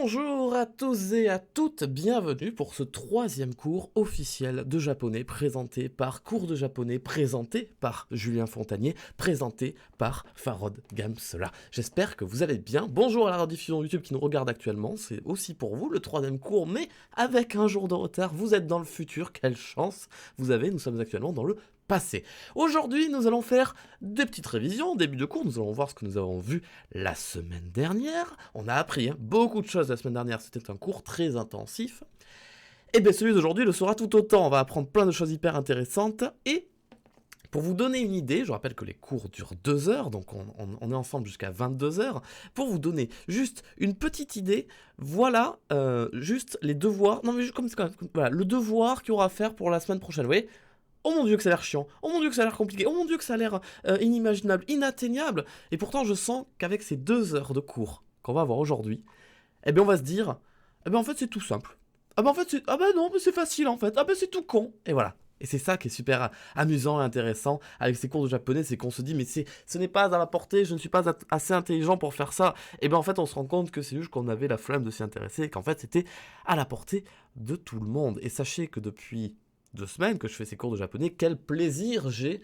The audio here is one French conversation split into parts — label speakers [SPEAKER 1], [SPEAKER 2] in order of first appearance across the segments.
[SPEAKER 1] Bonjour à tous et à toutes, bienvenue pour ce troisième cours officiel de japonais présenté par Cours de japonais, présenté par Julien Fontanier, présenté par Farod Gamsela. J'espère que vous allez bien. Bonjour à la rediffusion YouTube qui nous regarde actuellement, c'est aussi pour vous le troisième cours, mais avec un jour de retard, vous êtes dans le futur, quelle chance vous avez, nous sommes actuellement dans le passé. Aujourd'hui, nous allons faire des petites révisions. Début de cours, nous allons voir ce que nous avons vu la semaine dernière. On a appris beaucoup de choses la semaine dernière, c'était un cours très intensif. Et bien celui d'aujourd'hui le sera tout autant. On va apprendre plein de choses hyper intéressantes. Et pour vous donner une idée, je rappelle que les cours durent 2 heures, donc on est ensemble jusqu'à 22 heures. Pour vous donner juste une petite idée, voilà juste les devoirs. Non mais voilà, le devoir qu'il y aura à faire pour la semaine prochaine. Vous voyez ? Oh mon dieu que ça a l'air chiant, oh mon dieu que ça a l'air compliqué, oh mon dieu que ça a l'air inimaginable, inatteignable. Et pourtant je sens qu'avec ces 2 heures de cours qu'on va avoir aujourd'hui, eh bien on va se dire, eh bien en fait c'est tout simple. Ah ben en fait c'est, ah ben non mais c'est facile en fait, ah ben c'est tout con. Et voilà. Et c'est ça qui est super amusant et intéressant avec ces cours de japonais, c'est qu'on se dit mais ce n'est pas à ma portée, je ne suis pas assez intelligent pour faire ça. Et bien en fait on se rend compte que c'est juste qu'on avait la flemme de s'y intéresser et qu'en fait c'était à la portée de tout le monde. Et sachez que depuis 2 semaines que je fais ces cours de japonais, quel plaisir j'ai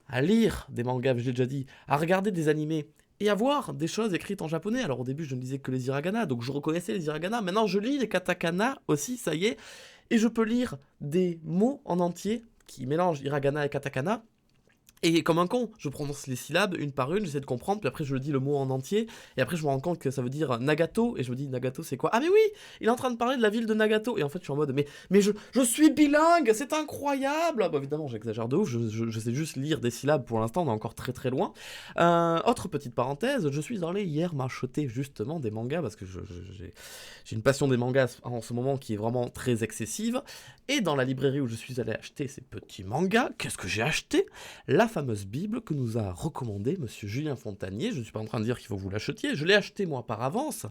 [SPEAKER 1] à lire des mangas, je l'ai déjà dit, à regarder des animés et à voir des choses écrites en japonais. Alors au début je ne lisais que les hiragana, donc je reconnaissais les hiragana, maintenant je lis les katakana aussi, ça y est, et je peux lire des mots en entier qui mélangent hiragana et katakana. Et comme un con, je prononce les syllabes une par une, j'essaie de comprendre, puis après je le dis le mot en entier, et après je me rends compte que ça veut dire Nagato, et je me dis Nagato c'est quoi? Ah mais oui, il est en train de parler de la ville de Nagato, et en fait je suis en mode mais je suis bilingue, c'est incroyable. Bah évidemment j'exagère de ouf, je sais juste lire des syllabes pour l'instant, on est encore très très loin. Autre petite parenthèse, je suis allé hier m'acheter justement des mangas, parce que j'ai une passion des mangas en ce moment qui est vraiment très excessive, et dans la librairie où je suis allé acheter ces petits mangas, qu'est-ce que j'ai acheté? La fameuse Bible que nous a recommandée monsieur Julien Fontanier. Je ne suis pas en train de dire qu'il faut que vous l'achetiez, je l'ai acheté moi par avance.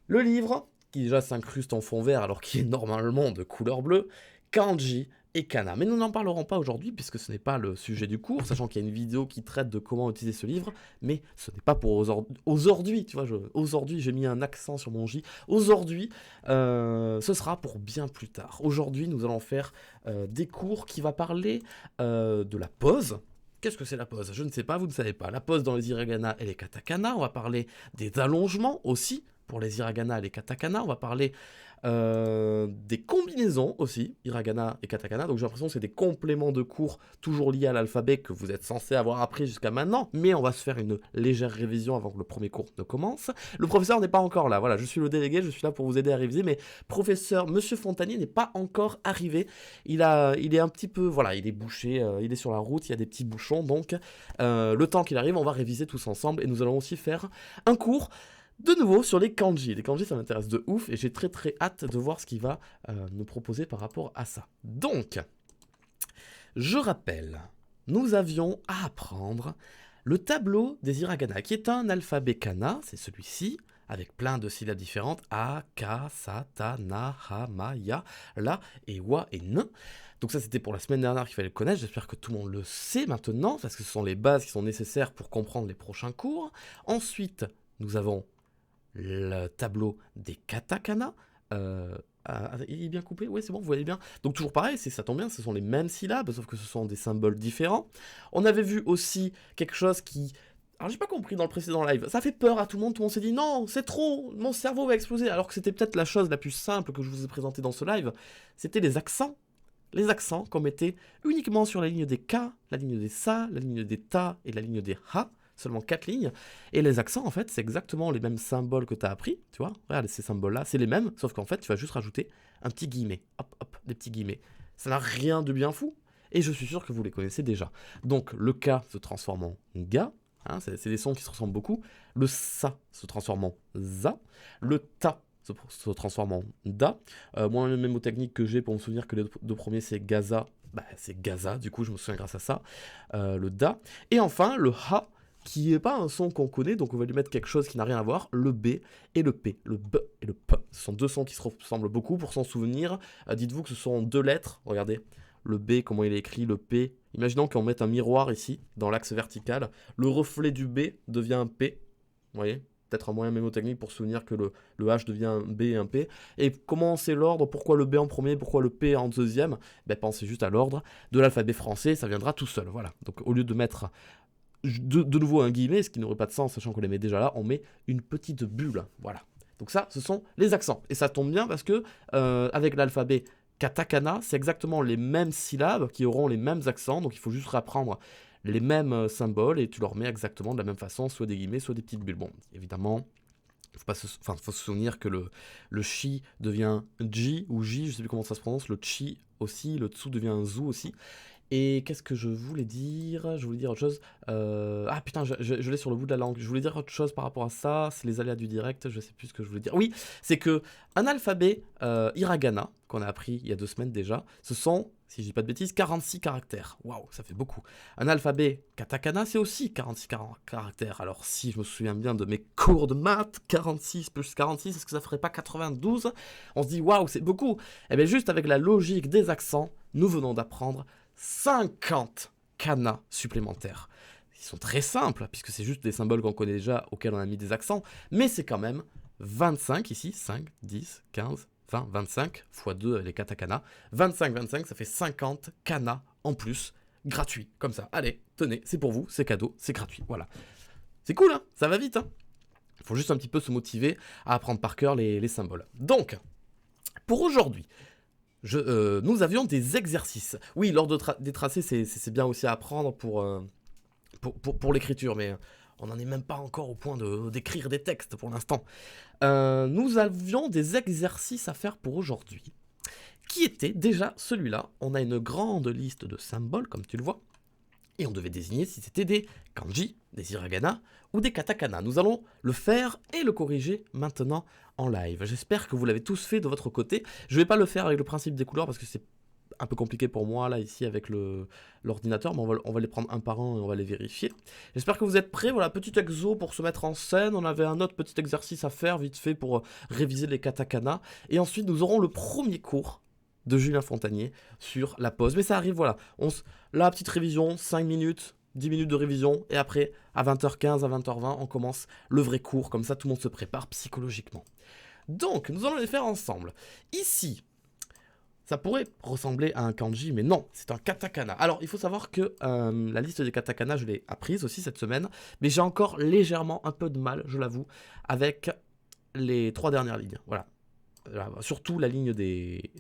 [SPEAKER 1] Le livre, qui déjà s'incruste en fond vert alors qu'il est normalement de couleur bleue, Kanji et Kana. Mais nous n'en parlerons pas aujourd'hui puisque ce n'est pas le sujet du cours, sachant qu'il y a une vidéo qui traite de comment utiliser ce livre, mais ce n'est pas pour aujourd'hui, tu vois, aujourd'hui j'ai mis un accent sur mon J, aujourd'hui ce sera pour bien plus tard. Aujourd'hui nous allons faire des cours qui va parler de la pause. Qu'est-ce que c'est la pause? Je ne sais pas, vous ne savez pas. La pause dans les hiragana et les katakana, on va parler des allongements aussi, pour les hiragana et les katakana, on va parler des combinaisons aussi, hiragana et katakana, donc j'ai l'impression que c'est des compléments de cours toujours liés à l'alphabet que vous êtes censé avoir appris jusqu'à maintenant, mais on va se faire une légère révision avant que le premier cours ne commence. Le professeur n'est pas encore là, voilà, je suis le délégué, je suis là pour vous aider à réviser, mais professeur Monsieur Fontanier n'est pas encore arrivé, il est un petit peu, voilà, il est bouché, il est sur la route, il y a des petits bouchons, donc le temps qu'il arrive, on va réviser tous ensemble, et nous allons aussi faire un cours de nouveau sur les kanji. Les kanji ça m'intéresse de ouf et j'ai très très hâte de voir ce qu'il va nous proposer par rapport à ça. Donc, je rappelle, nous avions à apprendre le tableau des hiragana qui est un alphabet kana, c'est celui-ci, avec plein de syllabes différentes, a, ka, sa, ta, na, ha, ma, ya, la, et wa, et n. Donc ça c'était pour la semaine dernière qu'il fallait le connaître, j'espère que tout le monde le sait maintenant, parce que ce sont les bases qui sont nécessaires pour comprendre les prochains cours. Ensuite, nous avons le tableau des katakana. Il est bien coupé? Oui, c'est bon, vous voyez bien. Donc toujours pareil, ça tombe bien, ce sont les mêmes syllabes, sauf que ce sont des symboles différents. On avait vu aussi quelque chose qui... Alors j'ai pas compris dans le précédent live, ça fait peur à tout le monde s'est dit non, c'est trop, mon cerveau va exploser, alors que c'était peut-être la chose la plus simple que je vous ai présentée dans ce live, c'était les accents. Les accents qu'on mettait uniquement sur la ligne des K, la ligne des Sa, la ligne des Ta et la ligne des Ha, seulement 4 lignes, et les accents en fait c'est exactement les mêmes symboles que tu as appris, tu vois, regarde ces symboles là, c'est les mêmes, sauf qu'en fait tu vas juste rajouter un petit guillemet, hop hop, des petits guillemets, ça n'a rien de bien fou, et je suis sûr que vous les connaissez déjà. Donc le K se transforme en Ga, hein, c'est des sons qui se ressemblent beaucoup, le Sa se transforme en Za, le Ta se transforme en Da, moi le mémotechnique que j'ai pour me souvenir que les 2 premiers c'est Gaza, bah, c'est Gaza, du coup je me souviens grâce à ça, le Da, et enfin le Ha, qui n'est pas un son qu'on connaît, donc on va lui mettre quelque chose qui n'a rien à voir, le B et le P, le B et le P. Ce sont 2 sons qui se ressemblent beaucoup, pour s'en souvenir, dites-vous que ce sont 2 lettres, regardez, le B, comment il est écrit, le P, imaginons qu'on mette un miroir ici, dans l'axe vertical, le reflet du B devient un P, vous voyez, peut-être un moyen mémotechnique pour se souvenir que le H devient un B et un P. Et comment c'est l'ordre, pourquoi le B en premier, pourquoi le P en deuxième? Ben, pensez juste à l'ordre de l'alphabet français, ça viendra tout seul, voilà. Donc au lieu de mettre de nouveau un guillemet, ce qui n'aurait pas de sens, sachant qu'on les met déjà là, on met une petite bulle, voilà. Donc ça, ce sont les accents. Et ça tombe bien parce que avec l'alphabet katakana, c'est exactement les mêmes syllabes qui auront les mêmes accents, donc il faut juste réapprendre les mêmes symboles et tu leur mets exactement de la même façon, soit des guillemets, soit des petites bulles. Bon, évidemment, faut se souvenir que le chi devient ji ou ji, je sais plus comment ça se prononce, le chi aussi, le tsu devient un zu aussi. Et qu'est-ce que je voulais dire? Je voulais dire autre chose. Ah putain, je l'ai sur le bout de la langue. Je voulais dire autre chose par rapport à ça. C'est les aléas du direct. Je sais plus ce que je voulais dire. Oui, c'est que un alphabet hiragana, qu'on a appris il y a 2 semaines déjà, ce sont, si je dis pas de bêtises, 46 caractères. Waouh, ça fait beaucoup. Un alphabet katakana, c'est aussi 46 caractères. Alors si je me souviens bien de mes cours de maths, 46 plus 46, est-ce que ça ferait pas 92? On se dit waouh, c'est beaucoup. Eh bien juste avec la logique des accents, nous venons d'apprendre 50 kanas supplémentaires. Ils sont très simples, puisque c'est juste des symboles qu'on connaît déjà, auxquels on a mis des accents, mais c'est quand même 25 ici, 5, 10, 15, 20, 25, x 2 les katakana, 25, 25, ça fait 50 kanas en plus, gratuit, comme ça. Allez, tenez, c'est pour vous, c'est cadeau, c'est gratuit, voilà. C'est cool, hein, ça va vite, hein. Il faut juste un petit peu se motiver à apprendre par cœur les symboles. Donc, pour aujourd'hui, nous avions des exercices. Oui, l'ordre des tracés, c'est bien aussi à apprendre pour l'écriture, mais on n'en est même pas encore au point d'écrire des textes pour l'instant. Nous avions des exercices à faire pour aujourd'hui, qui étaient déjà celui-là. On a une grande liste de symboles, comme tu le vois, et on devait désigner si c'était des kanji, des hiragana ou des katakana. Nous allons le faire et le corriger maintenant en live. J'espère que vous l'avez tous fait de votre côté. Je ne vais pas le faire avec le principe des couleurs parce que c'est un peu compliqué pour moi là ici avec l'ordinateur, mais on va les prendre un par un et on va les vérifier. J'espère que vous êtes prêts. Voilà, petit exo pour se mettre en scène. On avait un autre petit exercice à faire vite fait pour réviser les katakana. Et ensuite, nous aurons le premier cours de Julien Fontanier sur la pause. Mais ça arrive, voilà. La petite révision, 5 minutes, 10 minutes de révision, et après, à 20h15, à 20h20, on commence le vrai cours, comme ça tout le monde se prépare psychologiquement. Donc, nous allons les faire ensemble. Ici, ça pourrait ressembler à un kanji, mais non, c'est un katakana. Alors, il faut savoir que la liste des katakana, je l'ai apprise aussi cette semaine, mais j'ai encore légèrement un peu de mal, je l'avoue, avec les 3 dernières lignes. Voilà. Surtout la ligne des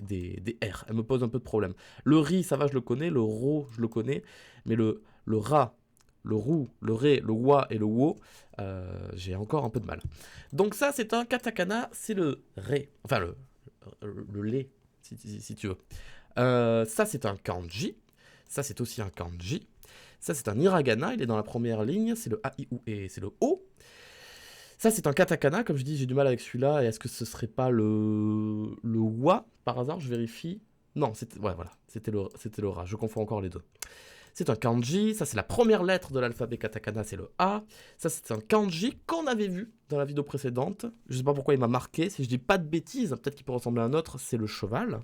[SPEAKER 1] R, elle me pose un peu de problème. Le ri, ça va, je le connais, le ro, je le connais, mais le ra, le rou, le ré, le wa et le wo, j'ai encore un peu de mal. Donc ça, c'est un katakana, c'est le ré, enfin le lé, si tu veux. Ça, c'est un kanji, ça, c'est aussi un kanji, ça, c'est un hiragana, il est dans la première ligne, c'est le a, i, ou, et c'est le o. Ça, c'est un katakana, comme je dis, j'ai du mal avec celui-là. Et est-ce que ce serait pas le wa, par hasard? Je vérifie. Non, ouais, voilà, c'était le ra. Je confonds encore les deux. C'est un kanji. Ça, c'est la première lettre de l'alphabet katakana, c'est le a. Ça, c'est un kanji qu'on avait vu dans la vidéo précédente. Je sais pas pourquoi il m'a marqué. Si je dis pas de bêtises, peut-être qu'il peut ressembler à un autre, c'est le cheval.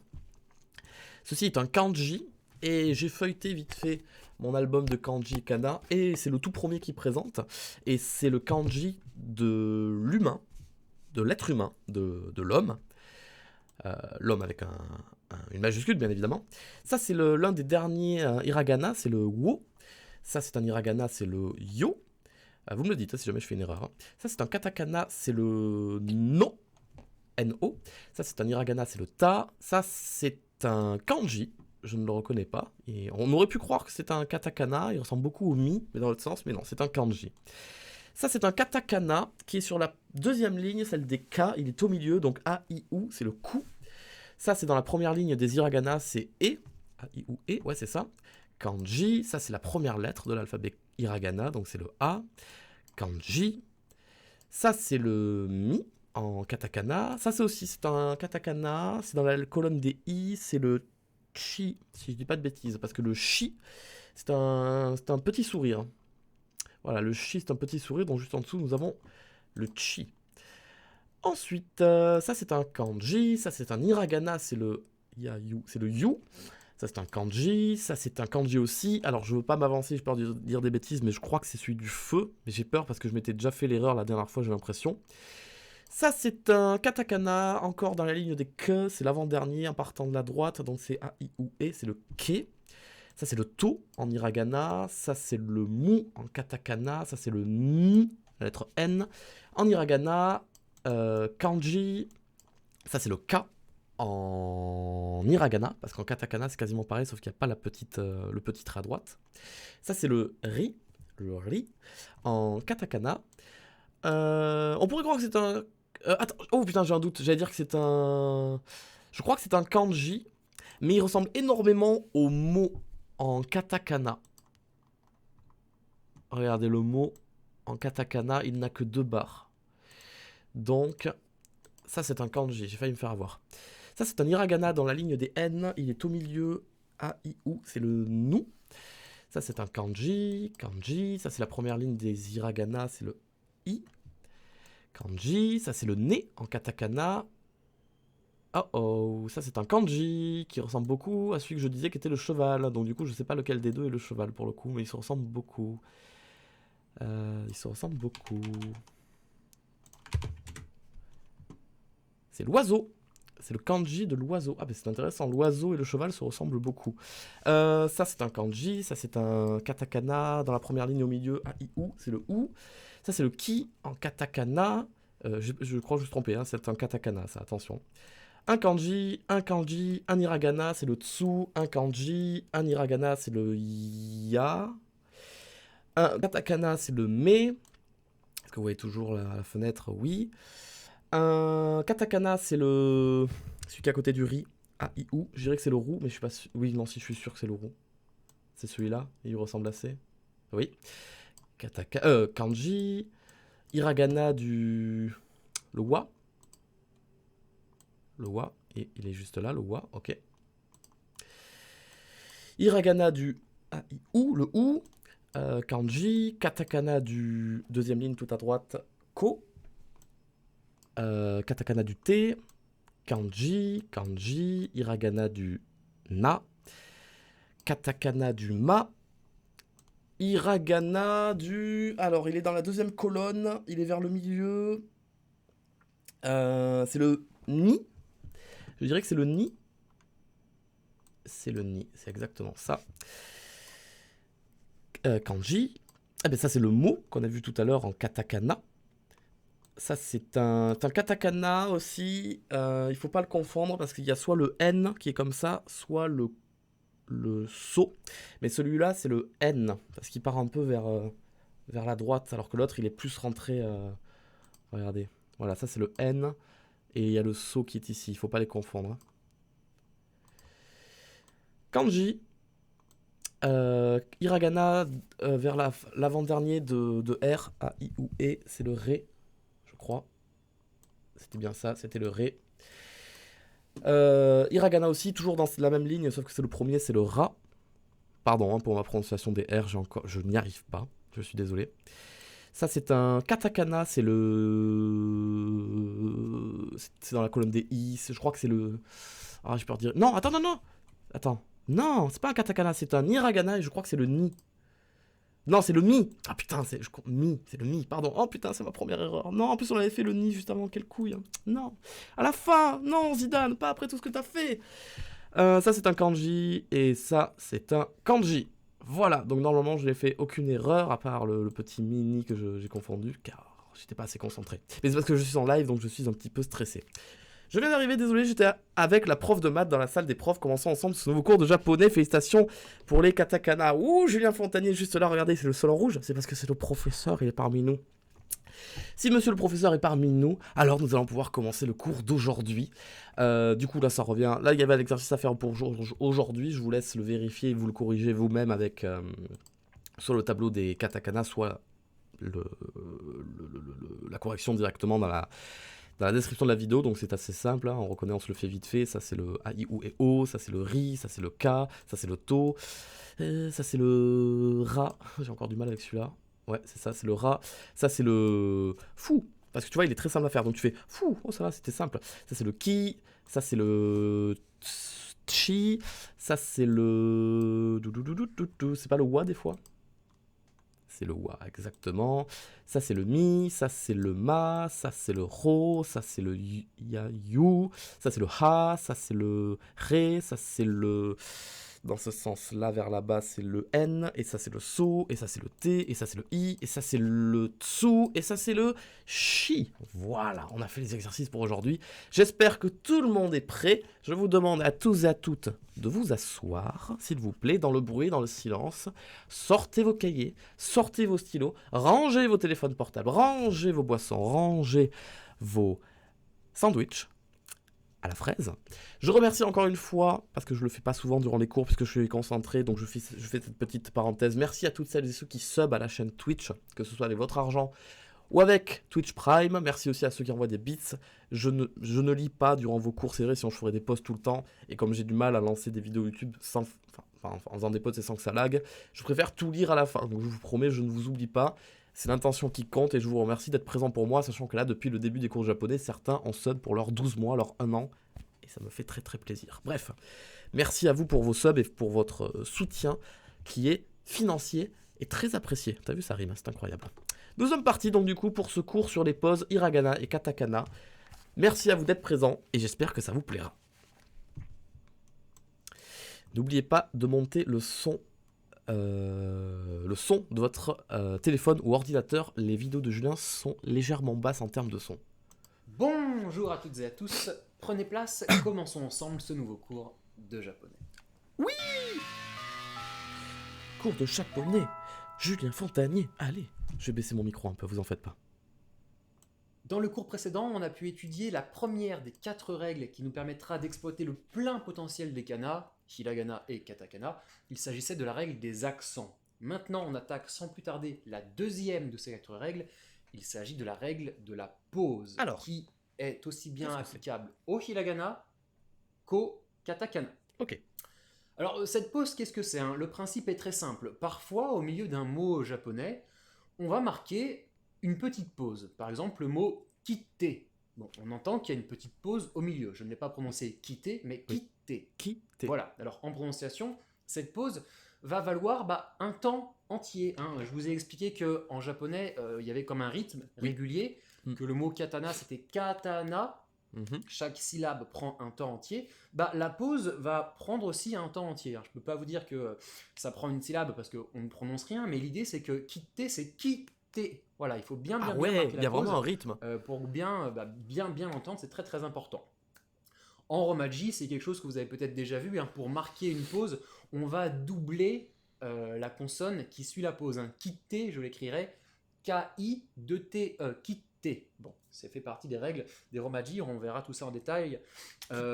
[SPEAKER 1] Ceci est un kanji. Et j'ai feuilleté vite fait mon album de kanji kana, et c'est le tout premier qui présente, et c'est le kanji de l'humain, de l'être humain, de l'homme, l'homme avec une majuscule bien évidemment. Ça c'est l'un des derniers hiragana, c'est le wo. Ça c'est un hiragana, c'est le yo. Vous me le dites si jamais je fais une erreur. Hein. Ça c'est un katakana, c'est le no, no. Ça c'est un hiragana, c'est le ta. Ça c'est un kanji. Je ne le reconnais pas. Et on aurait pu croire que c'est un katakana, il ressemble beaucoup au mi, mais dans l'autre sens, mais non, c'est un kanji. Ça, c'est un katakana qui est sur la deuxième ligne, celle des K, il est au milieu, donc A, I, U, c'est le ku. Ça, c'est dans la première ligne des hiragana, c'est E, A, I, U, E, ouais, c'est ça. Kanji, ça, c'est la première lettre de l'alphabet hiragana, donc c'est le A. Kanji. Ça, c'est le mi en katakana. Ça, c'est un katakana, c'est dans la colonne des I, c'est le chi, si je dis pas de bêtises, parce que le chi, c'est un petit sourire. Voilà, le chi, c'est un petit sourire, donc juste en dessous, nous avons le chi. Ensuite, ça c'est un kanji, ça c'est un hiragana, c'est le yayu, c'est le yu. Ça, c'est un kanji. Ça, c'est un kanji aussi. Alors, je veux pas m'avancer, j'ai peur de dire des bêtises, mais je crois que c'est celui du feu. Mais j'ai peur parce que je m'étais déjà fait l'erreur la dernière fois, j'ai l'impression. Ça, c'est un katakana, encore dans la ligne des ke. C'est l'avant-dernier en partant de la droite. Donc, c'est A, I, U, E. C'est le ke. Ça, c'est le to en hiragana. Ça, c'est le mu en katakana. Ça, c'est le ni, la lettre N. En hiragana, kanji. Ça, c'est le ka en hiragana. Parce qu'en katakana, c'est quasiment pareil, sauf qu'il n'y a pas le petit trait à droite. Ça, c'est le ri. Le ri. En katakana. On pourrait croire que c'est un... attends, oh putain, j'ai un doute. J'allais dire que c'est un... Je crois que c'est un kanji. Mais il ressemble énormément au mot en katakana. Regardez le mot en katakana, il n'a que 2 barres. Donc, ça c'est un kanji, j'ai failli me faire avoir. Ça c'est un hiragana dans la ligne des N, il est au milieu, A, I, U, c'est le nu. Ça c'est un kanji, kanji, ça c'est la première ligne des hiragana, c'est le I. Kanji, ça c'est le ne en katakana. Oh oh, ça c'est un kanji qui ressemble beaucoup à celui que je disais qui était le cheval. Donc du coup, je sais pas lequel des deux est le cheval pour le coup, mais ils se ressemblent beaucoup. C'est l'oiseau. C'est le kanji de l'oiseau. Ah ben c'est intéressant, l'oiseau et le cheval se ressemblent beaucoup. Ça c'est un kanji, ça c'est un katakana dans la première ligne au milieu, A, I, U, c'est le U. Ça c'est le ki en katakana. Je crois que je me suis trompé, hein, c'est un katakana ça, attention. Un kanji, un hiragana, c'est le tsu. Un kanji, un hiragana, c'est le ya. Un katakana, c'est le me. Est-ce que vous voyez toujours la fenêtre? Oui. Un katakana, c'est le... celui qui est à côté du ri. A, I, U. Je dirais que c'est le roux, mais je suis pas sûr. Oui, non, si je suis sûr que c'est le roux. C'est celui-là. Il lui ressemble assez. Oui. Kanji. Hiragana du... le wa. Le wa, et il est juste là, le wa, ok. Hiragana du A, I, U, le U. Kanji, katakana du deuxième ligne tout à droite, ko. Katakana du T. Kanji, kanji, hiragana du na. Katakana du ma. Hiragana du... Alors, il est dans la deuxième colonne, il est vers le milieu. C'est le ni. Je dirais que c'est le ni. C'est le ni, c'est exactement ça. Kanji. Eh ben ça, c'est le mot qu'on a vu tout à l'heure en katakana. Ça, c'est un katakana aussi. Il faut pas le confondre parce qu'il y a soit le N qui est comme ça, soit le so. Mais celui-là, c'est le N parce qu'il part un peu vers la droite, alors que l'autre, il est plus rentré. Regardez. Voilà, ça, c'est le N. Et il y a le so qui est ici. Il faut pas les confondre. Hein. Kanji. Hiragana vers l'avant-dernier de R, A, I, U, E, c'est le Ré, je crois. C'était bien ça, c'était le Ré. Hiragana aussi, toujours dans la même ligne, sauf que c'est le premier, c'est le Ra. Pardon hein, pour ma prononciation des R, je n'y arrive pas, je suis désolé. Ça, c'est un katakana, c'est le... C'est dans la colonne des I, je crois que c'est le... Ah, j'ai peur de dire... Non, attends, non. Attends. Non, c'est pas un katakana, c'est un hiragana et je crois que c'est le ni. Non, c'est le mi. Ah putain, c'est le mi, pardon. Oh putain, c'est ma première erreur. Non, en plus on avait fait le ni juste avant, quelle couille. Non. À la fin, non, Zidane, pas après tout ce que t'as fait. Ça, c'est un kanji et ça, c'est un kanji. Voilà, donc normalement, je n'ai fait aucune erreur à part le petit mini que j'ai confondu car j'étais pas assez concentré. Mais c'est parce que je suis en live, donc je suis un petit peu stressé. Je viens d'arriver, désolé, j'étais avec la prof de maths dans la salle des profs, commençons ensemble ce nouveau cours de japonais, félicitations pour les katakana. Ouh, Julien Fontanier, juste là, regardez, c'est le sol en rouge, c'est parce que c'est le professeur, il est parmi nous. Si monsieur le professeur est parmi nous, alors nous allons pouvoir commencer le cours d'aujourd'hui. Du coup, là, ça revient, là, il y avait un exercice à faire pour aujourd'hui, je vous laisse le vérifier et vous le corriger vous-même avec soit le tableau des katakana, soit la correction directement dans la description de la vidéo, donc c'est assez simple, hein, on reconnaît, on se le fait vite fait, ça c'est le A, I, U et O, ça c'est le RI, ça c'est le K, ça c'est le TO, ça c'est le RA, j'ai encore du mal avec celui-là, ouais c'est ça, c'est le RA, ça c'est le FOU, parce que tu vois il est très simple à faire, donc tu fais FOU, oh ça va c'était simple, ça c'est le KI, Ça, c'est le chi. Ça, c'est le... C'est pas le wa, des fois? C'est le wa, exactement. Ça, c'est le mi. Ça, c'est le ma. Ça, c'est le ro. Ça, c'est le yu. Ça, c'est le ha. Ça, c'est le ré. Ça, c'est le... Dans ce sens-là, vers là-bas, c'est le N, et ça c'est le SO, et ça c'est le T, et ça c'est le I, et ça c'est le TSU, et ça c'est le CHI. Voilà, on a fait les exercices pour aujourd'hui. J'espère que tout le monde est prêt. Je vous demande à tous et à toutes de vous asseoir, s'il vous plaît, dans le bruit, dans le silence. Sortez vos cahiers, sortez vos stylos, rangez vos téléphones portables, rangez vos boissons, rangez vos sandwichs à la fraise. Je remercie encore une fois, parce que je le fais pas souvent durant les cours, puisque je suis concentré, donc je fais cette petite parenthèse. Merci à toutes celles et ceux qui sub à la chaîne Twitch, que ce soit avec votre argent ou avec Twitch Prime. Merci aussi à ceux qui envoient des bits. Je ne lis pas durant vos cours, c'est vrai, sinon je ferais des posts tout le temps, et comme j'ai du mal à lancer des vidéos YouTube en faisant des posts et sans que ça lag, je préfère tout lire à la fin. Donc je vous promets, je ne vous oublie pas. C'est l'intention qui compte et je vous remercie d'être présent pour moi, sachant que là, depuis le début des cours japonais, certains en sub pour leurs 12 mois, leurs 1 an, et ça me fait très très plaisir. Bref, merci à vous pour vos subs et pour votre soutien qui est financier et très apprécié. T'as vu, ça rime, c'est incroyable. Nous sommes partis donc du coup pour ce cours sur les poses hiragana et katakana. Merci à vous d'être présents et j'espère que ça vous plaira. N'oubliez pas de monter le son de votre téléphone ou ordinateur. Les vidéos de Julien sont légèrement basses en termes de son.
[SPEAKER 2] Bonjour à toutes et à tous, prenez place, commençons ensemble ce nouveau cours de japonais.
[SPEAKER 1] Oui! Cours de japonais, Julien Fontanier, allez, je vais baisser mon micro un peu, vous en faites pas.
[SPEAKER 2] Dans le cours précédent, on a pu étudier la première des 4 règles qui nous permettra d'exploiter le plein potentiel des kanas, hiragana et katakana. Il s'agissait de la règle des accents. Maintenant, on attaque sans plus tarder la deuxième de ces 4 règles. Il s'agit de la règle de la pause, qui est aussi bien applicable au hiragana qu'au katakana.
[SPEAKER 1] Ok.
[SPEAKER 2] Alors, cette pause, qu'est-ce que c'est, hein? Le principe est très simple. Parfois, au milieu d'un mot japonais, on va marquer une petite pause. Par exemple, le mot quitter. Bon, on entend qu'il y a une petite pause au milieu. Je ne l'ai pas prononcé quitter, mais quitter.
[SPEAKER 1] Quitter.
[SPEAKER 2] Voilà. Alors, en prononciation, cette pause va valoir un temps entier, hein. Je vous ai expliqué qu'en japonais, il y avait comme un rythme régulier, que le mot katana, c'était katana. Chaque syllabe prend un temps entier. La pause va prendre aussi un temps entier. Je ne peux pas vous dire que ça prend une syllabe parce qu'on ne prononce rien, mais l'idée c'est que quitter, c'est quitter. Voilà, il faut bien marquer la pause.
[SPEAKER 1] Il y a vraiment un rythme.
[SPEAKER 2] Pour bien l'entendre, c'est très très important. En romaji, c'est quelque chose que vous avez peut-être déjà vu. Pour marquer une pause, on va doubler la consonne qui suit la pause. Quitter, je l'écrirai K-I-2-T-E. Quitter. Bon, c'est fait partie des règles des romaji. On verra tout ça en détail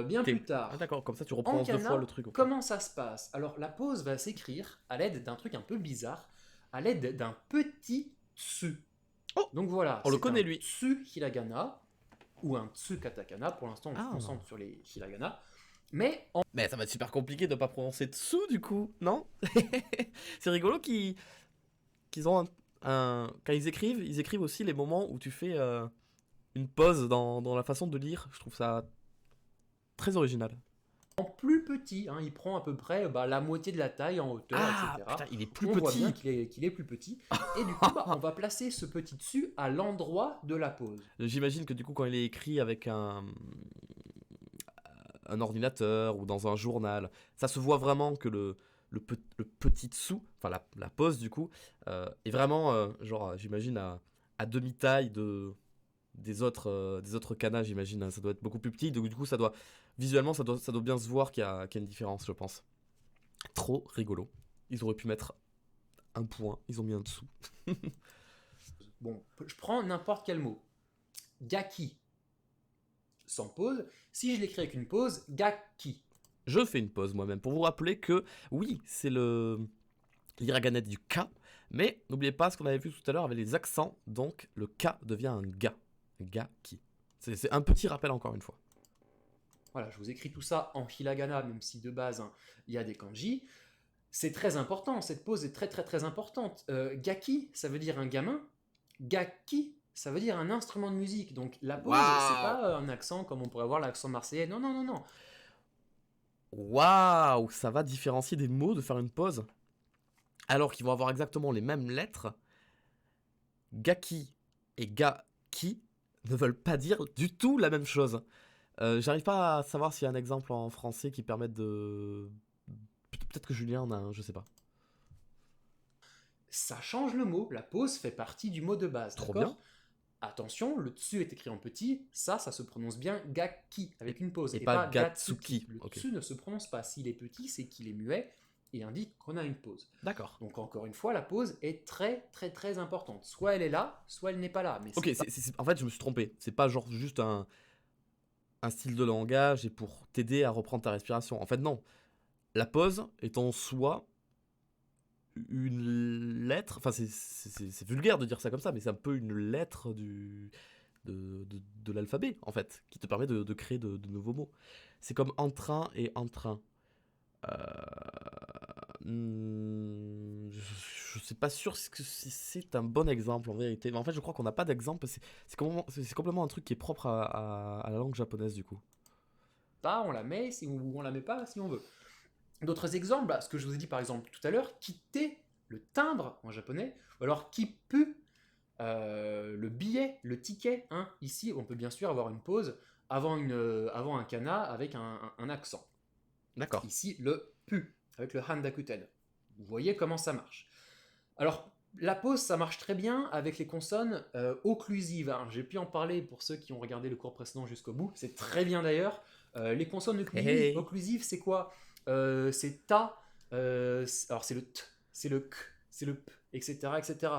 [SPEAKER 2] bien plus tard.
[SPEAKER 1] Ah, d'accord, comme ça tu reprends deux fois le truc. Okay.
[SPEAKER 2] Comment ça se passe? Alors, la pause va s'écrire à l'aide d'un truc un peu bizarre, à l'aide d'un petit tsu.
[SPEAKER 1] Oh,
[SPEAKER 2] donc voilà,
[SPEAKER 1] on le connaît lui.
[SPEAKER 2] Tsu hiragana ou un tsu katakana. Pour l'instant, on se concentre sur les hiragana. Mais
[SPEAKER 1] ça va être super compliqué de ne pas prononcer tsu du coup, non? C'est rigolo qu'ils ont quand ils écrivent aussi les moments où tu fais une pause dans la façon de lire. Je trouve ça très original.
[SPEAKER 2] En plus petit, il prend à peu près la moitié de la taille en hauteur, etc.
[SPEAKER 1] Putain, il est plus
[SPEAKER 2] on
[SPEAKER 1] petit.
[SPEAKER 2] voit bien qu'il est plus petit. Et du coup, on va placer ce petit dessus à l'endroit de la pause.
[SPEAKER 1] J'imagine que du coup, quand il est écrit avec un ordinateur ou dans un journal, ça se voit vraiment que le petit dessous, enfin la pause du coup, est vraiment, j'imagine, à demi-taille des autres kanas, j'imagine. Ça doit être beaucoup plus petit, donc du coup, visuellement, ça doit bien se voir qu'il y a une différence, je pense. Trop rigolo. Ils auraient pu mettre un point, ils ont mis un dessous.
[SPEAKER 2] Bon, je prends n'importe quel mot. Gaki. Sans pause. Si je l'écris avec une pause, gaki.
[SPEAKER 1] Je fais une pause moi-même pour vous rappeler que, oui, c'est l'hiragana du K, mais n'oubliez pas ce qu'on avait vu tout à l'heure avec les accents, donc le K devient un ga. Gaki. C'est un petit rappel encore une fois.
[SPEAKER 2] Voilà, je vous écris tout ça en hiragana, même si de base, il y a des kanji. C'est très important, cette pause est très très très importante. Gaki, ça veut dire un gamin. Gaki, ça veut dire un instrument de musique. Donc la pause,
[SPEAKER 1] Waouh.
[SPEAKER 2] c'est pas un accent comme on pourrait avoir l'accent marseillais. Non, non, non, non.
[SPEAKER 1] Waouh, ça va différencier des mots de faire une pause. Alors qu'ils vont avoir exactement les mêmes lettres. Gaki et gaki ne veulent pas dire du tout la même chose. J'arrive pas à savoir s'il y a un exemple en français qui permette de... Peut-être que Julien en a un, je sais pas.
[SPEAKER 2] Ça change le mot. La pause fait partie du mot de base.
[SPEAKER 1] Trop
[SPEAKER 2] D'accord.
[SPEAKER 1] bien.
[SPEAKER 2] Attention, le tsu est écrit en petit, ça se prononce bien gaki avec une pause
[SPEAKER 1] Et
[SPEAKER 2] et
[SPEAKER 1] pas
[SPEAKER 2] pas
[SPEAKER 1] gatsuki.
[SPEAKER 2] gatsuki. Le
[SPEAKER 1] Ok.
[SPEAKER 2] tsu ne se prononce pas. S'il est petit, c'est qu'il est muet et indique qu'on a une pause.
[SPEAKER 1] D'accord.
[SPEAKER 2] Donc encore une fois, la pause est très très très importante. Soit elle est là, soit elle n'est pas là. Mais
[SPEAKER 1] Ok, en fait, je me suis trompé. C'est pas genre juste un style de langage et pour t'aider à reprendre ta respiration. En fait, non. La pause est en soi une lettre. Enfin, c'est vulgaire de dire ça comme ça, mais c'est un peu une lettre de l'alphabet, en fait, qui te permet de créer de nouveaux mots. C'est comme entrain et entrain. Je suis pas sûr si c'est un bon exemple en vérité. Mais en fait, je crois qu'on n'a pas d'exemple. C'est complètement un truc qui est propre à la langue japonaise du coup.
[SPEAKER 2] pas, on la met, ou on la met pas si on veut. D'autres exemples, bah, ce que je vous ai dit par exemple tout à l'heure, quitter le timbre en japonais, ou alors kipu, le billet, le ticket. Hein. Ici, on peut bien sûr avoir une pause avant un kana avec un accent.
[SPEAKER 1] D'accord.
[SPEAKER 2] Ici, le pu, avec le handakuten. Vous voyez comment ça marche. Alors, la pause, ça marche très bien avec les consonnes occlusives. Alors, j'ai pu en parler pour ceux qui ont regardé le cours précédent jusqu'au bout. C'est très bien d'ailleurs. Les consonnes
[SPEAKER 1] Hey.
[SPEAKER 2] occlusives, c'est quoi C'est ta, alors c'est le t, c'est le k, c'est le p, etc. etc.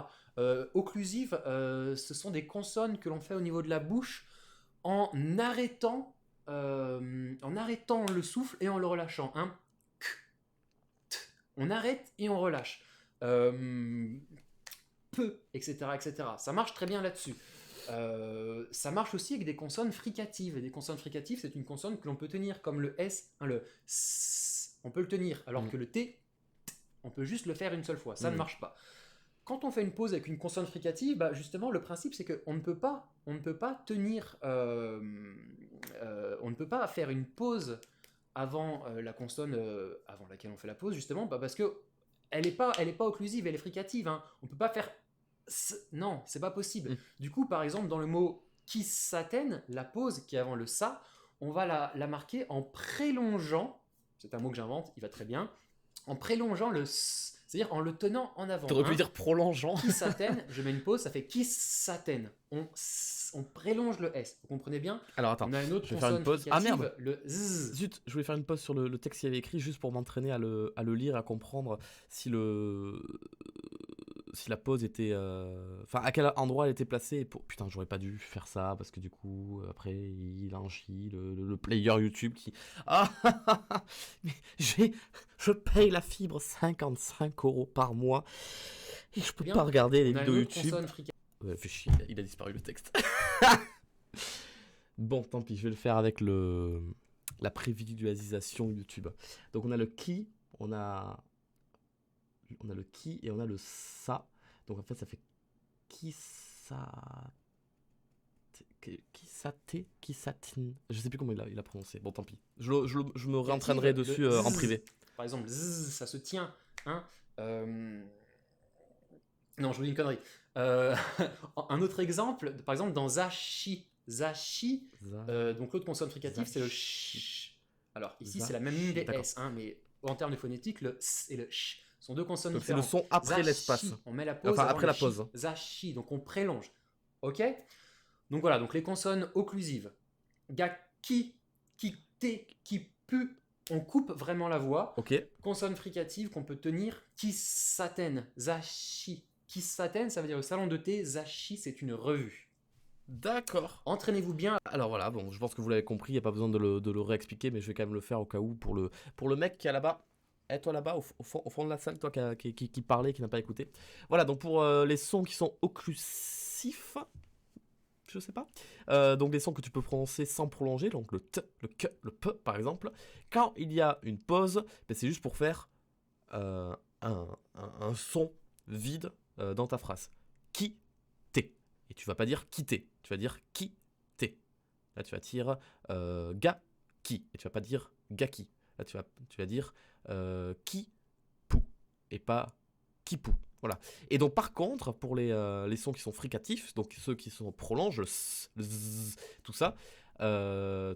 [SPEAKER 2] Occlusives, ce sont des consonnes que l'on fait au niveau de la bouche en arrêtant le souffle et en le relâchant. Hein. K, t. On arrête et on relâche. Peu, etc., etc. Ça marche très bien là-dessus. Ça marche aussi avec des consonnes fricatives. Et des consonnes fricatives, c'est une consonne que l'on peut tenir comme le S, hein, le S, on peut le tenir, alors que le T, on peut juste le faire une seule fois. Ça ne marche pas. Quand on fait une pause avec une consonne fricative, bah justement, le principe, c'est qu'on ne peut pas tenir, on ne peut pas faire une pause avant la consonne avant laquelle on fait la pause, justement, bah, parce que elle n'est pas occlusive, elle est fricative. Hein. On ne peut pas faire non, c'est pas possible. Du coup, par exemple, dans le mot kisaten, la pause qui est avant le sa, on va la marquer en prélongeant, c'est un mot que j'invente, il va très bien, en prélongeant le s, c'est-à-dire en le tenant en avant.
[SPEAKER 1] T'aurais pu dire prolongeant.
[SPEAKER 2] Kisaten, je mets une pause, ça fait kisaten. On prélonge le S, vous comprenez bien?
[SPEAKER 1] Alors attends,
[SPEAKER 2] on a une autre
[SPEAKER 1] je vais faire une pause. Ah merde,
[SPEAKER 2] le z.
[SPEAKER 1] Zut, je voulais faire une pause sur le texte qu'il y avait écrit juste pour m'entraîner à le lire, à comprendre si la pause était... Enfin, à quel endroit elle était placée. Putain, j'aurais pas dû faire ça, parce que du coup, après, il en chie, le player YouTube qui... Ah, mais je paye la fibre 55 € par mois, et je peux
[SPEAKER 2] Bien.
[SPEAKER 1] pas regarder les
[SPEAKER 2] On a
[SPEAKER 1] vidéos
[SPEAKER 2] une autre
[SPEAKER 1] YouTube.
[SPEAKER 2] consonne fricative.
[SPEAKER 1] Ouais, fais chier, il a disparu le texte. Bon, tant pis, je vais le faire avec la prévisualisation YouTube. Donc on a le qui, on a le qui et on a le ça. Donc en fait ça fait qui ça qui satin. Je sais plus comment il a prononcé. Bon, tant pis. Je me réentraînerai dessus en privé.
[SPEAKER 2] Par exemple, zzz, ça se tient. Hein. Non, je vous dis une connerie. Un autre exemple, par exemple, dans zashi. Zashi, donc l'autre consonne fricative, c'est le sh. Alors ici, c'est la même ligne des S, hein, mais en termes de phonétique, le s et le sh sont deux consonnes
[SPEAKER 1] donc c'est
[SPEAKER 2] différentes.
[SPEAKER 1] le son après
[SPEAKER 2] Zashi,
[SPEAKER 1] l'espace.
[SPEAKER 2] on met la pause.
[SPEAKER 1] Enfin,
[SPEAKER 2] avant
[SPEAKER 1] après
[SPEAKER 2] le
[SPEAKER 1] la pause.
[SPEAKER 2] Shi. Zashi, donc on prélonge. Ok. Donc voilà, donc les consonnes occlusives. Gaki, ki, te, ki, pu. On coupe vraiment la voix.
[SPEAKER 1] Ok.
[SPEAKER 2] Consonne fricative qu'on peut tenir. Kisaten, zashi. Kisaten, ça veut dire le salon de thé. Zashi, c'est une revue.
[SPEAKER 1] D'accord.
[SPEAKER 2] Entraînez-vous bien.
[SPEAKER 1] Alors voilà, bon, je pense que vous l'avez compris, il n'y a pas besoin de le réexpliquer, mais je vais quand même le faire au cas où pour le mec qui est là-bas. Et toi là-bas, au fond de la salle, toi qui parlait, qui n'a pas écouté. Voilà, donc pour les sons qui sont occlusifs, je sais pas. Donc des sons que tu peux prononcer sans prolonger, donc le t, le k, le p par exemple. Quand il y a une pause, ben, c'est juste pour faire un son vide dans ta phrase. Qui t'es. Et tu vas pas dire quitter, tu vas dire quitter. Là, tu vas dire ga-ki, et tu vas pas dire gaki. Là, tu vas dire ki-pou, et pas ki-pou. Voilà. Et donc, par contre, pour les sons qui sont fricatifs, donc ceux qui sont prolongent, le s, le z, tout ça,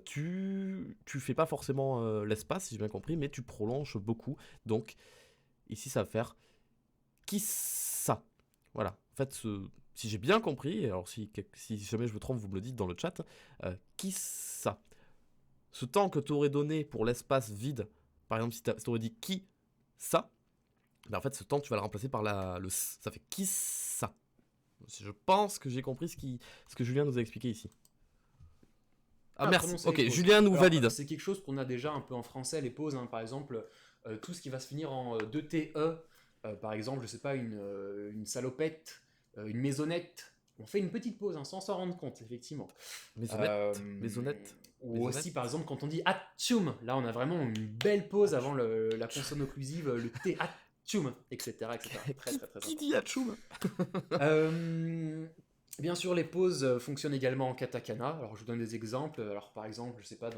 [SPEAKER 1] tu fais pas forcément l'espace, si j'ai bien compris, mais tu prolonges beaucoup. Donc, ici, ça va faire kissa. Voilà. En fait, si j'ai bien compris, alors si jamais je me trompe, vous me le dites dans le chat, kissa. Ce temps que tu aurais donné pour l'espace vide, par exemple, si tu aurais dit qui ça, ben en fait, ce temps, tu vas le remplacer par le s. Ça fait kissa. Je pense que j'ai compris ce que Julien nous a expliqué ici. Ah, merci. Ok, Julien nous valide.
[SPEAKER 2] C'est quelque chose qu'on a déjà un peu en français, les pauses. Par exemple, tout ce qui va se finir en 2TE, par exemple, je sais pas, une salopette, une maisonnette. On fait une petite pause sans s'en rendre compte, effectivement.
[SPEAKER 1] Maisonnette.
[SPEAKER 2] Ou aussi, par exemple, quand on dit atchoum, là on a vraiment une belle pause avant la consonne occlusive, le T, atchoum, etc. Très, très, très
[SPEAKER 1] Qui dit atchoum?
[SPEAKER 2] Bien sûr, les pauses fonctionnent également en katakana. Alors, je vous donne des exemples. Alors, par exemple, je sais pas,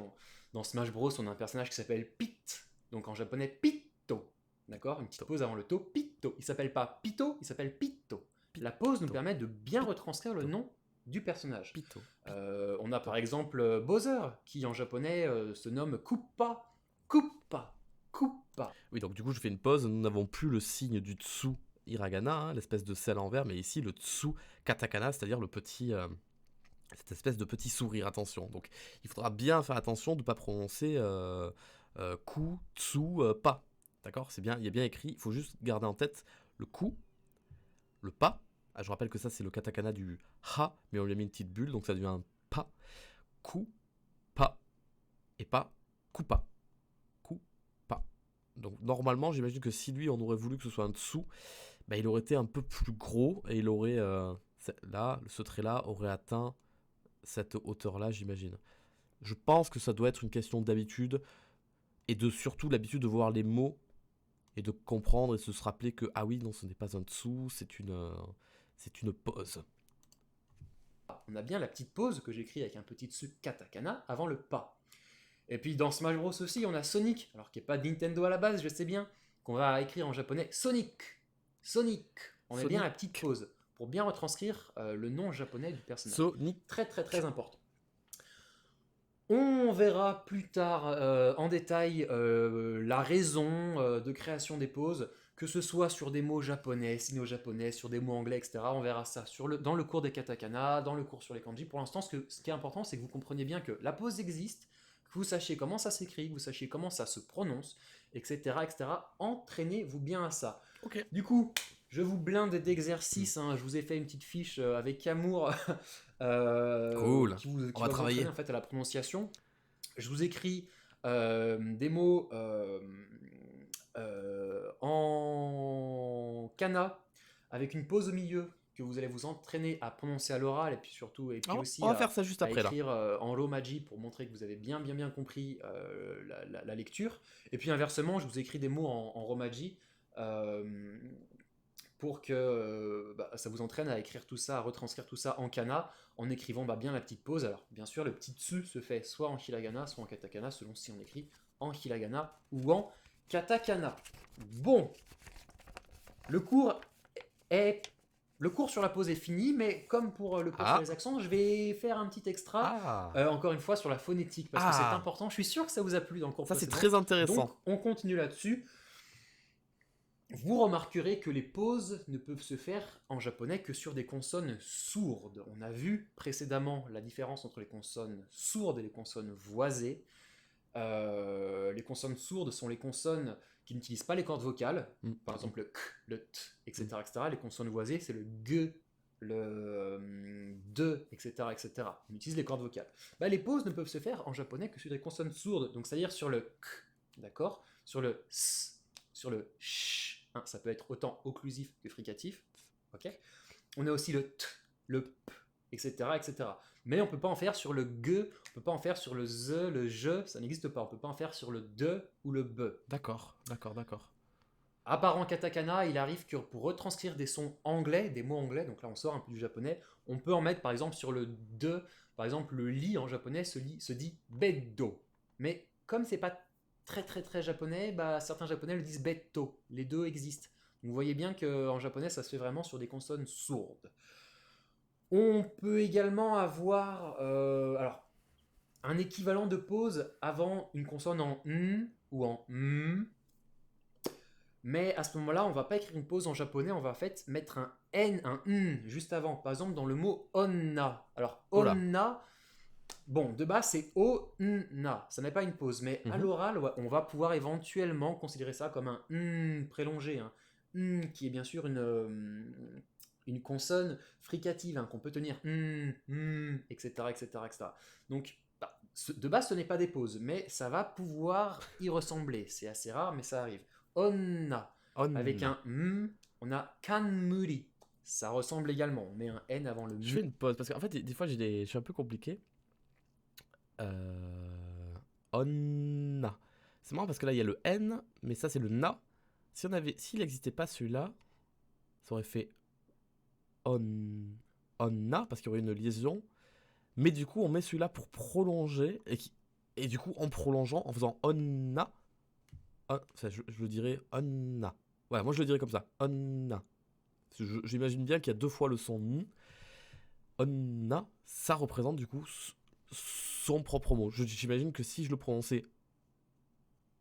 [SPEAKER 2] dans Smash Bros, on a un personnage qui s'appelle Pit. Donc, en japonais, Pitto. D'accord? Une petite pause avant le to, Pitto. Il s'appelle pas Pito, il s'appelle Pitto. La pause nous permet de bien retranscrire le nom du personnage.
[SPEAKER 1] Pito.
[SPEAKER 2] On a par exemple Bowser, qui en japonais se nomme Koopa. Koopa. Koopa.
[SPEAKER 1] Oui, donc du coup, je fais une pause. Nous n'avons plus le signe du tsu hiragana, hein, l'espèce de sel en vert, mais ici le tsu katakana, c'est-à-dire le petit, cette espèce de petit sourire. Attention. Donc, il faudra bien faire attention de ne pas prononcer ku, tsu, pa. D'accord? C'est bien, il y a bien écrit. Il faut juste garder en tête le ku, le pa. Ah, je rappelle que ça, c'est le katakana du ha, mais on lui a mis une petite bulle, donc ça devient un pa. Ku, pa, et pas kupa. Ku-pa. Donc, normalement, j'imagine que si lui, on aurait voulu que ce soit un dessous, bah, il aurait été un peu plus gros, et il aurait, là, ce trait-là aurait atteint cette hauteur-là, j'imagine. Je pense que ça doit être une question d'habitude, et de surtout l'habitude de voir les mots, et de comprendre, et de se rappeler que, ah oui, non, ce n'est pas un dessous, c'est une pause.
[SPEAKER 2] On a bien la petite pause que j'écris avec un petit tsu katakana avant le pa. Et puis dans Smash Bros aussi, on a Sonic, alors qui n'est pas Nintendo à la base, je sais bien, qu'on va écrire en japonais Sonic. Sonic. On met bien la petite pause pour bien retranscrire le nom japonais du personnage.
[SPEAKER 1] Sonic.
[SPEAKER 2] Très très très important. On verra plus tard en détail la raison de création des pauses, que ce soit sur des mots japonais, sino-japonais, sur des mots anglais, etc. On verra ça dans le cours des katakana, dans le cours sur les kanji. Pour l'instant, ce qui est important, c'est que vous compreniez bien que la pause existe, que vous sachiez comment ça s'écrit, que vous sachiez comment ça se prononce, etc. etc. Entraînez-vous bien à ça.
[SPEAKER 1] Ok.
[SPEAKER 2] Du coup, je vous blinde d'exercices. Hein. Je vous ai fait une petite fiche avec amour
[SPEAKER 1] cool.
[SPEAKER 2] qui va
[SPEAKER 1] on va travailler
[SPEAKER 2] en fait, à la prononciation. Je vous écris des mots en kana avec une pause au milieu que vous allez vous entraîner à prononcer à l'oral et puis surtout aussi
[SPEAKER 1] on va faire ça juste après,
[SPEAKER 2] écrire en romaji pour montrer que vous avez bien compris la lecture. Et puis inversement, je vous écris des mots en romaji pour que ça vous entraîne à écrire tout ça, à retranscrire tout ça en kana, en écrivant bien la petite pause. Alors bien sûr, le petit tsu se fait soit en hiragana, soit en katakana, selon si on écrit en hiragana ou en katakana. Bon, le cours sur la pause est fini, mais comme pour le cours sur les accents, je vais faire un petit extra, encore une fois, sur la phonétique, parce que c'est important. Je suis sûr que ça vous a plu dans le cours précédent.
[SPEAKER 1] Ça, c'est très intéressant.
[SPEAKER 2] Donc, on continue là-dessus. Vous remarquerez que les pauses ne peuvent se faire en japonais que sur des consonnes sourdes. On a vu précédemment la différence entre les consonnes sourdes et les consonnes voisées. Les consonnes sourdes sont les consonnes qui n'utilisent pas les cordes vocales, par exemple le k, le t, etc. etc. Les consonnes voisées, c'est le g, le de, etc. etc. On utilise les cordes vocales. Les pauses ne peuvent se faire en japonais que sur des consonnes sourdes, donc c'est-à-dire sur le k, d'accord, sur le s, sur le sh. Hein, ça peut être autant occlusif que fricatif. Okay, on a aussi le t, le p, etc. etc. Mais on ne peut pas en faire sur le g, on ne peut pas en faire sur le z, le je, ça n'existe pas. On ne peut pas en faire sur le de ou le be.
[SPEAKER 1] D'accord.
[SPEAKER 2] À part en katakana, il arrive que pour retranscrire des sons anglais, des mots anglais, donc là on sort un peu du japonais, on peut en mettre par exemple sur le de, par exemple le lit en japonais se dit beddo. Mais comme c'est pas très très très japonais, bah, certains japonais le disent betto. Les deux existent. Donc vous voyez bien qu'en japonais ça se fait vraiment sur des consonnes sourdes. On peut également avoir alors, un équivalent de pause avant une consonne en n ou en m. Mais à ce moment-là, on va pas écrire une pause en japonais, on va en fait mettre un N, un N juste avant. Par exemple, dans le mot onna. Alors,
[SPEAKER 1] Oh là.
[SPEAKER 2] onna, bon, de base, c'est O-N-Na. Ça n'est pas une pause, mais à l'oral, ouais, on va pouvoir éventuellement considérer ça comme un N prélongé. Un N qui est bien sûr une consonne fricative hein, qu'on peut tenir, etc., etc., etc. Donc, bah, de base, ce n'est pas des pauses, mais ça va pouvoir y ressembler. C'est assez rare, mais ça arrive. Onna. Avec un on a kanmuri. Ça ressemble également. On met un N avant le
[SPEAKER 1] Je fais une pause parce qu'en fait, des fois, je suis un peu compliqué. Onna. C'est marrant parce que là, il y a le N, mais ça, c'est le na. S'il n'existait pas celui-là, ça aurait fait onna parce qu'il y aurait une liaison. Mais du coup, on met celui-là pour prolonger et du coup, en prolongeant, en faisant onna, je le dirais onna. Ouais, moi je le dirais comme ça, onna. J'imagine bien qu'il y a deux fois le son n. Onna, ça représente du coup son propre mot. J'imagine que si je le prononçais,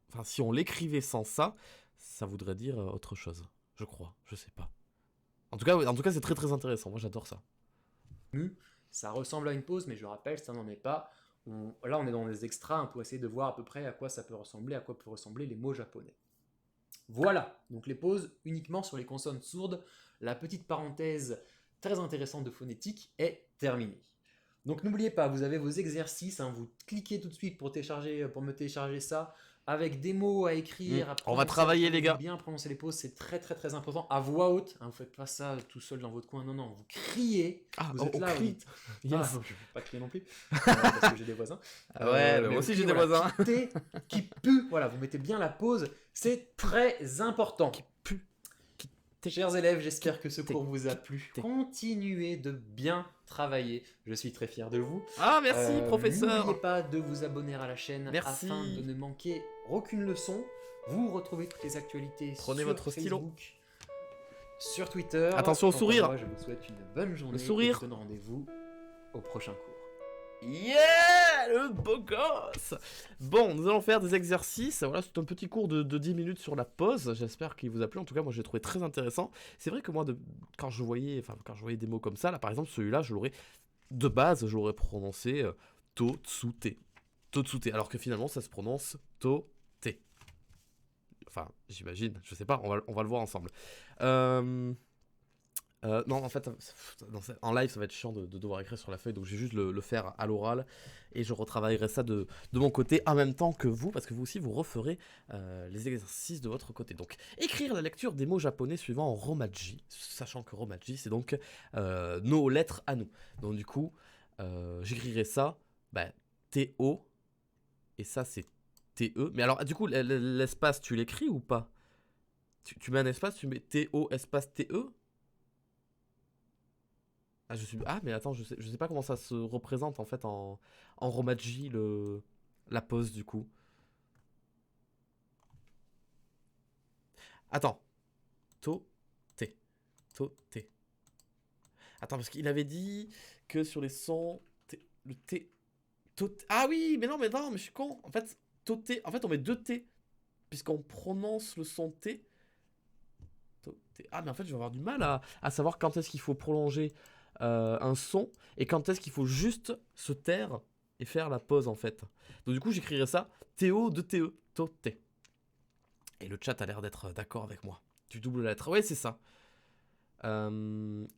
[SPEAKER 1] enfin si on l'écrivait sans ça, ça voudrait dire autre chose. Je crois, je sais pas. En tout cas, c'est très très intéressant. Moi, j'adore ça.
[SPEAKER 2] Ça ressemble à une pause, mais je rappelle, ça n'en est pas. Là, on est dans les extras pour essayer de voir à peu près à quoi ça peut ressembler, à quoi peuvent ressembler les mots japonais. Voilà, donc les pauses uniquement sur les consonnes sourdes. La petite parenthèse très intéressante de phonétique est terminée. Donc n'oubliez pas, vous avez vos exercices, hein, vous cliquez tout de suite pour me télécharger ça, avec des mots à écrire,
[SPEAKER 1] On va travailler les gars.
[SPEAKER 2] Bien prononcer les pauses, c'est très très très important. À voix haute, hein, vous faites pas ça tout seul dans votre coin, non, vous criez. Vous êtes là, vous dites.
[SPEAKER 1] Yes.
[SPEAKER 2] Ah, je ne vais pas crier non plus, parce que j'ai des voisins.
[SPEAKER 1] Ouais, moi aussi j'ai des voisins.
[SPEAKER 2] Qui pue, voilà, vous mettez bien la pause, c'est très important.
[SPEAKER 1] Qui pue.
[SPEAKER 2] Chers élèves, j'espère que ce cours vous a plu. Continuez de bien travailler. Je suis très fier de vous.
[SPEAKER 1] Ah, merci, professeur.
[SPEAKER 2] N'oubliez pas de vous abonner à la chaîne afin de ne manquer aucune leçon. Vous retrouvez toutes les actualités sur
[SPEAKER 1] votre
[SPEAKER 2] Facebook, sur Twitter.
[SPEAKER 1] Attention au sourire.
[SPEAKER 2] Moi, je vous souhaite une bonne journée.
[SPEAKER 1] Le sourire.
[SPEAKER 2] Et je vous donne rendez-vous au prochain cours.
[SPEAKER 1] Yeah, le beau gosse. Bon, nous allons faire des exercices. Voilà, c'est un petit cours de 10 minutes sur la pause. J'espère qu'il vous a plu. En tout cas, moi, j'ai trouvé très intéressant. C'est vrai que moi, quand je voyais des mots comme ça, là, par exemple, celui-là, de base, je l'aurais prononcé to-tsu-te. To-tsu-te. Alors que finalement, ça se prononce to-te. Enfin, j'imagine. Je sais pas. On va le voir ensemble. Non, en fait, en live, ça va être chiant de devoir écrire sur la feuille, donc je vais juste le faire à l'oral et je retravaillerai ça de mon côté en même temps que vous, parce que vous aussi, vous referez les exercices de votre côté. Donc, écrire la lecture des mots japonais suivant en romaji, sachant que romaji, c'est donc nos lettres à nous. Donc, du coup, j'écrirai ça, T-O, et ça, c'est T-E. Mais alors, du coup, l'espace, tu l'écris ou pas? Tu mets un espace, tu mets T-O espace T-E? Ah, mais attends, je sais pas comment ça se représente en fait en romaji, la pause du coup. Attends. To-te. To-te. Attends, parce qu'il avait dit que sur les sons, le T. Ah oui, mais non, mais je suis con. En fait, to-te. En fait, on met deux T. Puisqu'on prononce le son T. Ah, mais en fait, je vais avoir du mal à savoir quand est-ce qu'il faut prolonger un son et quand est-ce qu'il faut juste se taire et faire la pause en fait. Donc du coup j'écrirai ça Théo de TE, to-te. Et le chat a l'air d'être d'accord avec moi. Tu doubles la lettre, ouais c'est ça.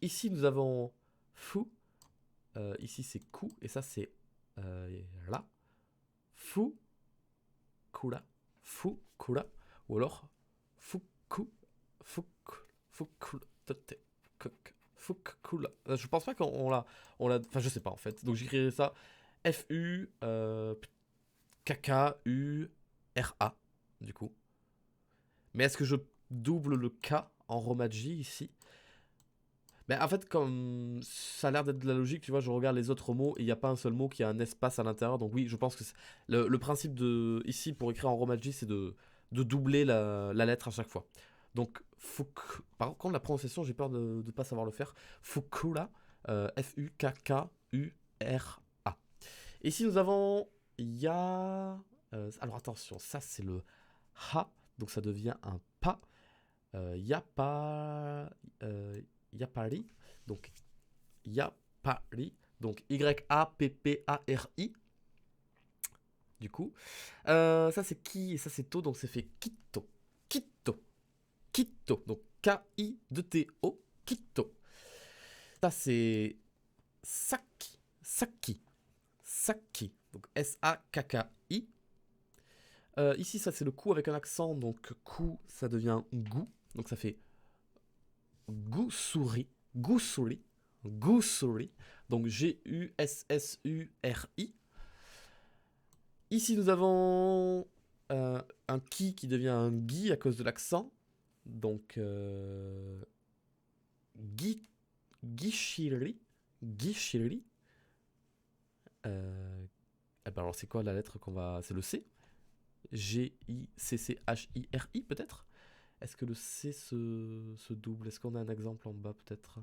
[SPEAKER 1] Ici nous avons fou, ici c'est ku et ça c'est là. Fu, kula, fu, kula, ou alors fuku, Fukula. Je pense pas qu'on l'a. Enfin, je sais pas en fait. Donc j'écrirai ça F-U K-K-U-R-A du coup. Mais est-ce que je double le K en Romaji ici. Mais en fait, comme ça a l'air d'être de la logique, tu vois, je regarde les autres mots et il n'y a pas un seul mot qui a un espace à l'intérieur. Donc oui, je pense que le principe de ici pour écrire en Romaji, c'est de doubler la lettre à chaque fois. Donc, par contre, la prononciation, j'ai peur de ne pas savoir le faire. Fukura, Fukkura. Ici, nous avons Ya. Alors attention, ça c'est le Ha, donc ça devient un Pa. Yapari, donc Yapari, donc Yappari, du coup. Ça c'est Ki et ça c'est To, donc c'est fait Kitto, Kitto, Kitto, donc K-I-T-O, Kitto. Ça c'est Saki, Saki, Saki, donc S-A-K-K-I. Ici ça c'est le Ku avec un accent, donc Ku ça devient Gu, donc ça fait Gusuri, Gusuri, Gusuri, donc G-U-S-S-U-R-I. Ici, nous avons un qui devient un gui à cause de l'accent. Donc, Gishiri, Gishiri. Eh ben alors, c'est quoi la lettre qu'on va... C'est le C. G-I-C-C-H-I-R-I, peut-être. Est-ce que le C se double? Est-ce qu'on a un exemple en bas, peut-être?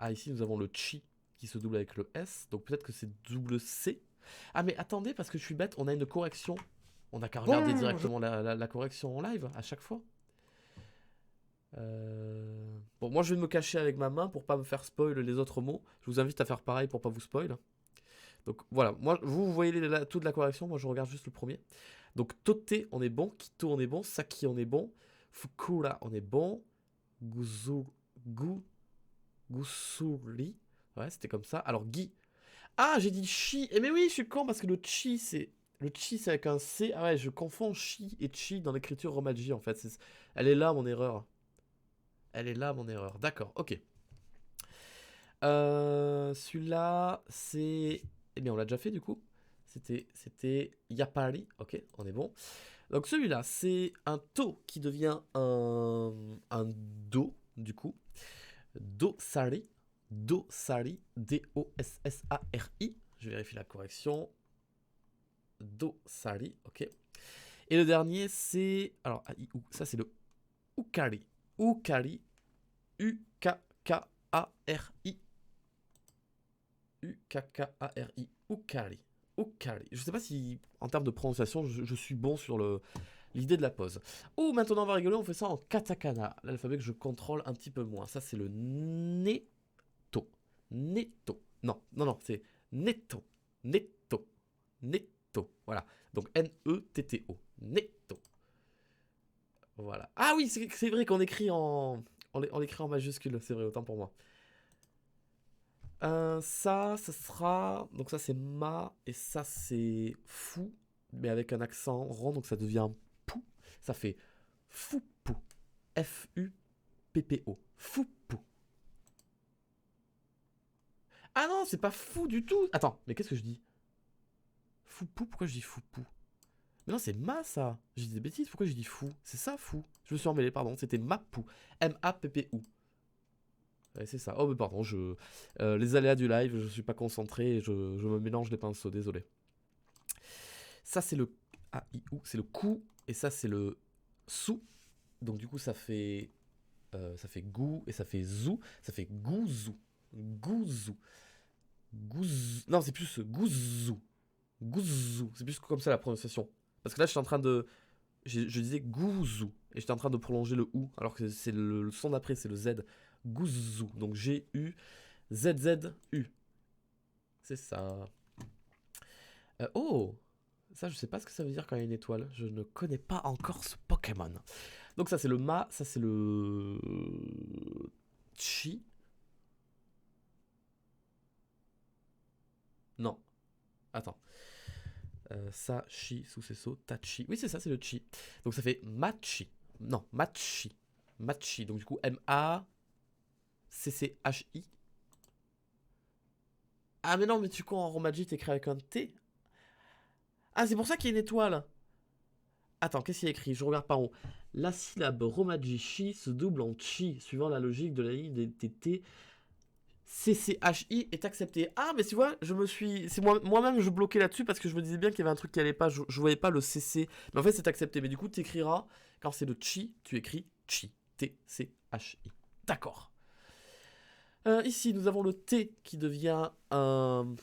[SPEAKER 1] Ici, nous avons le chi qui se double avec le S. Donc, peut-être que c'est double C. Ah, mais attendez, parce que je suis bête, on a une correction. On n'a qu'à regarder directement la correction en live, à chaque fois. Bon, moi, je vais me cacher avec ma main pour pas me faire spoil les autres mots. Je vous invite à faire pareil pour pas vous spoil. Donc, voilà. Moi, vous voyez toute la correction. Moi, je regarde juste le premier. Donc, Tote, on est bon. Kito, on est bon. Saki, on est bon. Fukura, on est bon. Gusuri. Ouais, c'était comme ça. Alors, Gi. Ah, j'ai dit chi. Eh mais oui, je suis con parce que le chi, c'est... Le chi, c'est avec un C. Ah ouais, je confonds chi et chi dans l'écriture romaji, en fait. Elle est là, mon erreur. Elle est là, mon erreur. D'accord, ok. Celui-là, c'est... Eh bien, on l'a déjà fait, du coup. C'était Yapari. Ok, on est bon. Donc, celui-là, c'est un To qui devient un Do, du coup. Dosari. Dosari. D-O-S-S-A-R-I. Je vérifie la correction. Dosari, ok. Et le dernier, c'est... Alors, ça, c'est le Ukari. Ukari. U-K-K-A-R-I. U-K-K-A-R-I. Ukari. Ukari. Je sais pas si, en termes de prononciation, je suis bon sur l'idée de la pause. Oh, maintenant, on va rigoler, on fait ça en katakana. L'alphabet que je contrôle un petit peu moins. Ça, c'est le Neto. Neto. Non, non, non, c'est Neto. Neto. Neto. Voilà. Donc N-E-T-T-O. Neto. Voilà. Ah oui, c'est vrai qu'on écrit on l'écrit en majuscule, c'est vrai, autant pour moi. Ça sera... Donc ça, c'est ma, et ça, c'est fou, mais avec un accent rond, donc ça devient pou. Ça fait foupou. F-U-P-P-O. Foupou. Ah non, c'est pas fou du tout. Attends, mais qu'est-ce que je dis? Foupou, pourquoi je dis foupou? Mais non, c'est ma, ça. J'ai dit des bêtises, pourquoi je dis fou? C'est ça, fou. Je me suis emmêlé, pardon, c'était mapou. M-A-P-P-O. Ouais, c'est ça. Oh, mais pardon, les aléas du live, je suis pas concentré et je me mélange les pinceaux, désolé. Ça, c'est le A-I-U, c'est le ku, et ça, c'est le sou. Donc, du coup, ça fait gou, et ça fait zou. Ça fait gouzou. Gouzou. Gouzou. Non, c'est plus gouzou. Gouzou. C'est plus comme ça la prononciation. Parce que là, je suis en train de... Je disais gouzou, et j'étais en train de prolonger le ou, alors que c'est le son d'après, c'est le Z. Gouzou, donc G-U-Z-Z-U. C'est ça. Oh, ça je sais pas ce que ça veut dire quand il y a une étoile. Je ne connais pas encore ce Pokémon. Donc ça c'est le Ma, ça c'est le Chi. Non, attends. Ça, Chi, sous c'est so, Tachi. Oui c'est ça, c'est le Chi. Donc ça fait Machi. Non, Machi. Machi, donc du coup M-A-C-C-H-I. Ah mais non, mais tu con, en Romaji t'écris avec un T. Ah c'est pour ça qu'il y a une étoile. Attends, qu'est-ce qu'il y a écrit? Je regarde par haut. La syllabe romaji chi se double en chi, suivant la logique de la ligne des T. CCHI est accepté. Ah, mais tu vois, c'est moi-même, je bloquais là-dessus parce que je me disais bien qu'il y avait un truc qui allait pas. Je voyais pas le CC. Mais en fait, c'est accepté. Mais du coup, tu écriras, quand c'est le chi, tu écris chi. T-C-H-I. D'accord. Ici, nous avons le T qui devient un.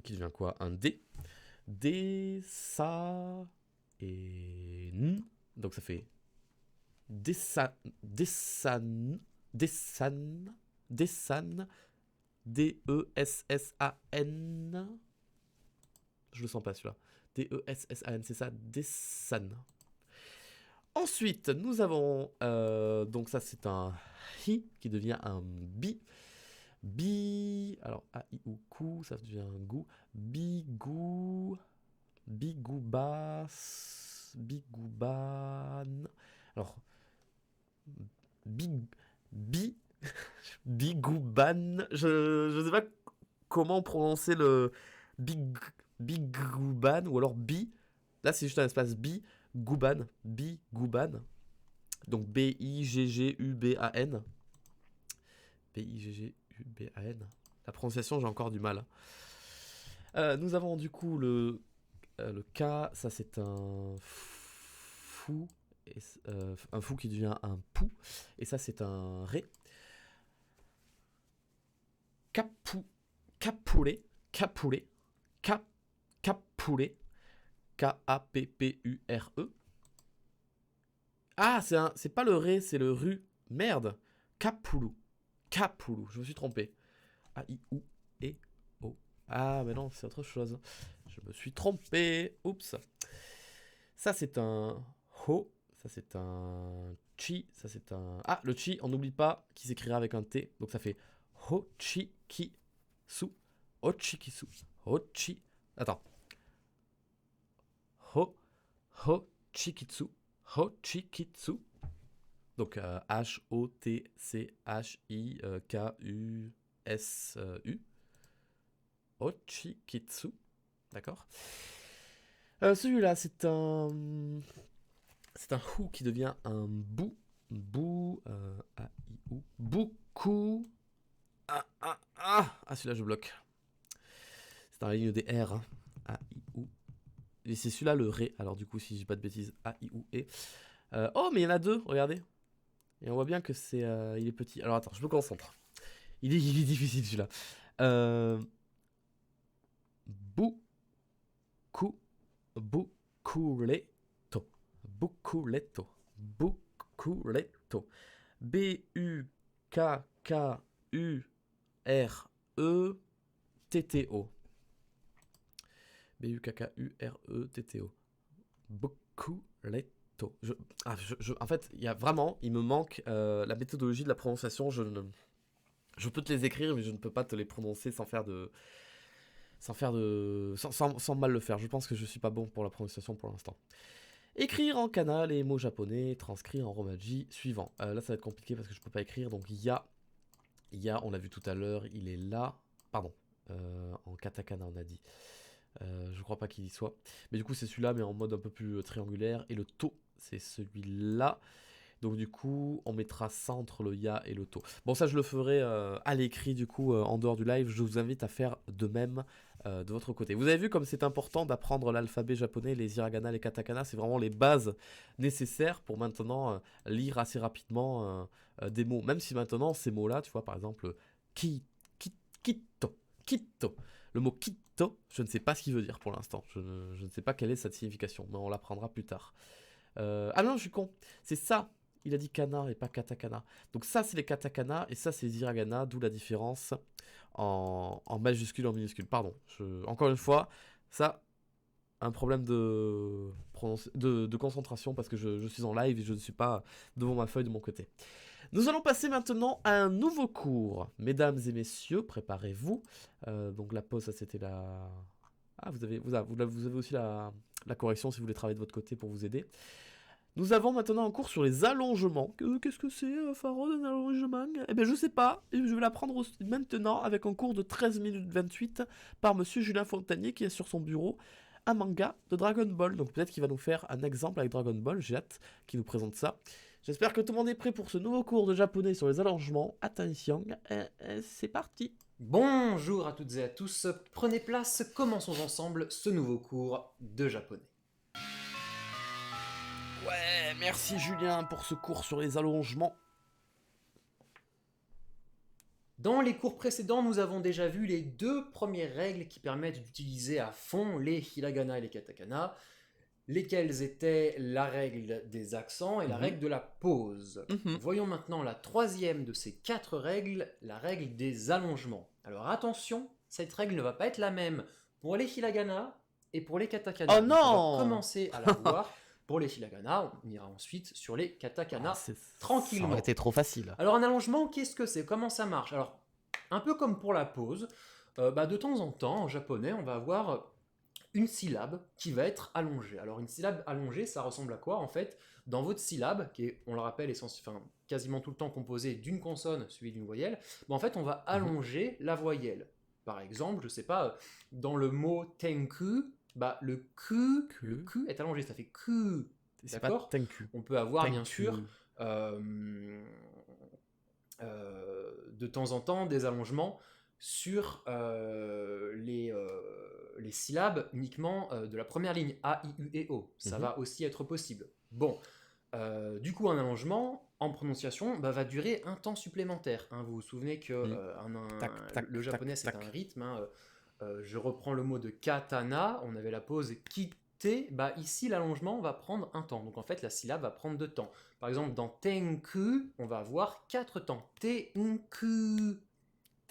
[SPEAKER 1] Qui devient quoi? Un D. D, sa et n. Donc ça fait Dessan, Dessan, Dessan, Dessan, D-E-S-S-A-N. Je le sens pas celui-là. D-E-S-S-A-N, c'est ça, Dessan. Ensuite, nous avons, donc ça c'est un hi qui devient un bi. Bi, alors A-I-O-Kou, ça devient un goût. Bigou, bigoubas, bigouban. Alors, big, bi, bigouban. Je sais pas comment prononcer le bigouban ou alors bi. Là, c'est juste un espace bi, gouban, bigouban. Donc B-I-G-G-U-B-A-N. B-I-G-G-U-B-A-N. La prononciation, j'ai encore du mal. Nous avons du coup le K, ça c'est un fou, un fou qui devient un pou, et ça c'est un ré. Capoulé, capoulé, capoulé, K-A-P-P-U-R-E. Ah, c'est pas le ré, c'est le ru. Merde. Capoulou. Capoulou, je me suis trompé. A-I-U-E-O. Ah, mais non, c'est autre chose. Je me suis trompé. Oups. Ça, c'est un ho. Ça, c'est un chi. Ça, c'est un... Ah, le chi, on n'oublie pas qu'il s'écrira avec un T. Donc, ça fait ho chi ki su. Ho chi ki su. Ho chi... Attends. Ho chi kitsu. Ho chi kitsu. Donc, H-O-T-C-H-I-K-U-S-U. Ochikitsu. D'accord. Celui-là, c'est un hu qui devient un bou. Bou. A-I-U. Beaucoup. Celui-là, je bloque. C'est dans la ligne des R. Hein. A-I-U. Et c'est celui-là le ré. Alors, du coup, si je dis pas de bêtises, A-I-U-E. Oh, mais il y en a deux, regardez. Et on voit bien que c'est, il est petit. Alors, attends, je me concentre. Il est difficile, celui-là. Buculeto. Buculeto. Buculeto. B-U-K-K-U-R-E-T-T-O. B-U-K-K-U-R-E-T-T-O. Buculeto. En fait, il me manque la méthodologie de la prononciation. Je peux te les écrire, mais je ne peux pas te les prononcer sans mal le faire. Je pense que je suis pas bon pour la prononciation pour l'instant. Écrire en kana les mots japonais, transcrire en romaji suivant. Là, ça va être compliqué parce que je peux pas écrire. Donc, ya, on l'a vu tout à l'heure, il est là. Pardon, en katakana, on a dit. Je crois pas qu'il y soit. Mais du coup, c'est celui-là, mais en mode un peu plus triangulaire. Et le to, c'est celui-là. Donc du coup, on mettra ça entre le ya et le to. Bon, ça, je le ferai à l'écrit, du coup, en dehors du live. Je vous invite à faire de même de votre côté. Vous avez vu comme c'est important d'apprendre l'alphabet japonais, les hiragana, les katakana. C'est vraiment les bases nécessaires pour maintenant lire assez rapidement des mots. Même si maintenant, ces mots-là, tu vois, par exemple, kitto. Le mot kitto, je ne sais pas ce qu'il veut dire pour l'instant. Je ne sais pas quelle est sa signification, mais on l'apprendra plus tard. Ah non, je suis con. C'est ça. Il a dit kana et pas katakana. Donc ça, c'est les katakana et ça, c'est les hiragana, d'où la différence en majuscule, en minuscule. Pardon. Encore une fois, ça, un problème de concentration parce que je suis en live et je ne suis pas devant ma feuille de mon côté. Nous allons passer maintenant à un nouveau cours. Mesdames et messieurs, préparez-vous. Donc la pause, ça c'était la... Ah, vous avez aussi la correction si vous voulez travailler de votre côté pour vous aider. Nous avons maintenant un cours sur les allongements. Qu'est-ce que c'est, Faro, un allongement? Eh bien, je sais pas. Je vais l'apprendre maintenant avec un cours de 13 minutes 28 par monsieur Julien Fontanier qui est sur son bureau un manga de Dragon Ball. Donc peut-être qu'il va nous faire un exemple avec Dragon Ball. J'ai hâte qu'il nous présente ça. J'espère que tout le monde est prêt pour ce nouveau cours de japonais sur les allongements. Attention, c'est parti.
[SPEAKER 2] Bonjour à toutes et à tous, prenez place, commençons ensemble ce nouveau cours de japonais.
[SPEAKER 1] Ouais, merci Julien pour ce cours sur les allongements.
[SPEAKER 2] Dans les cours précédents, nous avons déjà vu les 2 premières règles qui permettent d'utiliser à fond les hiragana et les katakana, lesquelles étaient la règle des accents et la règle de la pause. Voyons maintenant la 3e de ces 4 règles, la règle des allongements. Alors attention, cette règle ne va pas être la même pour les hiragana et pour les katakana.
[SPEAKER 1] Oh non!
[SPEAKER 2] On va commencer à la voir pour les hiragana, on ira ensuite sur les katakana tranquillement.
[SPEAKER 1] Ça aurait été trop facile.
[SPEAKER 2] Alors un allongement, qu'est-ce que c'est? Comment ça marche? Alors, un peu comme pour la pause, de temps en temps, en japonais, on va avoir une syllabe qui va être allongée. Alors une syllabe allongée, ça ressemble à quoi en fait? Dans votre syllabe, qui est, on le rappelle, quasiment tout le temps composée d'une consonne suivie d'une voyelle, en fait on va allonger la voyelle. Par exemple, je sais pas, dans le mot tenku, le Q est allongé, ça fait Q. D'accord? On peut avoir bien sûr de temps en temps des allongements sur les syllabes uniquement de la première ligne A, I, U et O. Ça va aussi être possible. Bon, du coup un allongement en prononciation va durer un temps supplémentaire. Vous vous souvenez que le japonais c'est un rythme. Je reprends le mot de katana, on avait la pause kite. Ici l'allongement va prendre un temps, donc en fait la syllabe va prendre 2 temps. Par exemple dans tenku, on va avoir 4 temps. Tenku.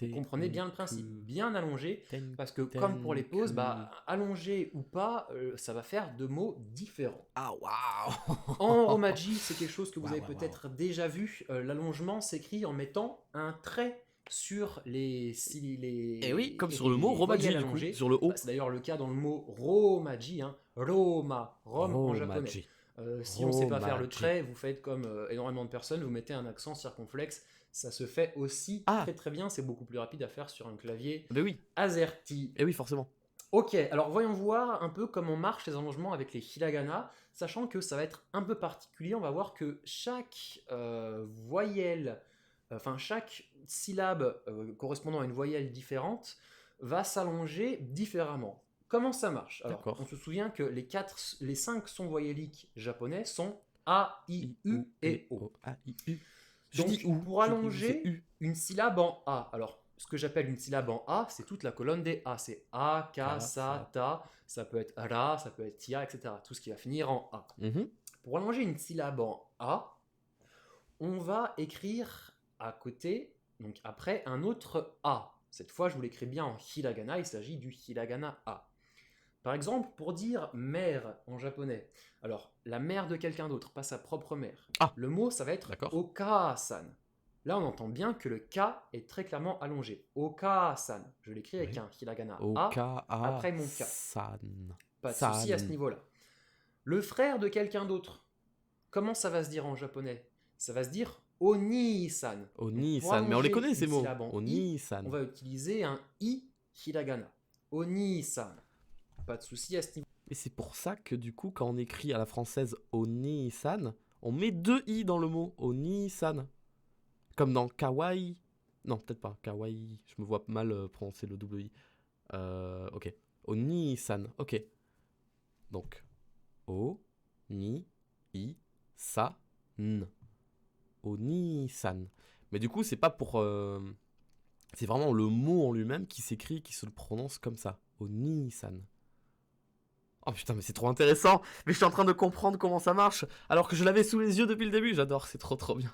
[SPEAKER 2] Vous comprenez bien le principe, bien allongé, parce que comme pour les pauses, allongé ou pas, ça va faire 2 mots différents.
[SPEAKER 1] Ah waouh!
[SPEAKER 2] En romaji, c'est quelque chose que vous avez peut-être déjà vu, l'allongement s'écrit en mettant un trait sur les
[SPEAKER 1] et oui, comme sur le mot romaji du coup, sur le haut.
[SPEAKER 2] C'est d'ailleurs le cas dans le mot romaji, Roma, Rome en japonais. Si on ne sait pas faire le trait, vous faites comme énormément de personnes, vous mettez un accent circonflexe. Ça se fait aussi très très bien, c'est beaucoup plus rapide à faire sur un clavier AZERTY.
[SPEAKER 1] Et oui, forcément.
[SPEAKER 2] Ok, alors voyons voir un peu comment marchent les allongements avec les hiragana, sachant que ça va être un peu particulier. On va voir que chaque voyelle, chaque syllabe correspondant à une voyelle différente va s'allonger différemment. Comment ça marche? Alors, on se souvient que les 5 sons voyelliques japonais sont A, I, U et O.
[SPEAKER 1] A, I, U.
[SPEAKER 2] Donc, pour allonger une syllabe en A, alors ce que j'appelle une syllabe en A, c'est toute la colonne des A. C'est A, Ka, Sa, Ta, ça peut être Ra, ça peut être Tia, etc. Tout ce qui va finir en A. Pour allonger une syllabe en A, on va écrire à côté, donc après, un autre A. Cette fois, je vous l'écris bien en hiragana, il s'agit du hiragana A. Par exemple, pour dire mère en japonais, alors la mère de quelqu'un d'autre, pas sa propre mère, le mot ça va être Oka-san. Là on entend bien que le K est très clairement allongé. Oka-san, je l'écris avec un hiragana A après mon K. Pas de souci à ce niveau-là. Le frère de quelqu'un d'autre, comment ça va se dire en japonais? Ça va se dire Oni-san.
[SPEAKER 1] Oni-san, mais on les connaît ces mots.
[SPEAKER 2] Oni-san. On va utiliser un I hiragana. Oni-san. Pas de souci à ce niveau.
[SPEAKER 1] Et c'est pour ça que du coup, quand on écrit à la française Oni-san, on met 2 i dans le mot Oni-san. Comme dans kawaii. Non, peut-être pas. Kawaii. Je me vois mal prononcer le double i. Ok. Oni-san. Ok. Donc. O-ni-i-sa-n. Oni-san. Mais du coup, c'est pas pour. C'est vraiment le mot en lui-même qui s'écrit, qui se le prononce comme ça. Oni-san. Oh putain, mais c'est trop intéressant. Mais je suis en train de comprendre comment ça marche, alors que je l'avais sous les yeux depuis le début. J'adore, c'est trop bien.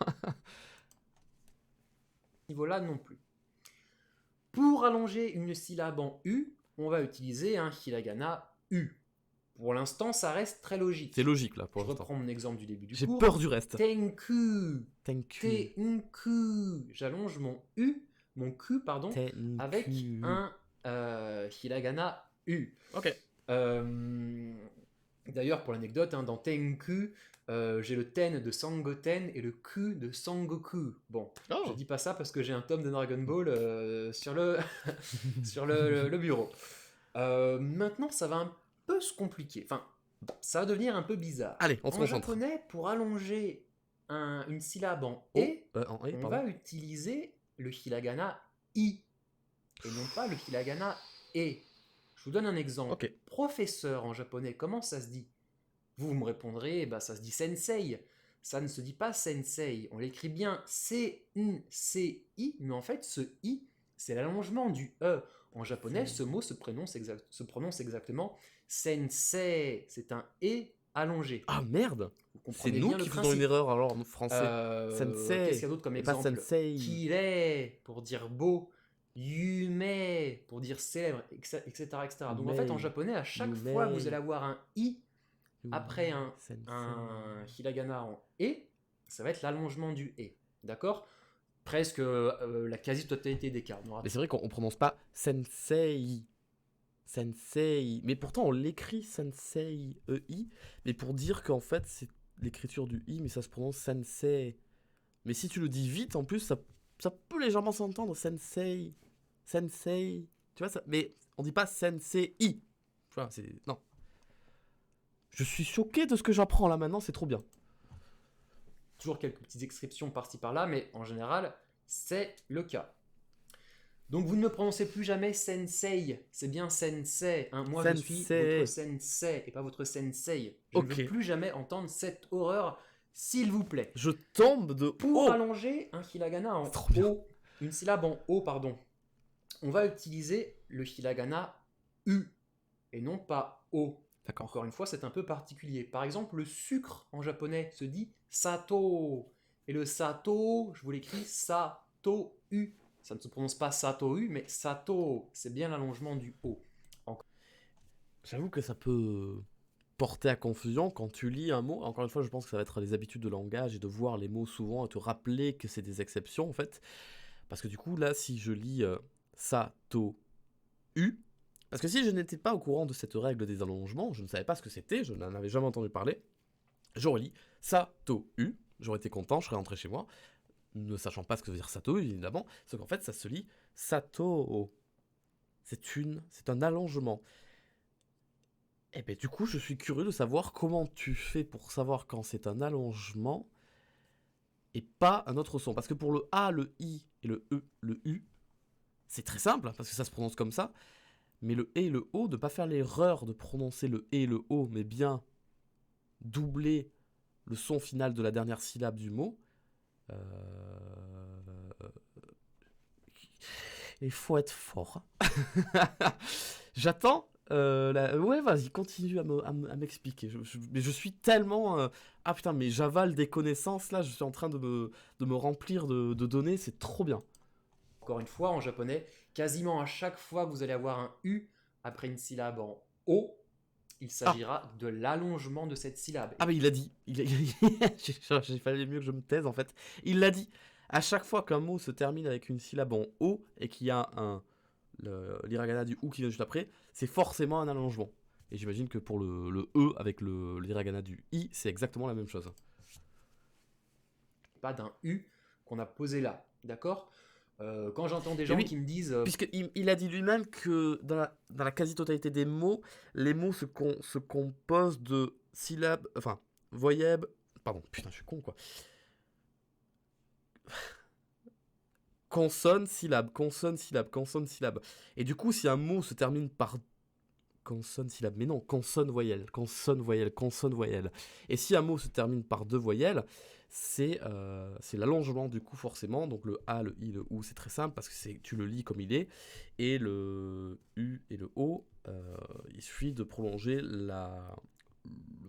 [SPEAKER 2] Niveau-là non plus. Pour allonger une syllabe en U, on va utiliser un hiragana U. Pour l'instant, ça reste très logique.
[SPEAKER 1] C'est logique là pour l'instant.
[SPEAKER 2] Je reprends mon exemple du début du
[SPEAKER 1] cours.
[SPEAKER 2] J'ai
[SPEAKER 1] peur du reste.
[SPEAKER 2] Tenku. J'allonge mon U, mon Q, pardon, avec un hiragana U.
[SPEAKER 1] Ok.
[SPEAKER 2] D'ailleurs, pour l'anecdote, dans Tenku, j'ai le ten de Sangoten et le Q de Sangoku. Bon, je dis pas ça parce que j'ai un tome de Dragon Ball sur le, sur le bureau. Maintenant, ça va un peu se compliquer. Enfin, ça va devenir un peu bizarre.
[SPEAKER 1] Allez, on se
[SPEAKER 2] En
[SPEAKER 1] concentre.
[SPEAKER 2] japonais, pour allonger une syllabe en
[SPEAKER 1] Oh,
[SPEAKER 2] E,
[SPEAKER 1] en E,
[SPEAKER 2] on
[SPEAKER 1] pardon.
[SPEAKER 2] va utiliser le hiragana I et non pas le hiragana E. Je vous donne un exemple.
[SPEAKER 1] Ok.
[SPEAKER 2] Professeur en japonais, comment ça se dit? Vous me répondrez, bah, ça se dit sensei. Ça ne se dit pas sensei. On l'écrit bien C-N-C-I, mais en fait, ce I, c'est l'allongement du E. En japonais, ce mot se prononce exactement sensei. C'est un E allongé.
[SPEAKER 1] Ah merde!
[SPEAKER 2] Vous
[SPEAKER 1] C'est
[SPEAKER 2] comprenez
[SPEAKER 1] nous
[SPEAKER 2] bien le
[SPEAKER 1] qui faisons
[SPEAKER 2] principe.
[SPEAKER 1] une erreur alors en français.
[SPEAKER 2] Qu'est-ce qu'il y a d'autre comme
[SPEAKER 1] et pas
[SPEAKER 2] exemple?
[SPEAKER 1] sensei.
[SPEAKER 2] Kirei pour dire beau, yume pour dire célèbre, etc. etc. Donc en fait, en
[SPEAKER 1] Yumei.
[SPEAKER 2] japonais, à chaque
[SPEAKER 1] Yumei.
[SPEAKER 2] fois que vous allez avoir un I après
[SPEAKER 1] Sensei.
[SPEAKER 2] un hiragana en E, ça va être l'allongement du E. D'accord? Presque la quasi-totalité des cas.
[SPEAKER 1] Mais c'est vrai qu'on prononce pas sensei. Sensei. Mais pourtant, on l'écrit sensei, E-I. Mais pour dire qu'en fait, c'est l'écriture du I, mais ça se prononce sensei. Mais si tu le dis vite, en plus, ça peut légèrement s'entendre. Sensei. Sensei. Tu vois ça? Mais on dit pas sensei. Tu vois, c'est. Non. Je suis choqué de ce que j'apprends là maintenant, c'est trop bien.
[SPEAKER 2] Toujours quelques petites exceptions par-ci par-là, mais en général, c'est le cas. Donc vous ne me prononcez plus jamais sensei, c'est bien sensei. Hein. Moi je suis
[SPEAKER 1] Sensei.
[SPEAKER 2] votre sensei et pas votre sensei. Je ne
[SPEAKER 1] Ok.
[SPEAKER 2] veux plus jamais entendre cette horreur, s'il vous plaît.
[SPEAKER 1] Je tombe de
[SPEAKER 2] Pour
[SPEAKER 1] haut.
[SPEAKER 2] allonger un hiragana en
[SPEAKER 1] C'est trop bien.
[SPEAKER 2] O, une syllabe en O, pardon, on va utiliser le hiragana U et non pas O.
[SPEAKER 1] D'accord.
[SPEAKER 2] Encore une fois, c'est un peu particulier. Par exemple, le sucre en japonais se dit sato. Et le sato, je vous l'écris sato-u. Ça ne se prononce pas sato-u, mais sato. C'est bien l'allongement du O.
[SPEAKER 1] J'avoue que ça peut porter à confusion quand tu lis un mot. Encore une fois, je pense que ça va être les habitudes de langage et de voir les mots souvent et te rappeler que c'est des exceptions en fait. Parce que du coup, là, si je lis sato-u, parce que si je n'étais pas au courant de cette règle des allongements, je ne savais pas ce que c'était, je n'en avais jamais entendu parler, j'aurais lu sato-u, j'aurais été content, je serais rentré chez moi, ne sachant pas ce que veut dire sato, évidemment, sauf qu'en fait, ça se lit sato. C'est un allongement. Et ben du coup, je suis curieux de savoir comment tu fais pour savoir quand c'est un allongement et pas un autre son. Parce que pour le A, le I et le E, le U, c'est très simple, parce que ça se prononce comme ça. Mais le E et le O, de ne pas faire l'erreur de prononcer le E et le O, mais bien doubler le son final de la dernière syllabe du mot. Il faut être fort. J'attends. Ouais, vas-y, continue à m'expliquer. Mais je suis tellement. Ah putain, mais j'avale des connaissances là, je suis en train de me remplir de données, c'est trop bien.
[SPEAKER 2] Encore une fois, en japonais, quasiment à chaque fois que vous allez avoir un U après une syllabe en O, il s'agira de l'allongement de cette syllabe.
[SPEAKER 1] Ah, mais il a dit. J'ai fallu mieux que je me taise en fait. Il l'a dit. À chaque fois qu'un mot se termine avec une syllabe en O et qu'il y a l'hiragana du OU qui vient juste après, c'est forcément un allongement. Et j'imagine que pour le E avec l'hiragana du I, c'est exactement la même chose.
[SPEAKER 2] Pas d'un U qu'on a posé là, d'accord? Quand j'entends des gens qui me disent...
[SPEAKER 1] Puisqu'il a dit lui-même que dans la quasi-totalité des mots, les mots se composent de syllabes... Enfin, voyelles... Pardon, putain, je suis con, quoi. Consonne, syllabe, consonne, syllabe, consonne, syllabe. Et du coup, si un mot se termine par consonne, syllabe, mais non, consonne, voyelle, consonne, voyelle, consonne, voyelle. Et si un mot se termine par deux voyelles, c'est l'allongement du coup forcément. Donc le A, le I, le OU, c'est très simple parce que tu le lis comme il est. Et le U et le O, il suffit de prolonger le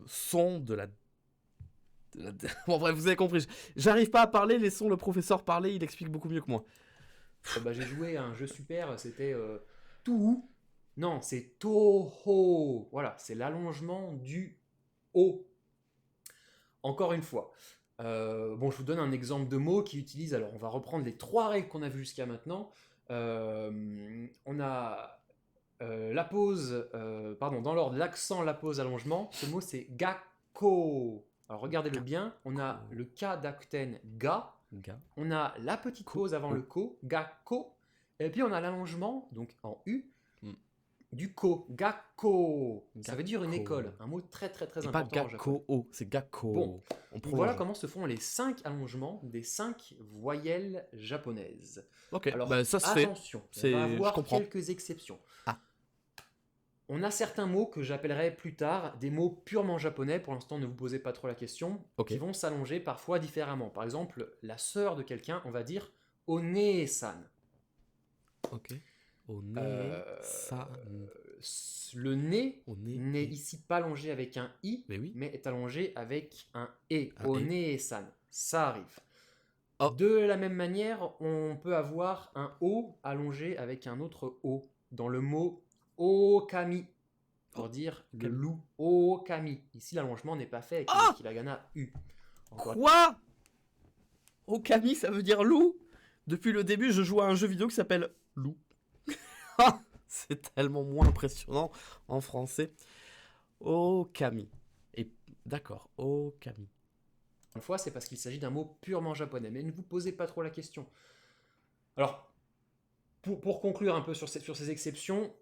[SPEAKER 1] son de la... Bon bref, vous avez compris. J'arrive pas à parler, laissons le professeur parler, il explique beaucoup mieux que moi.
[SPEAKER 2] j'ai joué à un jeu super, c'était tout. Non, c'est Toho. Voilà, c'est l'allongement du O. Encore une fois. Je vous donne un exemple de mot qui utilise. Alors, on va reprendre les trois règles qu'on a vues jusqu'à maintenant. On a la pause, dans l'ordre, l'accent, la pause, allongement. Ce mot, c'est gakko. Alors, regardez-le bien. On a le K d'acten ga. On a la petite pause avant le ko, gakko. Et puis, on a l'allongement, donc en U. du ko, gakko. Ça veut dire une
[SPEAKER 1] Gakko.
[SPEAKER 2] école, un mot très très très
[SPEAKER 1] Et pas
[SPEAKER 2] important en japonais.
[SPEAKER 1] gakko, c'est gakko.
[SPEAKER 2] Bon.
[SPEAKER 1] On
[SPEAKER 2] Donc
[SPEAKER 1] prolonge.
[SPEAKER 2] voilà comment se font les 5 allongements des 5 voyelles japonaises.
[SPEAKER 1] Ok,
[SPEAKER 2] Alors
[SPEAKER 1] bah, ça se fait.
[SPEAKER 2] attention, on
[SPEAKER 1] C'est-
[SPEAKER 2] va
[SPEAKER 1] je
[SPEAKER 2] avoir
[SPEAKER 1] comprends.
[SPEAKER 2] quelques exceptions.
[SPEAKER 1] Ah.
[SPEAKER 2] On a certains mots que j'appellerai plus tard des mots purement japonais, pour l'instant ne vous posez pas trop la question,
[SPEAKER 1] Ok.
[SPEAKER 2] qui vont s'allonger parfois différemment. Par exemple, la sœur de quelqu'un, on va dire one-san.
[SPEAKER 1] Ok. Au nez,
[SPEAKER 2] Euh,
[SPEAKER 1] ça.
[SPEAKER 2] Le nez
[SPEAKER 1] Au nez.
[SPEAKER 2] n'est ici pas allongé avec un i,
[SPEAKER 1] Mais oui.
[SPEAKER 2] mais est allongé avec un e.
[SPEAKER 1] Un
[SPEAKER 2] One-san. Ça arrive.
[SPEAKER 1] Oh.
[SPEAKER 2] De la même manière, on peut avoir un o allongé avec un autre o dans le mot okami pour dire le
[SPEAKER 1] Okami.
[SPEAKER 2] loup. Okami. Ici, l'allongement n'est pas fait avec
[SPEAKER 1] Ah
[SPEAKER 2] le hiragana u. Encore-
[SPEAKER 1] Quoi Okami, ça veut dire loup. Depuis le début, je joue à un jeu vidéo qui s'appelle Loup. C'est tellement moins impressionnant en français. Okami. Et d'accord, Okami.
[SPEAKER 2] Une fois, c'est parce qu'il s'agit d'un mot purement japonais. Mais ne vous posez pas trop la question. Alors, pour conclure un peu sur ces exceptions,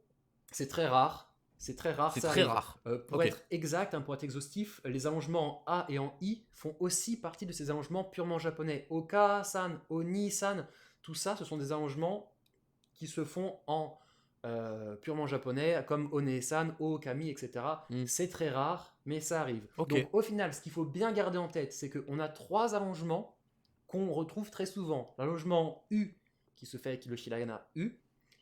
[SPEAKER 2] c'est très rare. C'est très rare.
[SPEAKER 1] C'est
[SPEAKER 2] ça
[SPEAKER 1] très
[SPEAKER 2] arrive.
[SPEAKER 1] rare.
[SPEAKER 2] Pour
[SPEAKER 1] Ok.
[SPEAKER 2] être exact, pour être exhaustif, les allongements en A et en I font aussi partie de ces allongements purement japonais. Oka-san, Oni-san, tout ça, ce sont des allongements qui se font en purement japonais, comme One-san, Okami, etc.
[SPEAKER 1] Mm.
[SPEAKER 2] C'est très rare, mais ça arrive.
[SPEAKER 1] Ok.
[SPEAKER 2] Donc au final, ce qu'il faut bien garder en tête, c'est qu'on a 3 allongements qu'on retrouve très souvent. L'allongement U qui se fait avec le hiragana U,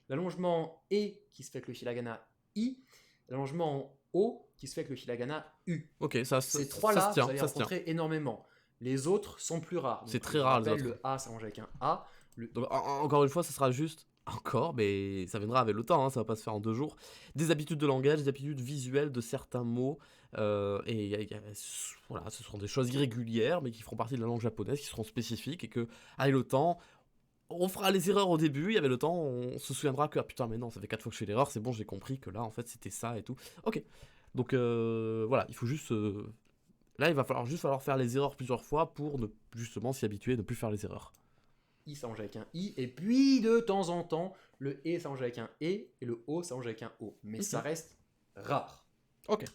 [SPEAKER 2] l'allongement E qui se fait avec le hiragana I, l'allongement O qui se fait avec le hiragana U.
[SPEAKER 1] Ok, ça se
[SPEAKER 2] Ces trois-là,
[SPEAKER 1] se tient,
[SPEAKER 2] vous allez
[SPEAKER 1] ça se tient.
[SPEAKER 2] rencontrer énormément. Les autres sont plus rares.
[SPEAKER 1] C'est
[SPEAKER 2] Donc,
[SPEAKER 1] très
[SPEAKER 2] je
[SPEAKER 1] rare, les
[SPEAKER 2] rappelle,
[SPEAKER 1] autres.
[SPEAKER 2] le A s'allonge avec un A.
[SPEAKER 1] Donc, encore une fois, ça sera juste, encore, mais ça viendra avec le temps, hein, ça va pas se faire en 2 jours, des habitudes de langage, des habitudes visuelles de certains mots, voilà, ce seront des choses irrégulières, mais qui feront partie de la langue japonaise, qui seront spécifiques, et que, avec le temps, on fera les erreurs au début, il y avait le temps, on se souviendra que, ah putain, mais non, ça fait 4 fois que je fais l'erreur, c'est bon, j'ai compris que là, en fait, c'était ça et tout. Ok, donc voilà, il faut juste... là, il va falloir faire les erreurs plusieurs fois pour justement s'y habituer, ne plus faire les erreurs.
[SPEAKER 2] I s'allonge avec un I, et puis de temps en temps, le E s'allonge avec un E, et le O s'allonge avec un O. Mais ça reste rare.
[SPEAKER 1] Ok.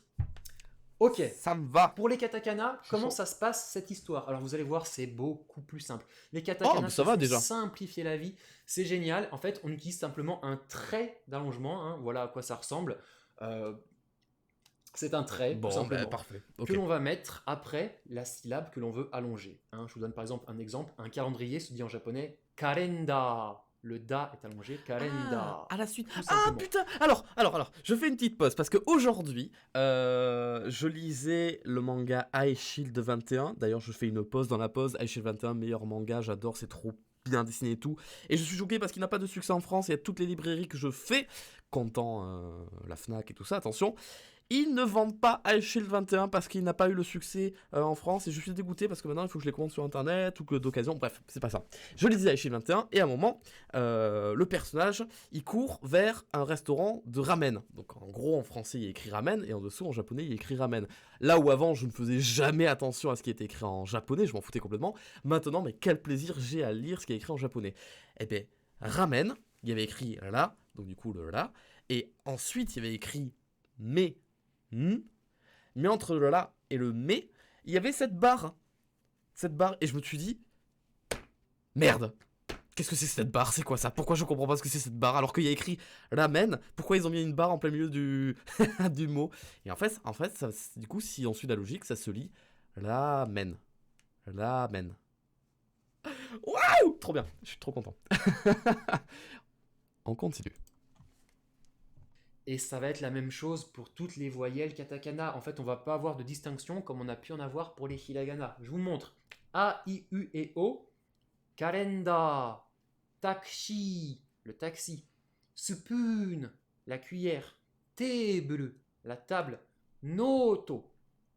[SPEAKER 2] Ok.
[SPEAKER 1] Ça me va.
[SPEAKER 2] Pour les katakana, comment
[SPEAKER 1] chaud.
[SPEAKER 2] ça se passe cette histoire? Alors vous allez voir, c'est beaucoup plus simple. Les katakana
[SPEAKER 1] mais ça va
[SPEAKER 2] font
[SPEAKER 1] déjà.
[SPEAKER 2] simplifier la vie, c'est génial. En fait, on utilise simplement un trait d'allongement, hein. Voilà à quoi ça ressemble. C'est un trait, tout
[SPEAKER 1] Bon,
[SPEAKER 2] simplement,
[SPEAKER 1] parfait. Ok.
[SPEAKER 2] que l'on va mettre après la syllabe que l'on veut allonger. Hein, je vous donne par exemple un exemple. Un calendrier se dit en japonais kalenda. Le da est allongé, kalenda.
[SPEAKER 1] À la suite.
[SPEAKER 2] Tout
[SPEAKER 1] Ah
[SPEAKER 2] simplement.
[SPEAKER 1] putain. Alors, je fais une petite pause parce que aujourd'hui, je lisais le manga High Shield 21. D'ailleurs, je fais une pause dans la pause. High Shield 21, meilleur manga, j'adore, c'est trop bien dessiné et tout. Et je suis choqué parce qu'il n'a pas de succès en France. Il y a toutes les librairies que je fais, comptant la Fnac et tout ça, attention. Ils ne vendent pas High Shield 21 parce qu'il n'a pas eu le succès en France, et je suis dégoûté parce que maintenant il faut que je les commande sur internet ou que d'occasion, bref, c'est pas ça. Je lisais High Shield 21 et à un moment, le personnage il court vers un restaurant de ramen. Donc en gros en français il y a écrit ramen et en dessous en japonais il y a écrit ramen. Là où avant je ne faisais jamais attention à ce qui était écrit en japonais, je m'en foutais complètement. Maintenant, mais quel plaisir j'ai à lire ce qui est écrit en japonais. Eh bien, ramen, il y avait écrit là, donc du coup le là, et ensuite il y avait écrit mais. Mais entre le là et le mais, il y avait cette barre. Et je me suis dit, merde, qu'est-ce que c'est cette barre? C'est quoi ça? Pourquoi je comprends pas ce que c'est cette barre? Alors qu'il y a écrit ramen, pourquoi ils ont mis une barre en plein milieu du, du mot? Et en fait ça, du coup, si on suit la logique, ça se lit ramen. Ramen. Waouh! Trop bien, je suis trop content. On continue.
[SPEAKER 2] Et ça va être la même chose pour toutes les voyelles katakana. En fait, on va pas avoir de distinction comme on a pu en avoir pour les hiragana. Je vous montre. A, I, U et O. Kalenda. Taxi. Le taxi. Spoon. La cuillère. Table. La table. Noto.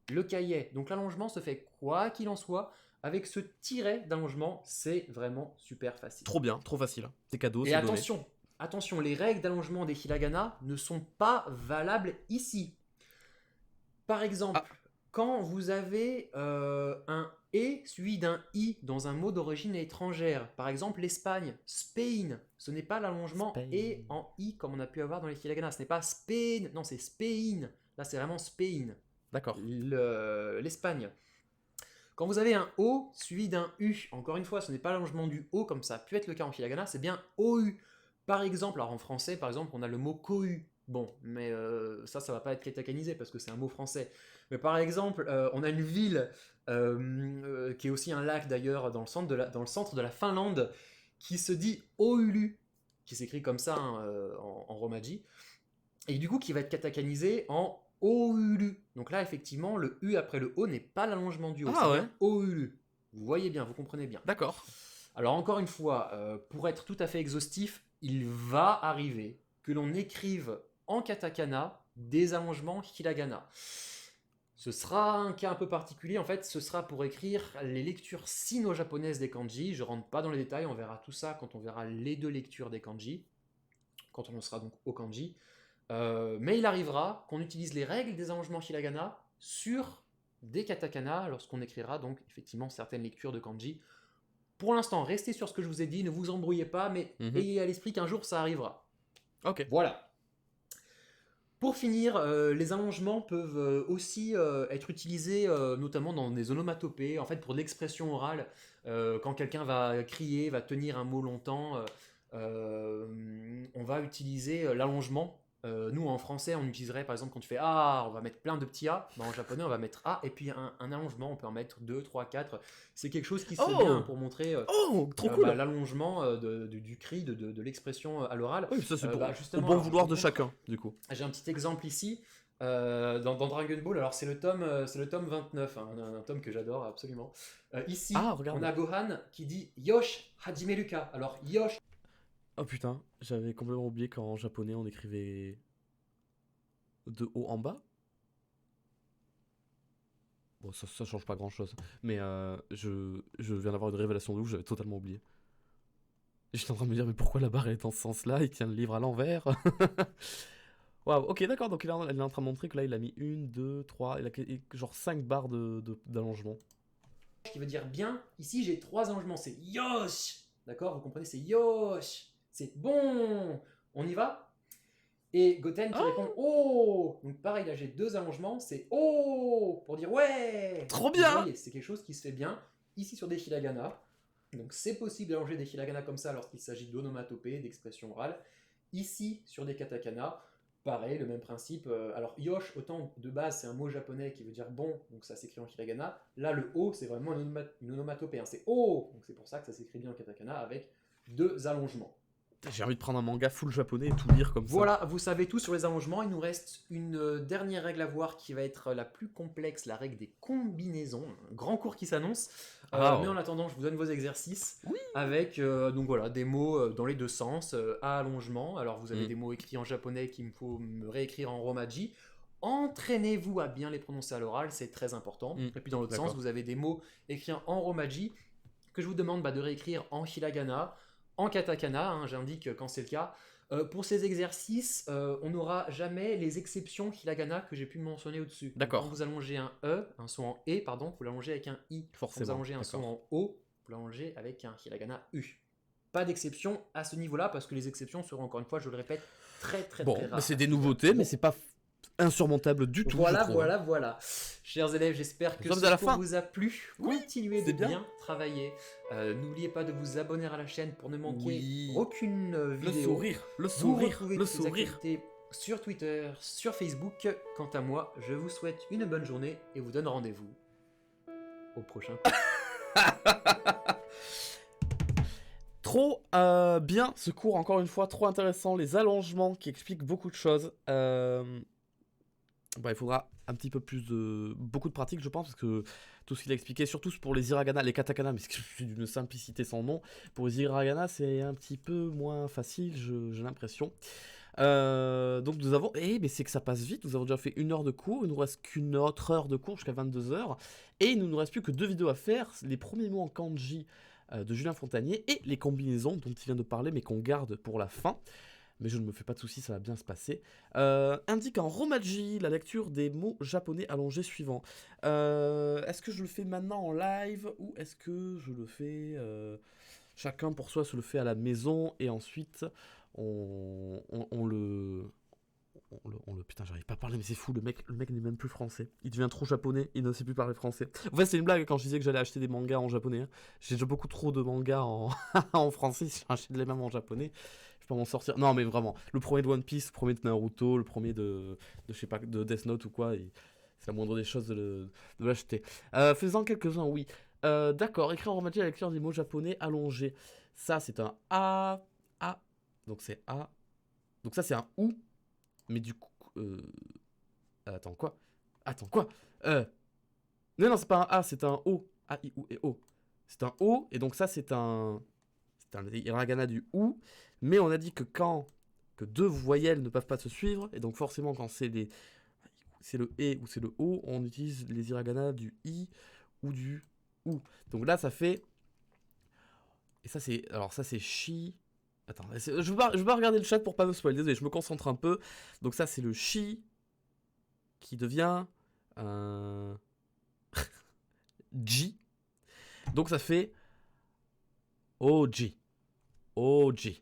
[SPEAKER 2] Le cahier. Donc l'allongement se fait quoi qu'il en soit. Avec ce tiret d'allongement, c'est vraiment super facile.
[SPEAKER 1] Trop bien, trop facile. C'est cadeau,
[SPEAKER 2] Et
[SPEAKER 1] c'est donné.
[SPEAKER 2] attention, les règles d'allongement des hiragana ne sont pas valables ici. Par exemple, quand vous avez un et suivi d'un i dans un mot d'origine étrangère, par exemple l'Espagne, Spain, ce n'est pas l'allongement
[SPEAKER 1] Spain.
[SPEAKER 2] et en i comme on a pu avoir dans les hiragana, ce n'est pas Spain, non c'est Spain, là c'est vraiment Spain,
[SPEAKER 1] D'accord.
[SPEAKER 2] l'Espagne. Quand vous avez un O suivi d'un U, encore une fois, ce n'est pas l'allongement du O comme ça a pu être le cas en hiragana, c'est bien OU. Par exemple, alors en français, par exemple, on a le mot cohu. Bon, mais ça va pas être katakanisé parce que c'est un mot français. Mais par exemple, on a une ville qui est aussi un lac d'ailleurs dans le centre de la Finlande qui se dit Oulu, qui s'écrit comme ça hein, en romaji, et du coup qui va être katakanisé en Oulu. Donc là, effectivement, le U après le O n'est pas l'allongement du O,
[SPEAKER 1] Ah
[SPEAKER 2] c'est
[SPEAKER 1] ouais.
[SPEAKER 2] bien Oulu. Vous voyez bien, vous comprenez bien.
[SPEAKER 1] D'accord.
[SPEAKER 2] Alors encore une fois, pour être tout à fait exhaustif, il va arriver que l'on écrive en katakana des allongements hiragana. Ce sera un cas un peu particulier, en fait, ce sera pour écrire les lectures sino-japonaises des kanji. Je rentre pas dans les détails, on verra tout ça quand on verra les deux lectures des kanji, quand on en sera donc au kanji. Mais il arrivera qu'on utilise les règles des allongements hiragana sur des katakana lorsqu'on écrira donc effectivement certaines lectures de kanji. Pour l'instant, restez sur ce que je vous ai dit, ne vous embrouillez pas, mais ayez à l'esprit qu'un jour ça arrivera.
[SPEAKER 1] Ok.
[SPEAKER 2] Voilà. Pour finir, les allongements peuvent aussi être utilisés notamment dans des onomatopées, en fait pour de l'expression orale. Quand quelqu'un va crier, va tenir un mot longtemps, on va utiliser l'allongement. Nous en français, on utiliserait par exemple quand tu fais A, on va mettre plein de petits A. En japonais, on va mettre A et puis un allongement, on peut en mettre 2, 3, 4. C'est quelque chose qui se fait bien pour montrer
[SPEAKER 1] trop cool.
[SPEAKER 2] L'allongement du cri, de l'expression à l'oral.
[SPEAKER 1] Oui, ça c'est pour au
[SPEAKER 2] justement,
[SPEAKER 1] bon
[SPEAKER 2] alors,
[SPEAKER 1] vouloir
[SPEAKER 2] je
[SPEAKER 1] de
[SPEAKER 2] vous
[SPEAKER 1] chacun, du coup.
[SPEAKER 2] J'ai un petit exemple ici. Dans Dragon Ball, alors c'est le tome 29, hein, un tome que j'adore absolument. Ici, on a Gohan qui dit Yosh Hajimeruka. Alors Yosh.
[SPEAKER 1] Oh putain, j'avais complètement oublié qu'en japonais on écrivait de haut en bas. Bon, ça change pas grand chose. Mais je viens d'avoir une révélation de ouf, j'avais totalement oublié. J'étais en train de me dire, mais pourquoi la barre est dans ce sens-là? Il tient le livre à l'envers. Waouh, ok, d'accord, donc il est en train de montrer que là il a mis 1, 2, 3, il a genre 5 barres d'allongement.
[SPEAKER 2] Qui veut dire bien, ici j'ai 3 allongements, c'est Yosh. D'accord, vous comprenez, c'est Yosh. C'est bon. On y va? Et Goten qui répond Oh. Donc pareil, là j'ai 2 allongements, c'est Oh pour dire ouais.
[SPEAKER 1] Trop bien.
[SPEAKER 2] Vous voyez, c'est quelque chose qui se fait bien ici sur des hiragana. Donc c'est possible d'allonger des hiragana comme ça lorsqu'il s'agit d'onomatopée, d'expression orale. Ici sur des katakana, pareil, le même principe. Alors Yosh, autant de base c'est un mot japonais qui veut dire bon, donc ça s'écrit en hiragana. Là le O c'est vraiment une onomatopée, hein. C'est O, donc c'est pour ça que ça s'écrit bien en katakana avec 2 allongements.
[SPEAKER 1] J'ai envie de prendre un manga full japonais et tout lire comme ça.
[SPEAKER 2] Voilà, vous savez tout sur les allongements. Il nous reste une dernière règle à voir qui va être la plus complexe, la règle des combinaisons. Un grand cours qui s'annonce. Mais en attendant, je vous donne vos exercices avec donc voilà, des mots dans les deux sens, à allongement. Alors vous avez des mots écrits en japonais qu'il me faut me réécrire en romaji. Entraînez-vous à bien les prononcer à l'oral, c'est très important. Et puis dans l'autre sens, vous avez des mots écrits en romaji que je vous demande de réécrire en hiragana, en katakana, hein, j'indique quand c'est le cas. Pour ces exercices, on n'aura jamais les exceptions hiragana que j'ai pu mentionner au-dessus.
[SPEAKER 1] D'accord.
[SPEAKER 2] Quand vous allongez un E, un son en E, pardon, vous l'allongez avec un I.
[SPEAKER 1] Forcément.
[SPEAKER 2] Quand vous allongez un son en O, vous l'allongez avec un hiragana U. Pas d'exception à ce niveau-là, parce que les exceptions seront, encore une fois, je le répète, très rares.
[SPEAKER 1] Bon, c'est des nouveautés, mais c'est pas insurmontable du tout.
[SPEAKER 2] Voilà. Chers élèves, j'espère que ce cours vous a plu. Continuez de bien travailler. N'oubliez pas de vous abonner à la chaîne pour ne manquer aucune vidéo.
[SPEAKER 1] Le sourire.
[SPEAKER 2] Sur Twitter, sur Facebook. Quant à moi, je vous souhaite une bonne journée et vous donne rendez-vous au prochain cours.
[SPEAKER 1] Trop bien ce cours, encore une fois, trop intéressant. Les allongements qui expliquent beaucoup de choses. Il faudra un petit peu beaucoup de pratique, je pense, parce que tout ce qu'il a expliqué, surtout pour les hiragana, les katakana, mais c'est d'une simplicité sans nom. Pour les hiragana, c'est un petit peu moins facile, j'ai l'impression. Donc nous avons... mais c'est que ça passe vite, nous avons déjà fait 1 heure de cours, il nous reste qu'une autre heure de cours jusqu'à 22h, et il ne nous reste plus que 2 vidéos à faire, les premiers mots en kanji de Julien Fontanier, et les combinaisons dont il vient de parler, mais qu'on garde pour la fin. Mais je ne me fais pas de soucis, ça va bien se passer. Indique en Romaji la lecture des mots japonais allongés suivants. Est-ce que je le fais maintenant en live ou est-ce que je le fais... chacun pour soi se le fait à la maison et ensuite on le... Putain, j'arrive pas à parler, mais c'est fou, le mec n'est même plus français. Il devient trop japonais, il ne sait plus parler français. En fait, c'est une blague quand je disais que j'allais acheter des mangas en japonais. Hein. J'ai déjà beaucoup trop de mangas en français, si j'achète les mêmes en japonais, je peux m'en sortir. Non, mais vraiment, le premier de One Piece, le premier de Naruto, le premier je sais pas, de Death Note ou quoi, c'est la moindre des choses de l'acheter. Faisant quelques-uns, oui. D'accord, écrire en romaji à la lecture des mots japonais allongés. Ça, c'est un A. A. Donc, c'est A. Donc, ça, c'est un OU. Mais du coup. Attends, quoi? Attends, quoi? Non, non, c'est pas un A, c'est un O. A, I, U et O. C'est un O, et donc ça, c'est un. C'est un hiragana du OU. Mais on a dit que quand. Que deux voyelles ne peuvent pas se suivre, et donc forcément, quand c'est les. C'est le E ou c'est le O, on utilise les hiragana du I ou du OU. Donc là, ça fait. Et ça, c'est. Alors, ça, c'est Shi. Attends, je veux pas regarder le chat pour pas me spoiler, désolé, je me concentre un peu. Donc ça, c'est le Shi qui devient J. Donc ça fait OG. OG.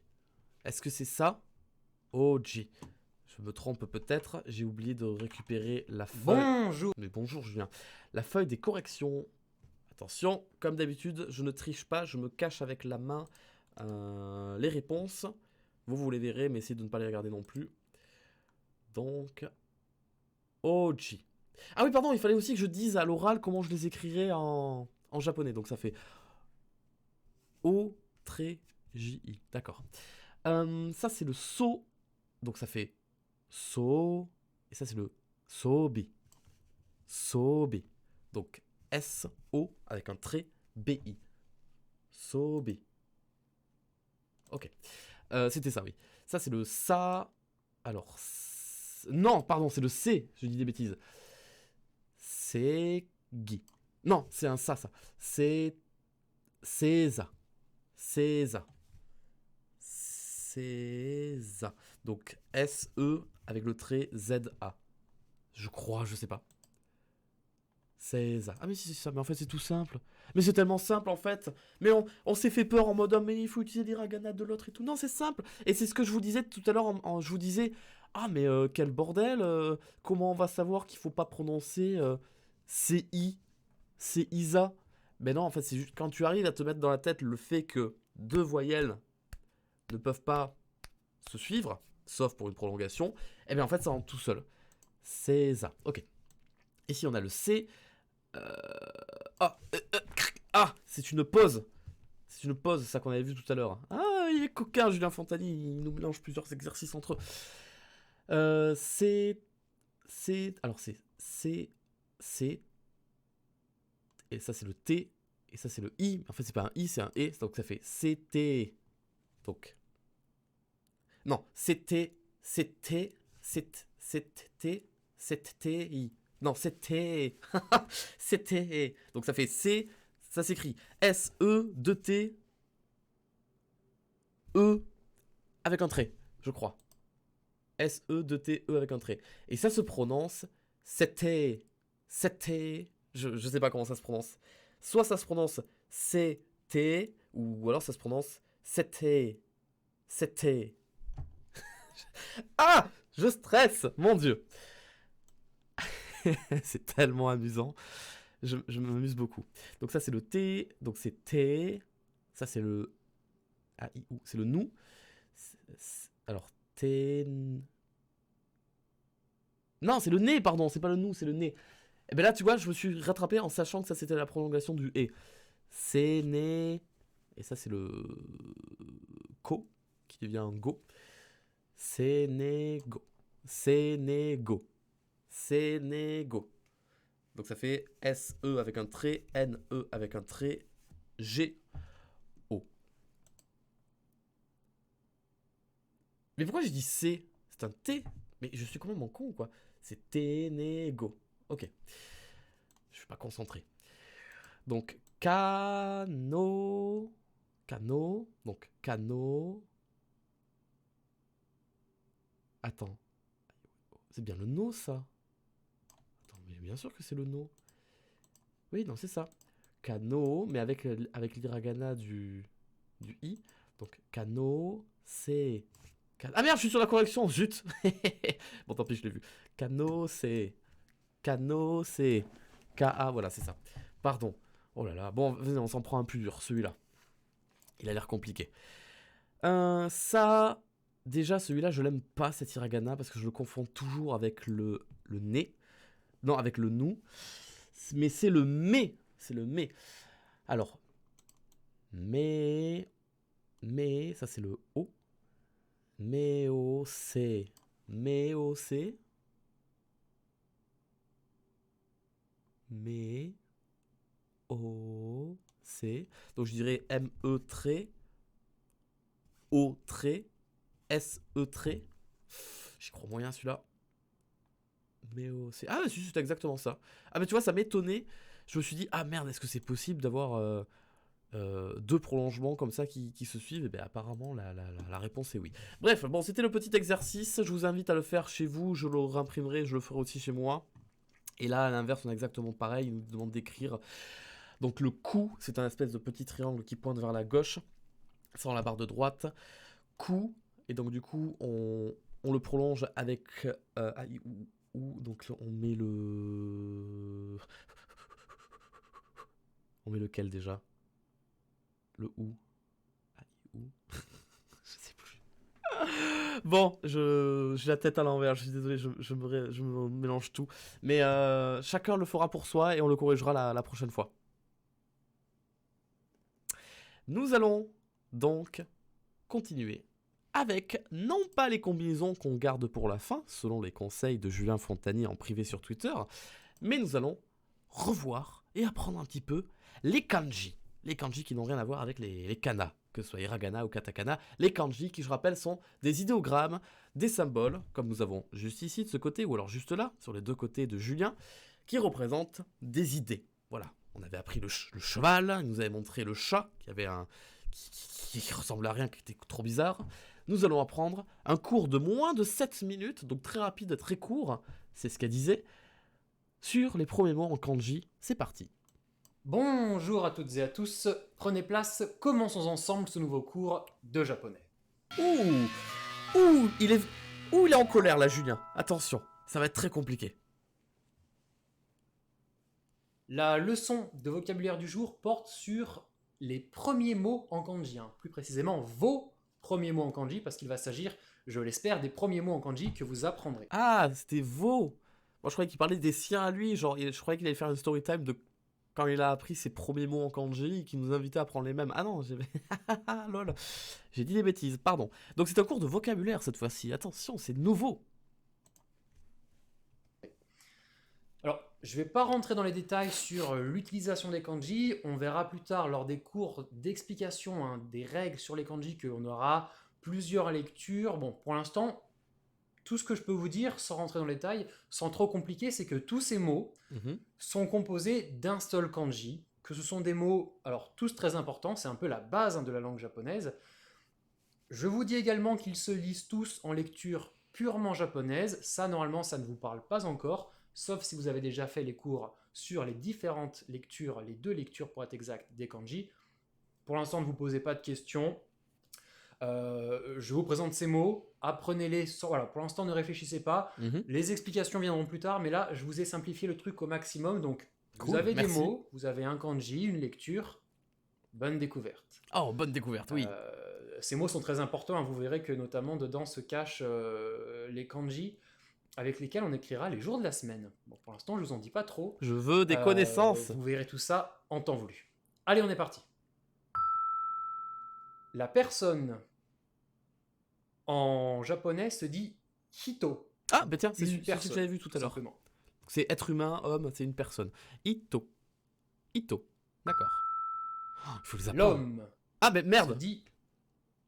[SPEAKER 1] Est-ce que c'est ça? OG. Je me trompe peut-être, j'ai oublié de récupérer la feuille.
[SPEAKER 2] Bonjour.
[SPEAKER 1] Mais bonjour Julien. La feuille des corrections. Attention, comme d'habitude, je ne triche pas, je me cache avec la main les réponses. Vous les verrez, mais essayez de ne pas les regarder non plus. Donc, OG. Ah oui, pardon, il fallait aussi que je dise à l'oral comment je les écrirais en japonais. Donc ça fait O-J-I. D'accord. Ça, c'est le so. Donc ça fait so. Et ça, c'est le sobi. Sobi. Donc S-O avec un trait B-I. Sobi. Ok. C'était ça, oui. Ça, c'est le sa. Alors. Non, pardon, c'est le C. Je dis des bêtises. C'est Guy. Non, c'est un ça. C'est César. César. César. Donc S-E avec le trait Z-A. Je crois, je sais pas. César. Ah mais si, c'est ça, mais en fait c'est tout simple. Mais c'est tellement simple en fait. Mais on s'est fait peur en mode, oh, mais il faut utiliser l'hiragana de l'autre et tout. Non, c'est simple. Et c'est ce que je vous disais tout à l'heure, je vous disais, ah mais quel bordel, comment on va savoir qu'il faut pas prononcer C-I, c'est Isa. Mais non, en fait, c'est juste quand tu arrives à te mettre dans la tête le fait que deux voyelles ne peuvent pas se suivre, sauf pour une prolongation, et bien en fait, ça rentre tout seul. C'est ça. Ok. Ici, on a le C. C'est une pause. C'est une pause, ça qu'on avait vu tout à l'heure. Ah, il est coquin, Julien Fontani, il nous mélange plusieurs exercices entre eux. Alors c'est C, et ça c'est le T, et ça c'est le I. En fait, c'est pas un I, c'est un E, donc ça fait CT. Donc. Non, CT, I. Non, c'était. C'était. Donc ça fait C, ça s'écrit S-E-2-T, E avec un trait, je crois. S-E-2-T-E avec un trait. Et ça se prononce c'était. C'était. Je sais pas comment ça se prononce. Soit ça se prononce c'était, ou alors ça se prononce c'était. C'était. Ah, je stresse, mon Dieu. C'est tellement amusant. Je m'amuse beaucoup. Donc ça c'est le T, donc c'est T. Ça c'est le A, I, U, c'est le nous. Alors T. Non, c'est le nez, pardon, c'est pas le nous, c'est le nez. Et ben là, tu vois, je me suis rattrapé en sachant que ça c'était la prolongation du et. C'est né. Et ça c'est le ko qui devient un go. Sénégo. Sénégo. Sénégo. Donc ça fait S-E avec un trait, N-E avec un trait, G-O. Mais pourquoi j'ai dit C? C'est un T? Mais je suis complètement con ou quoi? C'est Ténégo. Ok. Je suis pas concentré. Donc, cano. Cano. Donc, cano. Attends. C'est bien le no, ça. Attends, mais bien sûr que c'est le no. Oui, non, c'est ça. Kano, mais avec l'hiragana du i. Donc, Kano, c'est... Ah merde, je suis sur la correction, zut. Bon, tant pis, je l'ai vu. Kano, c'est... K-A, voilà, c'est ça. Pardon. Oh là là. Bon, vas-y, on s'en prend un plus dur, celui-là. Il a l'air compliqué. Ça... Déjà, celui-là, je l'aime pas, cet hiragana, parce que je le confonds toujours avec le nez. Non, avec le nous. Mais c'est le mais. C'est le mais. Alors. Mais, ça c'est le O. Mais, c'est. Mais, c'est. Mais, c'est. Donc je dirais M-E trait. O trait. S-E trait. J'y crois moyen celui-là. Mais, c'est. Ah, c'est exactement ça. Ah, mais tu vois, ça m'étonnait. Je me suis dit, ah merde, est-ce que c'est possible d'avoir. Deux prolongements comme ça qui se suivent, et bien apparemment la réponse est oui. Bref, bon, c'était le petit exercice, je vous invite à le faire chez vous, je le réimprimerai, je le ferai aussi chez moi. Et là, à l'inverse, on a exactement pareil, il nous demande d'écrire. Donc le coup, c'est un espèce de petit triangle qui pointe vers la gauche, sans la barre de droite. Coup, et donc du coup, on le prolonge avec donc on met le... On met lequel déjà? Le ou. Je sais plus. Bon, j'ai la tête à l'envers, je suis désolé, je me mélange tout. Mais chacun le fera pour soi et on le corrigera la prochaine fois. Nous allons donc continuer avec non pas les combinaisons qu'on garde pour la fin, selon les conseils de Julien Fontanier en privé sur Twitter, mais nous allons revoir et apprendre un petit peu les kanji. Les kanji qui n'ont rien à voir avec les kanas, que ce soit hiragana ou katakana. Les kanji qui, je rappelle, sont des idéogrammes, des symboles, comme nous avons juste ici de ce côté, ou alors juste là, sur les deux côtés de Julien, qui représentent des idées. Voilà, on avait appris le cheval, il nous avait montré le chat, qui avait qui ressemblait à rien, qui était trop bizarre. Nous allons apprendre un cours de moins de 7 minutes, donc très rapide, très court, c'est ce qu'elle disait, sur les premiers mots en kanji. C'est parti.
[SPEAKER 2] Bonjour à toutes et à tous, prenez place, commençons ensemble ce nouveau cours de japonais.
[SPEAKER 1] Il est en colère là, Julien. Attention, ça va être très compliqué.
[SPEAKER 2] La leçon de vocabulaire du jour porte sur les premiers mots en kanji, plus précisément vos premiers mots en kanji, parce qu'il va s'agir, je l'espère, des premiers mots en kanji que vous apprendrez.
[SPEAKER 1] Ah, c'était vos. Moi, je croyais qu'il parlait des siens à lui, genre, je croyais qu'il allait faire une story time de quand il a appris ses premiers mots en kanji, et qu'il nous invitait à apprendre les mêmes. Ah non, lol. J'ai dit des bêtises, pardon. Donc c'est un cours de vocabulaire cette fois-ci. Attention, c'est nouveau.
[SPEAKER 2] Alors, je ne vais pas rentrer dans les détails sur l'utilisation des kanji. On verra plus tard lors des cours d'explication des règles sur les kanji qu'on aura plusieurs lectures. Bon, pour l'instant, tout ce que je peux vous dire, sans rentrer dans les détails, sans trop compliquer, c'est que tous ces mots sont composés d'un seul kanji, que ce sont des mots, alors tous très importants, c'est un peu la base de la langue japonaise. Je vous dis également qu'ils se lisent tous en lecture purement japonaise. Ça, normalement, ça ne vous parle pas encore, sauf si vous avez déjà fait les cours sur les différentes lectures, les 2 lectures pour être exact, des kanji. Pour l'instant, ne vous posez pas de questions. Je vous présente ces mots, apprenez-les. Voilà, pour l'instant, ne réfléchissez pas. Les explications viendront plus tard, mais là, je vous ai simplifié le truc au maximum. Donc, vous avez des mots, vous avez un kanji, une lecture. Bonne découverte.
[SPEAKER 1] Oh, bonne découverte, oui.
[SPEAKER 2] Ces mots sont très importants. Vous verrez que notamment dedans se cachent les kanji avec lesquels on écrira les jours de la semaine. Bon, pour l'instant, je vous en dis pas trop.
[SPEAKER 1] Je veux des connaissances.
[SPEAKER 2] Vous verrez tout ça en temps voulu. Allez, on est parti. La personne en japonais se dit hito.
[SPEAKER 1] Ah, bah tiens, c'est ce que j'avais vu tout à l'heure. C'est être humain, homme, c'est une personne. Ito. D'accord. Oh, il faut les apprendre.
[SPEAKER 2] L'homme.
[SPEAKER 1] Ah, mais merde.
[SPEAKER 2] Se dit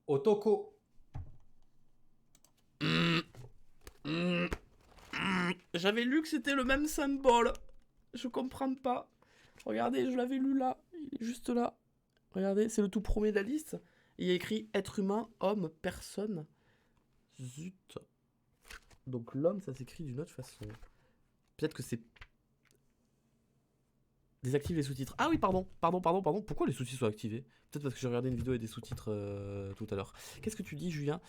[SPEAKER 2] otoko.
[SPEAKER 1] J'avais lu que c'était le même symbole. Je comprends pas. Regardez, je l'avais lu là. Il est juste là. Regardez, c'est le tout premier de la liste. Il y a écrit être humain, homme, personne. Zut. Donc l'homme, ça s'écrit d'une autre façon. Peut-être que c'est... Désactive les sous-titres. Ah oui, pardon. Pourquoi les sous-titres sont activés? Peut-être parce que j'ai regardé une vidéo et des sous-titres tout à l'heure. Qu'est-ce que tu dis, Julien?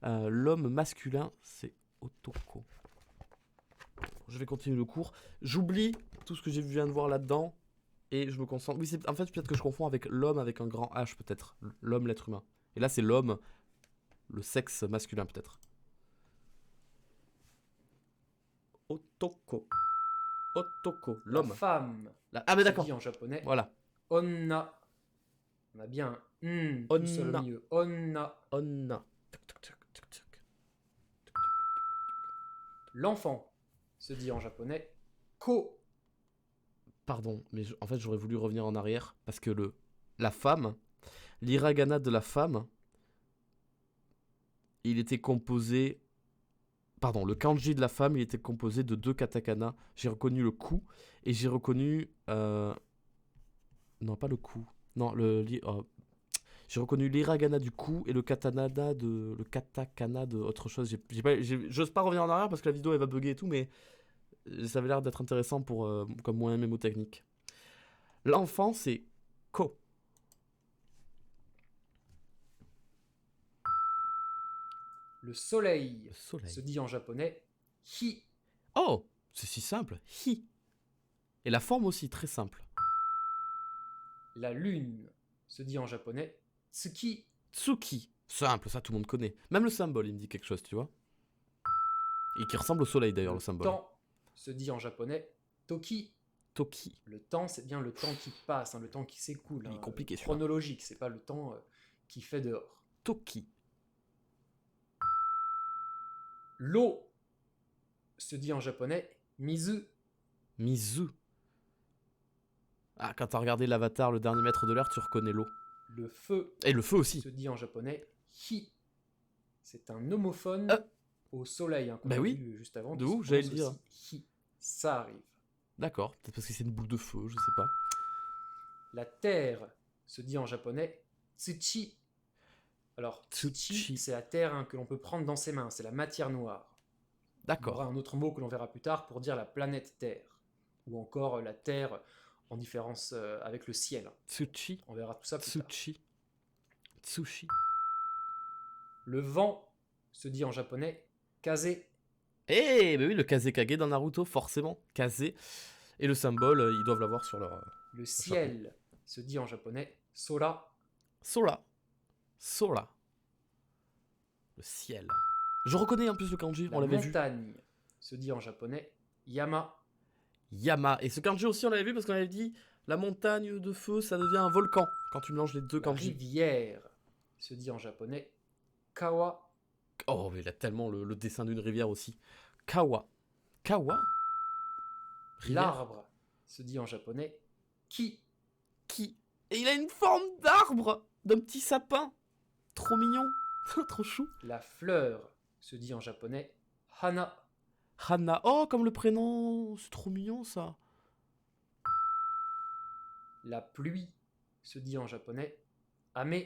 [SPEAKER 1] L'homme masculin, c'est Otoko. Je vais continuer le cours. J'oublie tout ce que j'ai viens de voir là-dedans et je me concentre. Oui, en fait, peut-être que je confonds avec l'homme avec un grand H, peut-être. L'homme, l'être humain. Et là, c'est l'homme, le sexe masculin, peut-être. Otoko. Otoko,
[SPEAKER 2] La
[SPEAKER 1] l'homme.
[SPEAKER 2] femme
[SPEAKER 1] Ah, mais
[SPEAKER 2] se
[SPEAKER 1] d'accord.
[SPEAKER 2] dit en japonais
[SPEAKER 1] Voilà.
[SPEAKER 2] onna. On a bien un tout seul au
[SPEAKER 1] Onna.
[SPEAKER 2] milieu. Onna.
[SPEAKER 1] Onna.
[SPEAKER 2] L'enfant se dit en japonais ko.
[SPEAKER 1] Pardon, mais en fait, j'aurais voulu revenir en arrière parce que la femme, l'hiragana de la femme, il était composé. Pardon, le kanji de la femme, il était composé de 2 katakana. J'ai reconnu le ku et j'ai reconnu. Non, pas le ku. Non, j'ai reconnu l'hiragana du ku et le katakana de autre chose. J'ose pas revenir en arrière parce que la vidéo elle va bugger et tout, mais ça avait l'air d'être intéressant comme moyen mémotechnique. L'enfant, c'est ko.
[SPEAKER 2] Le soleil
[SPEAKER 1] Le soleil.
[SPEAKER 2] se dit en japonais hi.
[SPEAKER 1] Oh, c'est si simple. Hi. Et la forme aussi, très simple.
[SPEAKER 2] La lune se dit en japonais tsuki.
[SPEAKER 1] Tsuki. Simple, ça tout le monde connaît. Même le symbole, il me dit quelque chose, tu vois. Et qui ressemble au soleil d'ailleurs, le symbole.
[SPEAKER 2] Le temps se dit en japonais toki.
[SPEAKER 1] Toki.
[SPEAKER 2] Le temps, c'est bien le temps qui passe, hein, le temps qui s'écoule.
[SPEAKER 1] Il est compliqué, celui-là.
[SPEAKER 2] chronologique, c'est pas le temps qui fait dehors.
[SPEAKER 1] Toki.
[SPEAKER 2] L'eau se dit en japonais mizu.
[SPEAKER 1] Mizu. Ah, quand t'as regardé l'Avatar, le dernier maître de l'air, tu reconnais l'eau.
[SPEAKER 2] Le feu
[SPEAKER 1] Et le feu aussi.
[SPEAKER 2] se dit en japonais hi. C'est un homophone au soleil, hein, qu'on
[SPEAKER 1] Bah
[SPEAKER 2] a
[SPEAKER 1] oui.
[SPEAKER 2] vu juste avant.
[SPEAKER 1] De
[SPEAKER 2] qui
[SPEAKER 1] où
[SPEAKER 2] se
[SPEAKER 1] j'allais
[SPEAKER 2] prononce
[SPEAKER 1] le dire.
[SPEAKER 2] aussi hi. Ça arrive.
[SPEAKER 1] D'accord, peut-être parce que c'est une boule de feu, je sais pas.
[SPEAKER 2] La terre se dit en japonais tsuchi. Alors,
[SPEAKER 1] Tsuchi.
[SPEAKER 2] tsuchi, c'est la terre, hein, que l'on peut prendre dans ses mains, c'est la matière noire. Il y
[SPEAKER 1] D'accord.
[SPEAKER 2] aura un autre mot que l'on verra plus tard pour dire la planète Terre, ou encore la Terre en différence avec le ciel.
[SPEAKER 1] Tsuchi.
[SPEAKER 2] On verra tout ça plus tard.
[SPEAKER 1] Tsuchi. Tsushi.
[SPEAKER 2] Le vent se dit en japonais kaze.
[SPEAKER 1] Eh, bah oui, le Kazekage dans Naruto, forcément. Kaze. Et le symbole, ils doivent l'avoir sur leur.
[SPEAKER 2] Le ciel se dit en japonais sora.
[SPEAKER 1] Sora. Sora. Le ciel. Je reconnais en plus le kanji, on
[SPEAKER 2] La
[SPEAKER 1] l'avait vu.
[SPEAKER 2] montagne se dit en japonais yama.
[SPEAKER 1] Yama. Et ce kanji aussi, on l'avait vu parce qu'on avait dit la montagne de feu, ça devient un volcan quand tu mélanges les deux
[SPEAKER 2] La
[SPEAKER 1] kanji.
[SPEAKER 2] rivière se dit en japonais kawa.
[SPEAKER 1] Oh, mais il a tellement le dessin d'une rivière aussi. Kawa. Kawa. Rivière.
[SPEAKER 2] L'arbre se dit en japonais ki.
[SPEAKER 1] Qui. Et il a une forme d'arbre, d'un petit sapin. Trop mignon. Trop chou.
[SPEAKER 2] La fleur se dit en japonais hana.
[SPEAKER 1] Hana. Oh, comme le prénom. C'est trop mignon ça.
[SPEAKER 2] La pluie se dit en japonais ame.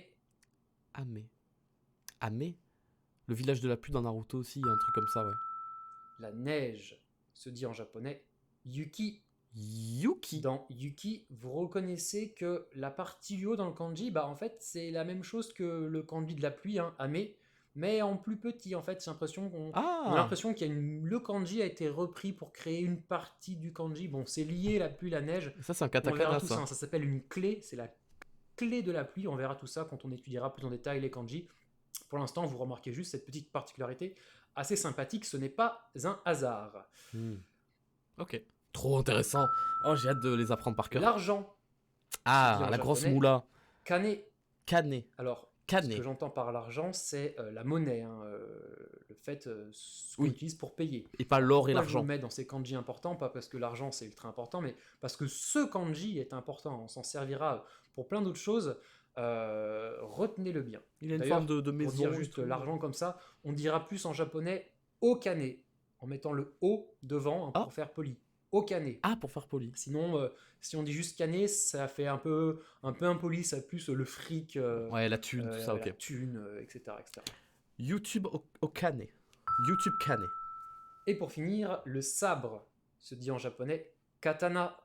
[SPEAKER 1] Ame. Ame. Le village de la pluie dans Naruto aussi, il y a un truc comme ça, ouais.
[SPEAKER 2] La neige se dit en japonais yuki.
[SPEAKER 1] Yuki.
[SPEAKER 2] Dans yuki, vous reconnaissez que la partie du haut dans le kanji, bah en fait c'est la même chose que le kanji de la pluie, hein, ame, mais en plus petit en fait. J'ai l'impression qu'on on a l'impression qu'il y a le kanji a été repris pour créer une partie du kanji. Bon, c'est lié, la pluie, la neige.
[SPEAKER 1] Ça, c'est un
[SPEAKER 2] On verra
[SPEAKER 1] katakana,
[SPEAKER 2] tout ça, hein. Ça s'appelle une clé, c'est la clé de la pluie. On verra tout ça quand on étudiera plus en détail les kanji. Pour l'instant, vous remarquez juste cette petite particularité assez sympathique, ce n'est pas un hasard.
[SPEAKER 1] Ok. Trop intéressant. Oh, j'ai hâte de les apprendre par cœur.
[SPEAKER 2] L'argent.
[SPEAKER 1] Ah,
[SPEAKER 2] se dit en
[SPEAKER 1] la grosse
[SPEAKER 2] japonais
[SPEAKER 1] moula.
[SPEAKER 2] Kane.
[SPEAKER 1] Kane.
[SPEAKER 2] Alors,
[SPEAKER 1] Kane.
[SPEAKER 2] ce que j'entends par l'argent, c'est la monnaie, hein, le fait ce qu'on
[SPEAKER 1] Oui.
[SPEAKER 2] utilise pour payer.
[SPEAKER 1] Et pas l'or et
[SPEAKER 2] Pourquoi je
[SPEAKER 1] l'argent.
[SPEAKER 2] le mets dans ces kanji importants, pas parce que l'argent c'est ultra important, mais parce que ce kanji est important. On s'en servira pour plein d'autres choses. Retenez-le bien.
[SPEAKER 1] Il a une
[SPEAKER 2] D'ailleurs,
[SPEAKER 1] forme de maison.
[SPEAKER 2] Pour dire
[SPEAKER 1] et
[SPEAKER 2] juste
[SPEAKER 1] tout.
[SPEAKER 2] l'argent comme ça, on dira plus en japonais okane, en mettant le o devant, hein, pour faire poli. Okane.
[SPEAKER 1] Ah, pour faire poli.
[SPEAKER 2] Sinon, si on dit juste kane, ça fait un peu impoli, ça plus le fric,
[SPEAKER 1] Ouais, la thune, tout ça, ok.
[SPEAKER 2] la thune, etc., etc.
[SPEAKER 1] YouTube Okane. YouTube Kane.
[SPEAKER 2] Et pour finir, le sabre se dit en japonais katana.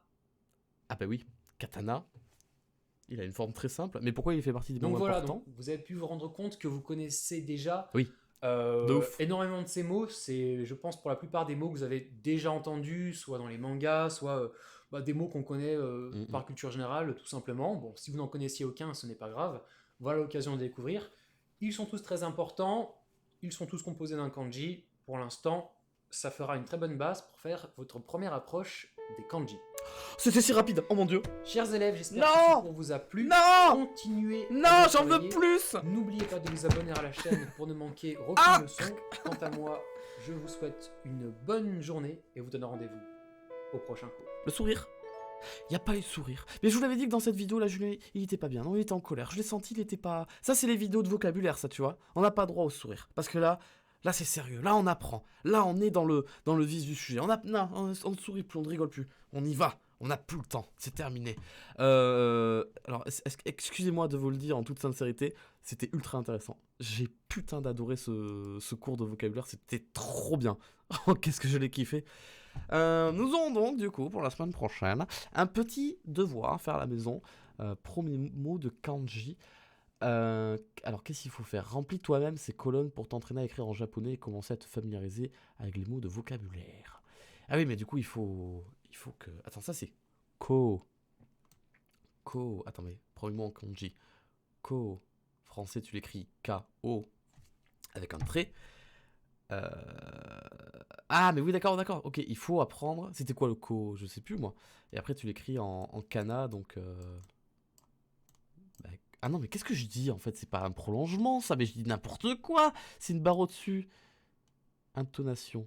[SPEAKER 1] Ah bah oui, katana. Il a une forme très simple, mais pourquoi il fait partie des
[SPEAKER 2] Donc
[SPEAKER 1] mots
[SPEAKER 2] voilà,
[SPEAKER 1] importants?
[SPEAKER 2] donc vous avez pu vous rendre compte que vous connaissez déjà
[SPEAKER 1] Oui, de ouf.
[SPEAKER 2] énormément de ces mots. C'est, je pense, pour la plupart des mots que vous avez déjà entendus, soit dans les mangas, soit des mots qu'on connaît
[SPEAKER 1] Mm.
[SPEAKER 2] par culture générale, tout simplement. Bon, si vous n'en connaissiez aucun, ce n'est pas grave. Voilà l'occasion de découvrir. Ils sont tous très importants. Ils sont tous composés d'un kanji. Pour l'instant, ça fera une très bonne base pour faire votre première approche des kanji.
[SPEAKER 1] C'était si rapide, oh mon dieu.
[SPEAKER 2] Chers élèves, j'espère que
[SPEAKER 1] Non
[SPEAKER 2] ce cours vous a plu.
[SPEAKER 1] Non
[SPEAKER 2] Continuez à
[SPEAKER 1] Non,
[SPEAKER 2] bien
[SPEAKER 1] j'en veux
[SPEAKER 2] travailler.
[SPEAKER 1] plus.
[SPEAKER 2] N'oubliez pas de vous abonner à la chaîne pour ne manquer aucune
[SPEAKER 1] Ah
[SPEAKER 2] leçon. Quant à moi, je vous souhaite une bonne journée et vous donne rendez-vous au prochain cours.
[SPEAKER 1] Le sourire. Il n'y a pas eu de sourire. Mais je vous l'avais dit que dans cette vidéo, là, Julien, il était pas bien. Non, il était en colère. Je l'ai senti, il était pas... Ça, c'est les vidéos de vocabulaire, ça, tu vois. On n'a pas droit au sourire. Parce que là, c'est sérieux. Là, on apprend. Là, on est dans le vif du sujet. Non, on ne sourit plus, on ne rigole plus. On y va. On n'a plus le temps. C'est terminé. Alors, excusez-moi de vous le dire en toute sincérité. C'était ultra intéressant. J'ai putain d'adoré ce cours de vocabulaire. C'était trop bien. Oh, qu'est-ce que je l'ai kiffé. Nous aurons donc, du coup, pour la semaine prochaine, un petit devoir à faire à la maison. Premier mot de kanji. Alors, qu'est-ce qu'il faut faire? Remplis toi-même ces colonnes pour t'entraîner à écrire en japonais et commencer à te familiariser avec les mots de vocabulaire. Ah oui, mais du coup, il faut que... Attends, ça c'est ko. Ko. Attends, mais premier mot en kanji. Ko. Français, tu l'écris K-O avec un trait. Ah, mais oui, d'accord. Ok, il faut apprendre. C'était quoi le ko? Je sais plus, moi. Et après, tu l'écris en kana, donc... bah, ah non, mais qu'est-ce que je dis, en fait? C'est pas un prolongement, ça, mais je dis n'importe quoi. C'est une barre au-dessus. Intonation.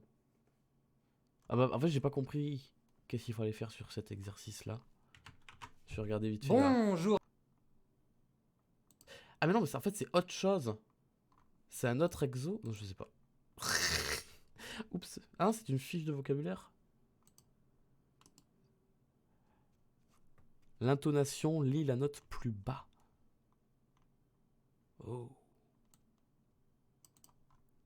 [SPEAKER 1] Ah bah, en fait, j'ai pas compris qu'est-ce qu'il fallait faire sur cet exercice-là. Je vais regarder vite fait, là.
[SPEAKER 2] Bonjour.
[SPEAKER 1] Ah, mais non, mais en fait, c'est autre chose. C'est un autre exo? Non, je sais pas. Oups. Ah, c'est une fiche de vocabulaire? L'intonation lit la note plus bas. Oh.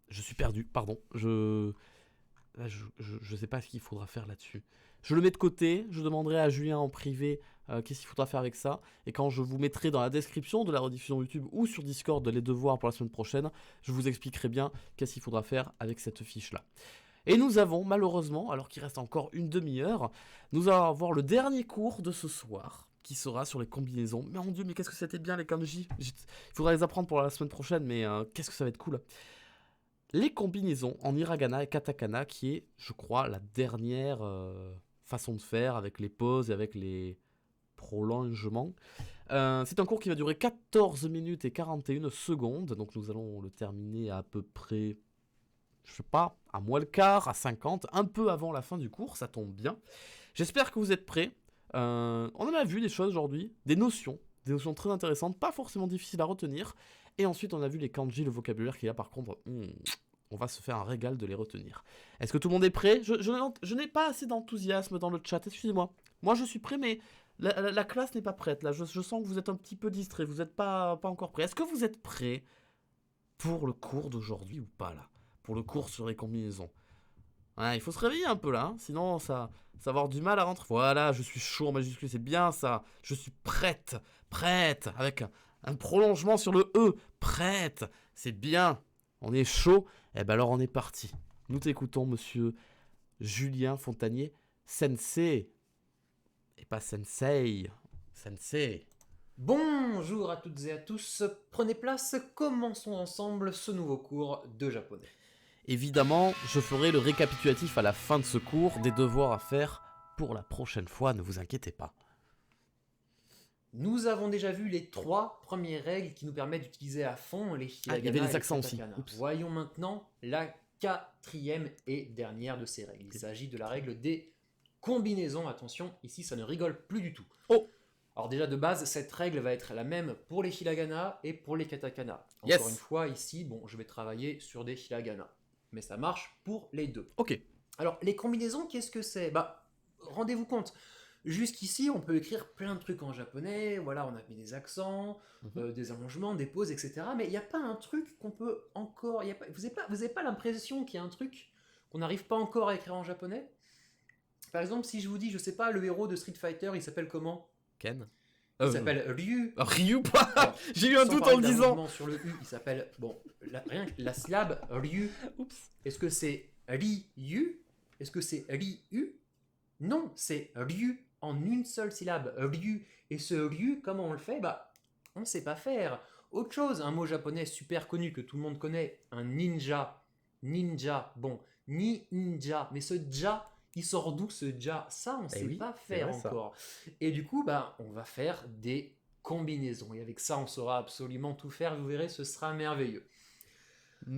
[SPEAKER 1] Je suis perdu, pardon. Là, je sais pas ce qu'il faudra faire là-dessus. Je le mets de côté, je demanderai à Julien en privé qu'est-ce qu'il faudra faire avec ça. Et quand je vous mettrai dans la description de la rediffusion YouTube ou sur Discord les devoirs pour la semaine prochaine, je vous expliquerai bien qu'est-ce qu'il faudra faire avec cette fiche-là. Et nous avons malheureusement, alors qu'il reste encore une demi-heure, nous allons avoir le dernier cours de ce soir, qui sera sur les combinaisons. Mais mon dieu, mais qu'est-ce que c'était bien les kanji. Il faudra les apprendre pour la semaine prochaine, mais qu'est-ce que ça va être cool. Les combinaisons en hiragana et katakana, qui est, je crois, la dernière façon de faire, avec les pauses et avec les prolongements. C'est un cours qui va durer 14 minutes et 41 secondes, donc nous allons le terminer à peu près... je sais pas, à moins le quart, à 50, un peu avant la fin du cours, ça tombe bien. J'espère que vous êtes prêts. On en a vu des choses aujourd'hui, des notions très intéressantes, pas forcément difficiles à retenir. Et ensuite, on a vu les kanji, le vocabulaire qui là, par contre, on va se faire un régal de les retenir. Est-ce que tout le monde est prêt? Je n'ai pas assez d'enthousiasme dans le chat, excusez-moi. Moi, je suis prêt, mais la classe n'est pas prête. Là, je sens que vous êtes un petit peu distrait, vous n'êtes pas encore prêt. Est-ce que vous êtes prêt pour le cours d'aujourd'hui ou pas, là? Pour le cours sur les combinaisons. Ouais, il faut se réveiller un peu là, hein, sinon ça va avoir du mal à rentrer. Voilà, je suis chaud en majuscule, c'est bien ça. Je suis prête, avec un prolongement sur le E. Prête, c'est bien. On est chaud, et ben alors on est parti. Nous t'écoutons, monsieur Julien Fontanier, sensei. Et pas sensei, sensei.
[SPEAKER 2] Bonjour à toutes et à tous. Prenez place, commençons ensemble ce nouveau cours de japonais.
[SPEAKER 1] Évidemment, je ferai le récapitulatif à la fin de ce cours des devoirs à faire pour la prochaine fois, ne vous inquiétez pas.
[SPEAKER 2] Nous avons déjà vu les 3 premières règles qui nous permettent d'utiliser à fond les hiragana
[SPEAKER 1] il y avait les
[SPEAKER 2] et
[SPEAKER 1] accents aussi.
[SPEAKER 2] katakana.
[SPEAKER 1] Oups.
[SPEAKER 2] Voyons maintenant la 4e et dernière de ces règles. Il s'agit de la règle des combinaisons. Attention, ici ça ne rigole plus du tout.
[SPEAKER 1] Oh.
[SPEAKER 2] Alors déjà de base, cette règle va être la même pour les hiragana et pour les katakana. Encore
[SPEAKER 1] Yes.
[SPEAKER 2] une fois, ici, bon, je vais travailler sur des hiragana. Mais ça marche pour les deux.
[SPEAKER 1] Ok.
[SPEAKER 2] Alors, les combinaisons, qu'est-ce que c'est? Rendez-vous compte. Jusqu'ici, on peut écrire plein de trucs en japonais. Voilà, on a mis des accents, des allongements, des pauses, etc. Mais il n'y a pas un truc qu'on peut encore... vous n'avez pas l'impression qu'il y a un truc qu'on n'arrive pas encore à écrire en japonais. Par exemple, si je vous dis, je sais pas, le héros de Street Fighter, il s'appelle comment?
[SPEAKER 1] Ken.
[SPEAKER 2] Il s'appelle Ryu.
[SPEAKER 1] Ryu, pas.
[SPEAKER 2] Alors,
[SPEAKER 1] J'ai eu un
[SPEAKER 2] sans
[SPEAKER 1] doute
[SPEAKER 2] parler
[SPEAKER 1] en le
[SPEAKER 2] d'un
[SPEAKER 1] disant.
[SPEAKER 2] mouvement sur le U, il s'appelle, bon, rien que la syllabe Ryu.
[SPEAKER 1] Oups.
[SPEAKER 2] Est-ce que c'est Ryu? Est-ce que c'est Ryu? Non, c'est Ryu en une seule syllabe. Ryu. Et ce Ryu, comment on le fait? Bah, on ne sait pas faire. Autre chose, un mot japonais super connu que tout le monde connaît, un ninja. Ninja. Bon, ninja. Mais ce ja, il sort d'où ce ja? Ça, on ne sait
[SPEAKER 1] oui,
[SPEAKER 2] pas
[SPEAKER 1] c'est
[SPEAKER 2] faire
[SPEAKER 1] vrai, ça.
[SPEAKER 2] encore. Et du coup, bah, on va faire des combinaisons. Et avec ça, on saura absolument tout faire. Vous verrez, ce sera merveilleux.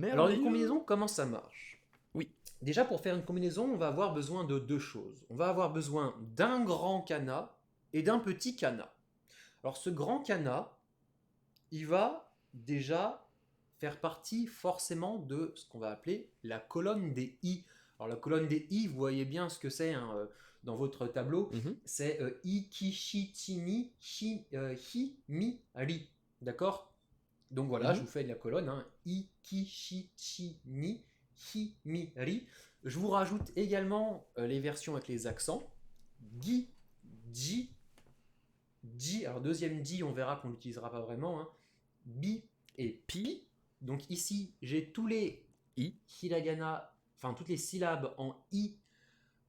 [SPEAKER 2] Alors, les combinaisons, comment ça marche?
[SPEAKER 1] Oui.
[SPEAKER 2] Déjà, pour faire une combinaison, on va avoir besoin de deux choses. On va avoir besoin d'un grand kana et d'un petit kana. Alors, ce grand kana, il va déjà faire partie forcément de ce qu'on va appeler la colonne des i. Alors, la colonne des i, vous voyez bien ce que c'est hein, dans votre tableau. C'est i, ki, shi, chi, ni, hi, mi, ri. D'accord? Donc voilà, je vous fais de la colonne. Hein. I, ki, shi, chi, ni, hi, mi, ri. Je vous rajoute également les versions avec les accents. Gi, ji, ji. Alors deuxième ji, on verra qu'on ne l'utilisera pas vraiment. Hein. Bi et pi. Donc ici, j'ai tous les
[SPEAKER 1] i,
[SPEAKER 2] hiragana, enfin toutes les syllabes en i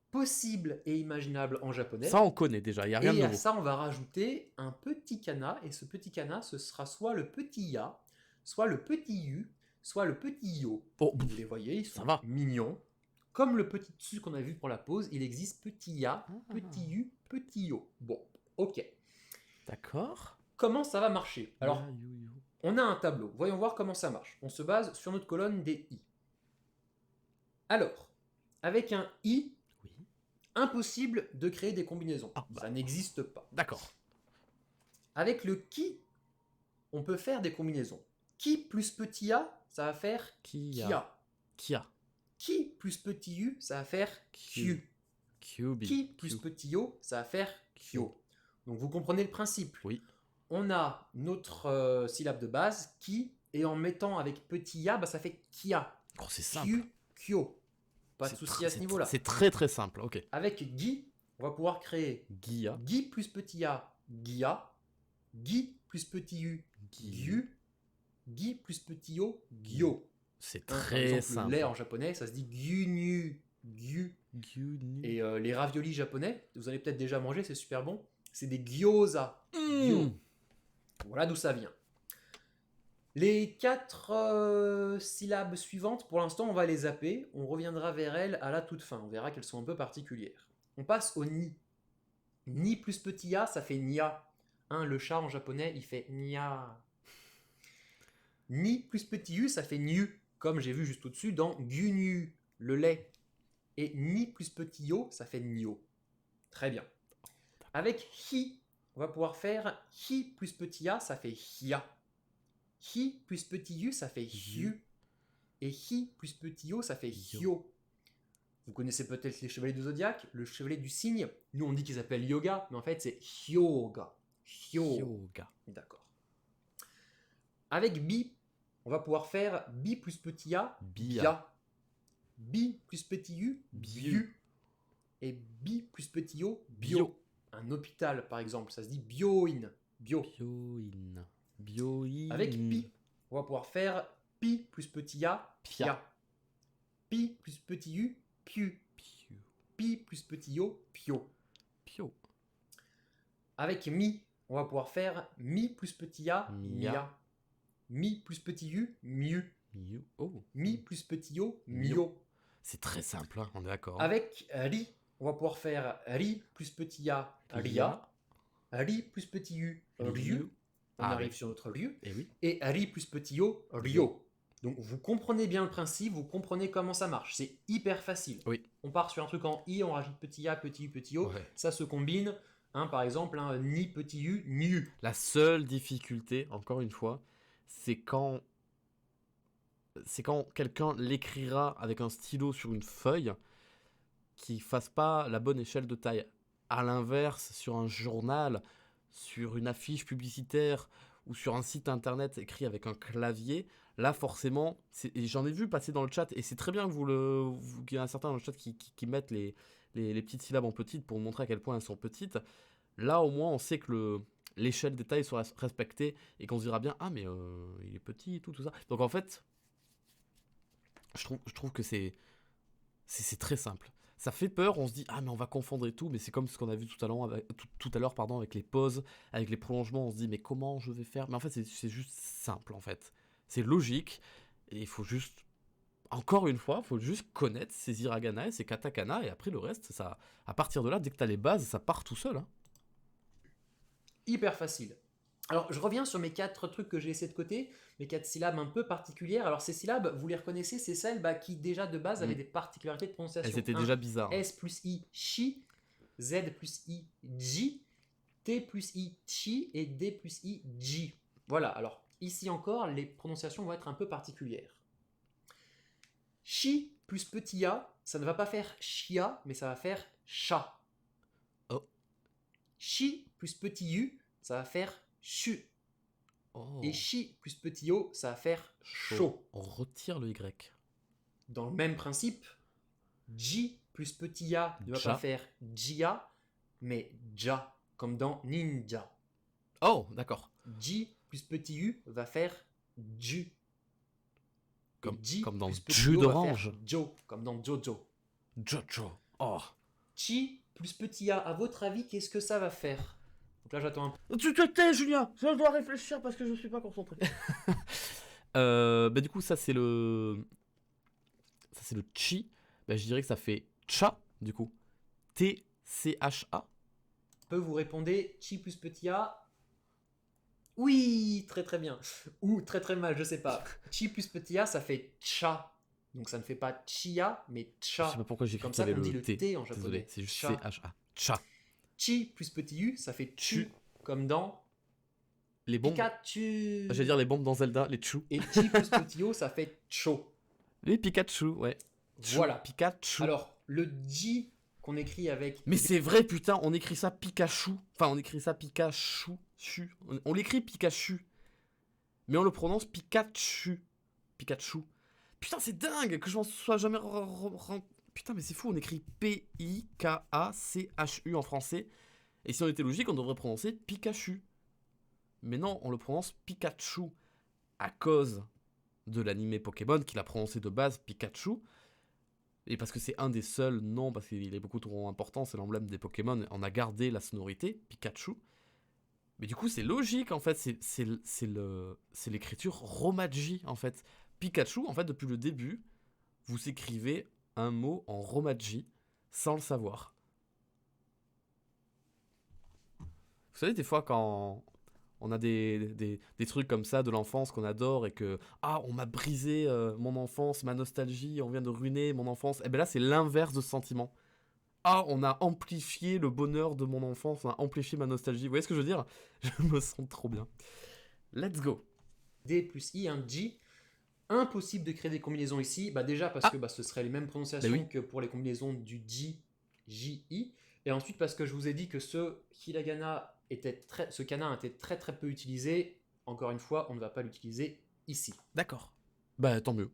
[SPEAKER 2] possibles et imaginables en japonais.
[SPEAKER 1] Ça, on connaît déjà, il n'y a rien de
[SPEAKER 2] Et
[SPEAKER 1] nouveau.
[SPEAKER 2] à ça, on va rajouter un petit kana. Et ce petit kana, ce sera soit le petit ya, soit le petit yu, soit le petit yo.
[SPEAKER 1] Oh,
[SPEAKER 2] Vous les voyez, ils sont
[SPEAKER 1] ça va.
[SPEAKER 2] mignons. Comme le petit dessus qu'on a vu pour la pause, il existe petit ya, petit yu, petit yo. Bon, ok.
[SPEAKER 1] D'accord.
[SPEAKER 2] Comment ça va marcher? Alors,
[SPEAKER 1] Ya, yu, yu.
[SPEAKER 2] on a un tableau. Voyons voir comment ça marche. On se base sur notre colonne des i. Alors, avec un i,
[SPEAKER 1] Oui.
[SPEAKER 2] impossible de créer des combinaisons.
[SPEAKER 1] Ah, bah.
[SPEAKER 2] Ça n'existe pas.
[SPEAKER 1] D'accord.
[SPEAKER 2] Avec le qui, on peut faire des combinaisons. Qui plus petit a, ça va faire
[SPEAKER 1] Kia. Kia.
[SPEAKER 2] Qui plus petit u, ça va faire Q.
[SPEAKER 1] Kyubi.
[SPEAKER 2] Qui plus petit yo, ça va faire Kyo. Donc vous comprenez le principe.
[SPEAKER 1] Oui.
[SPEAKER 2] On a notre syllabe de base, qui, et en mettant avec petit ya, bah, ça fait Kia.
[SPEAKER 1] Oh, c'est simple.
[SPEAKER 2] Q, Kyo. Pas de
[SPEAKER 1] C'est
[SPEAKER 2] souci à ce
[SPEAKER 1] c'est
[SPEAKER 2] niveau-là.
[SPEAKER 1] C'est très très simple, ok.
[SPEAKER 2] Avec Gi, on va pouvoir créer
[SPEAKER 1] Gia.
[SPEAKER 2] Gi plus petit a, Gia. Gi plus petit u, Gyu. Gi plus petit yo, Gyo.
[SPEAKER 1] C'est
[SPEAKER 2] Par
[SPEAKER 1] très
[SPEAKER 2] exemple,
[SPEAKER 1] simple.
[SPEAKER 2] le lait en japonais, ça se dit Gyunyu. Gyu.
[SPEAKER 1] Gyunu.
[SPEAKER 2] Et les raviolis japonais, vous avez peut-être déjà mangé, c'est super bon. C'est des gyoza.
[SPEAKER 1] Mmh.
[SPEAKER 2] Gyo. Voilà d'où ça vient. Les 4 syllabes suivantes, pour l'instant, on va les zapper. On reviendra vers elles à la toute fin. On verra qu'elles sont un peu particulières. On passe au ni. Ni plus petit a, ça fait nia. Hein, le chat en japonais, il fait nia. Ni plus petit u, ça fait nyu. Comme j'ai vu juste au-dessus dans gyunyu, le lait. Et ni plus petit yo, ça fait nyo. Très bien. Avec hi, on va pouvoir faire hi plus petit a, ça fait hia. Hi plus petit u, ça fait hyu. Et hi plus petit yo, ça fait hyo. Vous connaissez peut-être les chevaliers du zodiaque, le chevalier du cygne. Nous, on dit qu'ils s'appellent yoga, mais en fait, c'est hyoga.
[SPEAKER 1] Yoga.
[SPEAKER 2] D'accord. Avec bi, on va pouvoir faire bi plus petit a,
[SPEAKER 1] Bia.
[SPEAKER 2] bia. Bi plus petit u,
[SPEAKER 1] Biu.
[SPEAKER 2] biu. Et bi plus petit yo, bio.
[SPEAKER 1] Bio.
[SPEAKER 2] Un hôpital, par exemple, ça se dit bioin. Bio.
[SPEAKER 1] Bioin. Bioin.
[SPEAKER 2] Avec pi, on va pouvoir faire pi plus petit a,
[SPEAKER 1] Pia.
[SPEAKER 2] pia. Pi plus petit u, piu.
[SPEAKER 1] Piu.
[SPEAKER 2] Pi plus petit yo, pio.
[SPEAKER 1] Pio.
[SPEAKER 2] Avec mi, on va pouvoir faire mi plus petit a,
[SPEAKER 1] Mia.
[SPEAKER 2] mia. Mi plus petit u, miu.
[SPEAKER 1] Miu. Oh.
[SPEAKER 2] Mi plus petit yo,
[SPEAKER 1] Mio.
[SPEAKER 2] mio.
[SPEAKER 1] C'est très simple, hein, on est d'accord.
[SPEAKER 2] Avec ri, on va pouvoir faire ri plus petit a, ria. Ri plus petit u, ryu. On
[SPEAKER 1] Ah,
[SPEAKER 2] arrive
[SPEAKER 1] oui.
[SPEAKER 2] sur notre ryu.
[SPEAKER 1] Et oui.
[SPEAKER 2] Et ri plus petit yo, ryo. Donc vous comprenez bien le principe, vous comprenez comment ça marche. C'est hyper facile.
[SPEAKER 1] Oui.
[SPEAKER 2] On part sur un truc en i, on rajoute petit a, petit u, petit o.
[SPEAKER 1] Ouais.
[SPEAKER 2] Ça se combine. Hein, par exemple, ni petit u, nu.
[SPEAKER 1] La seule difficulté, encore une fois, c'est quand quelqu'un l'écrira avec un stylo sur une feuille qui fasse pas la bonne échelle de taille. À l'inverse, sur un journal, sur une affiche publicitaire ou sur un site internet écrit avec un clavier, Là, forcément, et j'en ai vu passer dans le chat, et c'est très bien que qu'il y en a certains dans le chat qui mettent les petites syllabes en petites pour montrer à quel point elles sont petites. Là, au moins, on sait que l'échelle des tailles sera respectée et qu'on se dira bien, ah, mais il est petit et tout ça. Donc en fait, je trouve que c'est très simple. Ça fait peur, on se dit, ah, mais on va confondre et tout, mais c'est comme ce qu'on a vu tout à l'heure, pardon, avec les pauses, avec les prolongements, on se dit, mais comment je vais faire? Mais en fait, c'est juste simple, en fait. C'est logique, et il faut juste, encore une fois, il faut juste connaître ces hiragana et ces katakana, et après le reste, ça, à partir de là, dès que t'as les bases, ça part tout seul. Hein.
[SPEAKER 2] Hyper facile. Alors, je reviens sur mes 4 trucs que j'ai laissés de côté, mes 4 syllabes un peu particulières. Alors, ces syllabes, vous les reconnaissez, c'est celles qui, déjà de base, avaient des particularités de prononciation.
[SPEAKER 1] Elles étaient déjà bizarres.
[SPEAKER 2] S plus I, chi. Z plus I, ji. T plus I, chi. Et D plus I, ji. Voilà, alors, ici encore, les prononciations vont être un peu particulières. Chi plus petit a, ça ne va pas faire chia, mais ça va faire cha.
[SPEAKER 1] Oh.
[SPEAKER 2] Chi plus petit u, ça va faire chu.
[SPEAKER 1] Oh.
[SPEAKER 2] Et chi plus petit o, ça va faire chaud.
[SPEAKER 1] On retire le Y.
[SPEAKER 2] Dans le même principe, ji plus petit a ne va pas faire jia, mais ja, comme dans ninja.
[SPEAKER 1] Oh, d'accord.
[SPEAKER 2] Ji plus petit u va faire ju.
[SPEAKER 1] Comme dans jus d'orange.
[SPEAKER 2] Jo, comme dans Jojo.
[SPEAKER 1] Jojo. Oh.
[SPEAKER 2] Chi plus petit a, à votre avis, qu'est-ce que ça va faire? Donc là, j'attends un peu.
[SPEAKER 1] Tu te tais, Julien. Je dois réfléchir parce que je suis pas concentré. Du coup, ça c'est le chi. Je dirais que ça fait cha, du coup. T-C-H-A.
[SPEAKER 2] Vous répondez chi plus petit a. Oui, très très bien. Ou très très mal, je sais pas. Chi plus petit a, ça fait cha. Donc ça ne fait pas chia, mais cha.
[SPEAKER 1] Je sais pas pourquoi j'ai
[SPEAKER 2] comme ça qu'on dit le T en japonais.
[SPEAKER 1] Désolé, c'est juste C-H-A. Cha.
[SPEAKER 2] Chi plus petit u, ça fait chu, comme dans
[SPEAKER 1] les bombes.
[SPEAKER 2] Pikachu.
[SPEAKER 1] J'allais dire les bombes dans Zelda, les chou.
[SPEAKER 2] Et chi plus petit o, ça fait cho.
[SPEAKER 1] Les Pikachu, ouais.
[SPEAKER 2] Voilà.
[SPEAKER 1] Pikachu.
[SPEAKER 2] Alors, le ji qu'on écrit avec...
[SPEAKER 1] Mais c'est vrai, putain, on écrit ça Pikachu. Enfin, on écrit ça Pikachu. On l'écrit Pikachu. Mais on le prononce Pikachu. Pikachu. Putain, c'est dingue que je m'en sois jamais... Putain, mais c'est fou, on écrit P-I-K-A-C-H-U en français. Et si on était logique, on devrait prononcer Pikachu. Mais non, on le prononce Pikachu. À cause de l'animé Pokémon, qu'il a prononcé de base Pikachu. Et parce que c'est un des seuls noms, parce qu'il est beaucoup trop important, c'est l'emblème des Pokémon, on a gardé la sonorité, Pikachu. Mais du coup, c'est logique, en fait, c'est l'écriture Romaji, en fait. Pikachu, en fait, depuis le début, vous écrivez un mot en Romaji, sans le savoir. Vous savez, des fois, quand on a des trucs comme ça de l'enfance qu'on adore et que on m'a brisé mon enfance, ma nostalgie, on vient de ruiner mon enfance. Et bien là, c'est l'inverse de ce sentiment. On a amplifié le bonheur de mon enfance, on a amplifié ma nostalgie. Vous voyez ce que je veux dire? Je me sens trop bien. Let's go.
[SPEAKER 2] D plus I, un J. Impossible de créer des combinaisons ici. Déjà parce que ce serait les mêmes prononciations que pour les combinaisons du J, J-I. Et ensuite parce que je vous ai dit que ce hiragana ce kana était très très peu utilisé. Encore une fois, on ne va pas l'utiliser ici.
[SPEAKER 1] D'accord. Tant mieux.